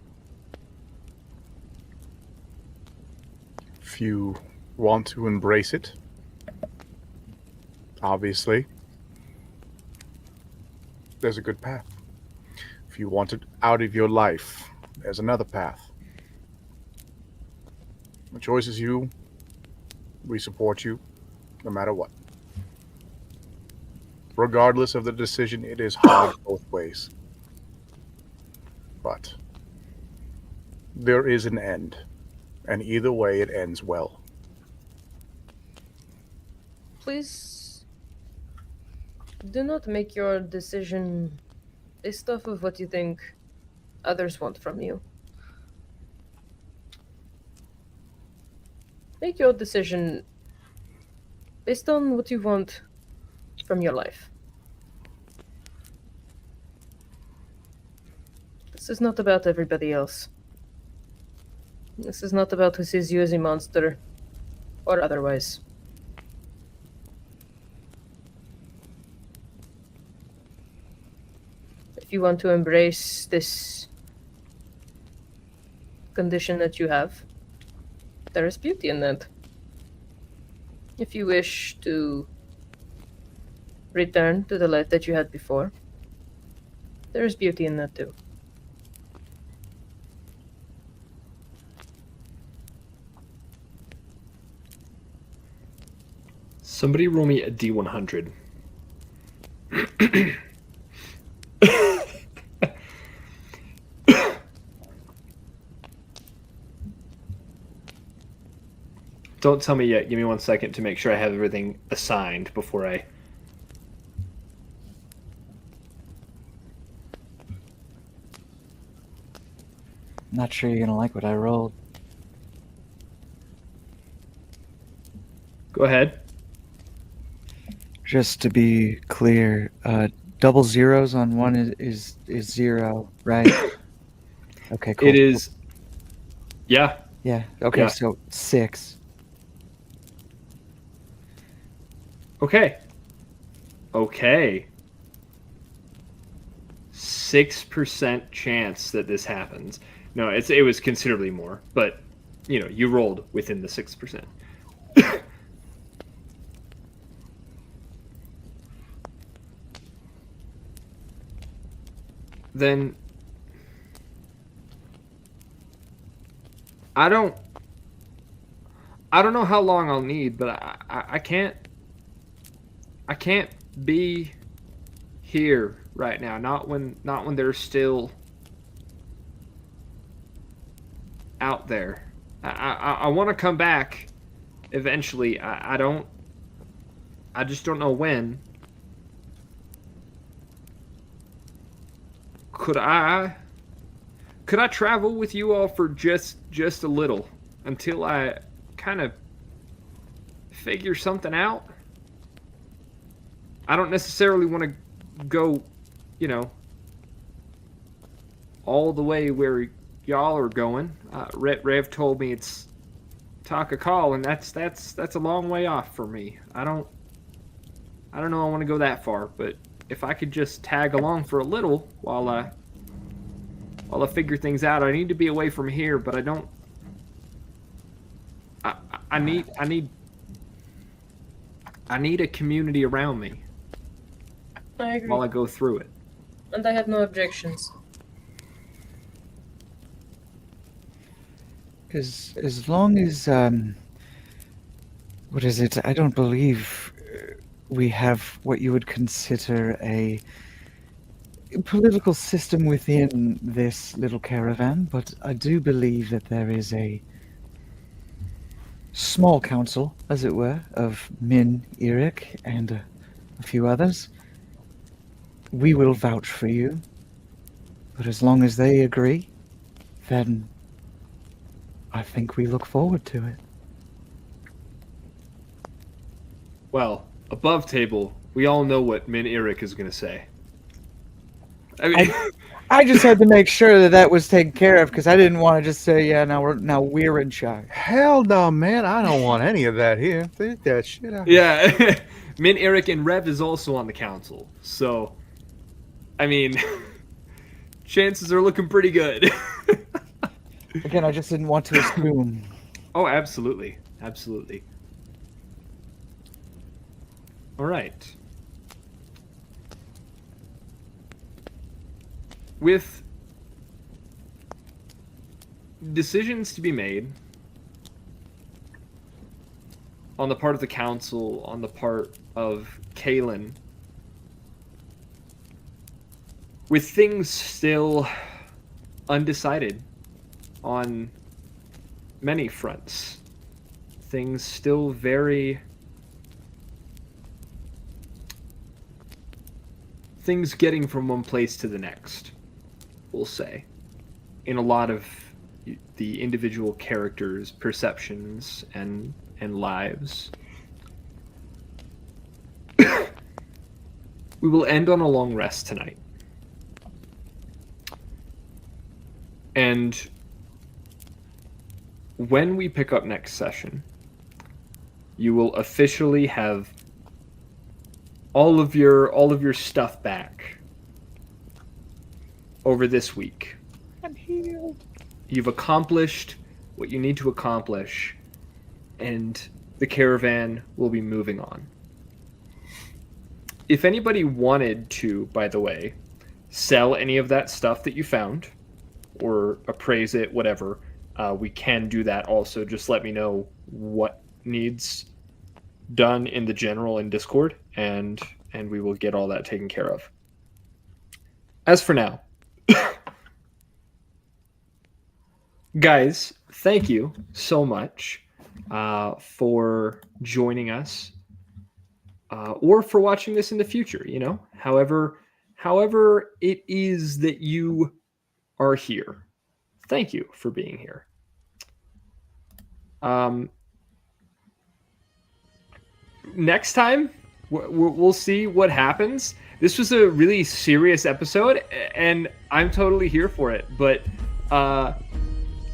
If you want to embrace it, obviously, there's a good path. If you want it out of your life, there's another path. The choice is you. We support you, no matter what. Regardless of the decision, it is hard both ways. But there is an end, and either way, it ends well. Please do not make your decision based off of what you think others want from you. Make your decision based on what you want from your life. This is not about everybody else. This is not about who sees you as a monster or otherwise. If you want to embrace this condition that you have, there is beauty in that. If you wish to return to the life that you had before, there is beauty in that too. Somebody roll me a D100. Don't tell me yet. Give me 1 second to make sure I have everything assigned before I... Not sure you're gonna like what I rolled. Go ahead. Just to be clear, double zeros on one is zero, right? Okay, cool. It is... Yeah. Yeah. Okay, Yeah. so 6. Okay. Okay. 6% chance that this happens. No, it was considerably more, but you rolled within the 6%. then I don't know how long I'll need, but I can't be here right now. Not when they're still out there. I want to come back eventually. I just don't know when. Could I travel with you all for just a little until I kind of figure something out? I don't necessarily want to go, all the way where y'all are going. Rev told me it's Takakal, and that's a long way off for me. I don't know I want to go that far, but if I could just tag along for a little while I figure things out. I need to be away from here, but I don't. I need a community around me I agree. while I go through it. And I have no objections. As long as what is it? I don't believe we have what you would consider a political system within this little caravan, but I do believe that there is a small council, as it were, of Min, Eric, and a few others. We will vouch for you, but as long as they agree, then I think we look forward to it. Well, above table, we all know what Min Eric is going to say. I mean, I just had to make sure that was taken care of because I didn't want to just say, yeah, now we're in charge. Hell no, man. I don't want any of that here. Take that shit out. yeah, Min Eric and Rev is also on the council, so I mean, chances are looking pretty good. Again, I just didn't want to assume. Oh, absolutely. Absolutely. All right. With decisions to be made on the part of the council, on the part of Kalen, with things still undecided on many fronts, things still things getting from one place to the next, we'll say, in a lot of the individual characters' perceptions and lives. We will end on a long rest tonight. And when we pick up next session, you will officially have all of your stuff back over this week. I'm healed. You've accomplished what you need to accomplish, and the caravan will be moving on. If anybody wanted to, by the way, sell any of that stuff that you found, or appraise it, whatever, we can do that also. Just let me know what needs done in the general in Discord, and we will get all that taken care of. As for now, guys, thank you so much for joining us, or for watching this in the future. However it is that you are here. Thank you for being here. Next time, we'll see what happens. This was a really serious episode, and I'm totally here for it. But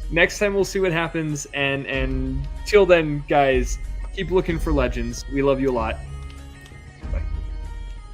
next time, we'll see what happens. And till then, guys, keep looking for legends. We love you a lot.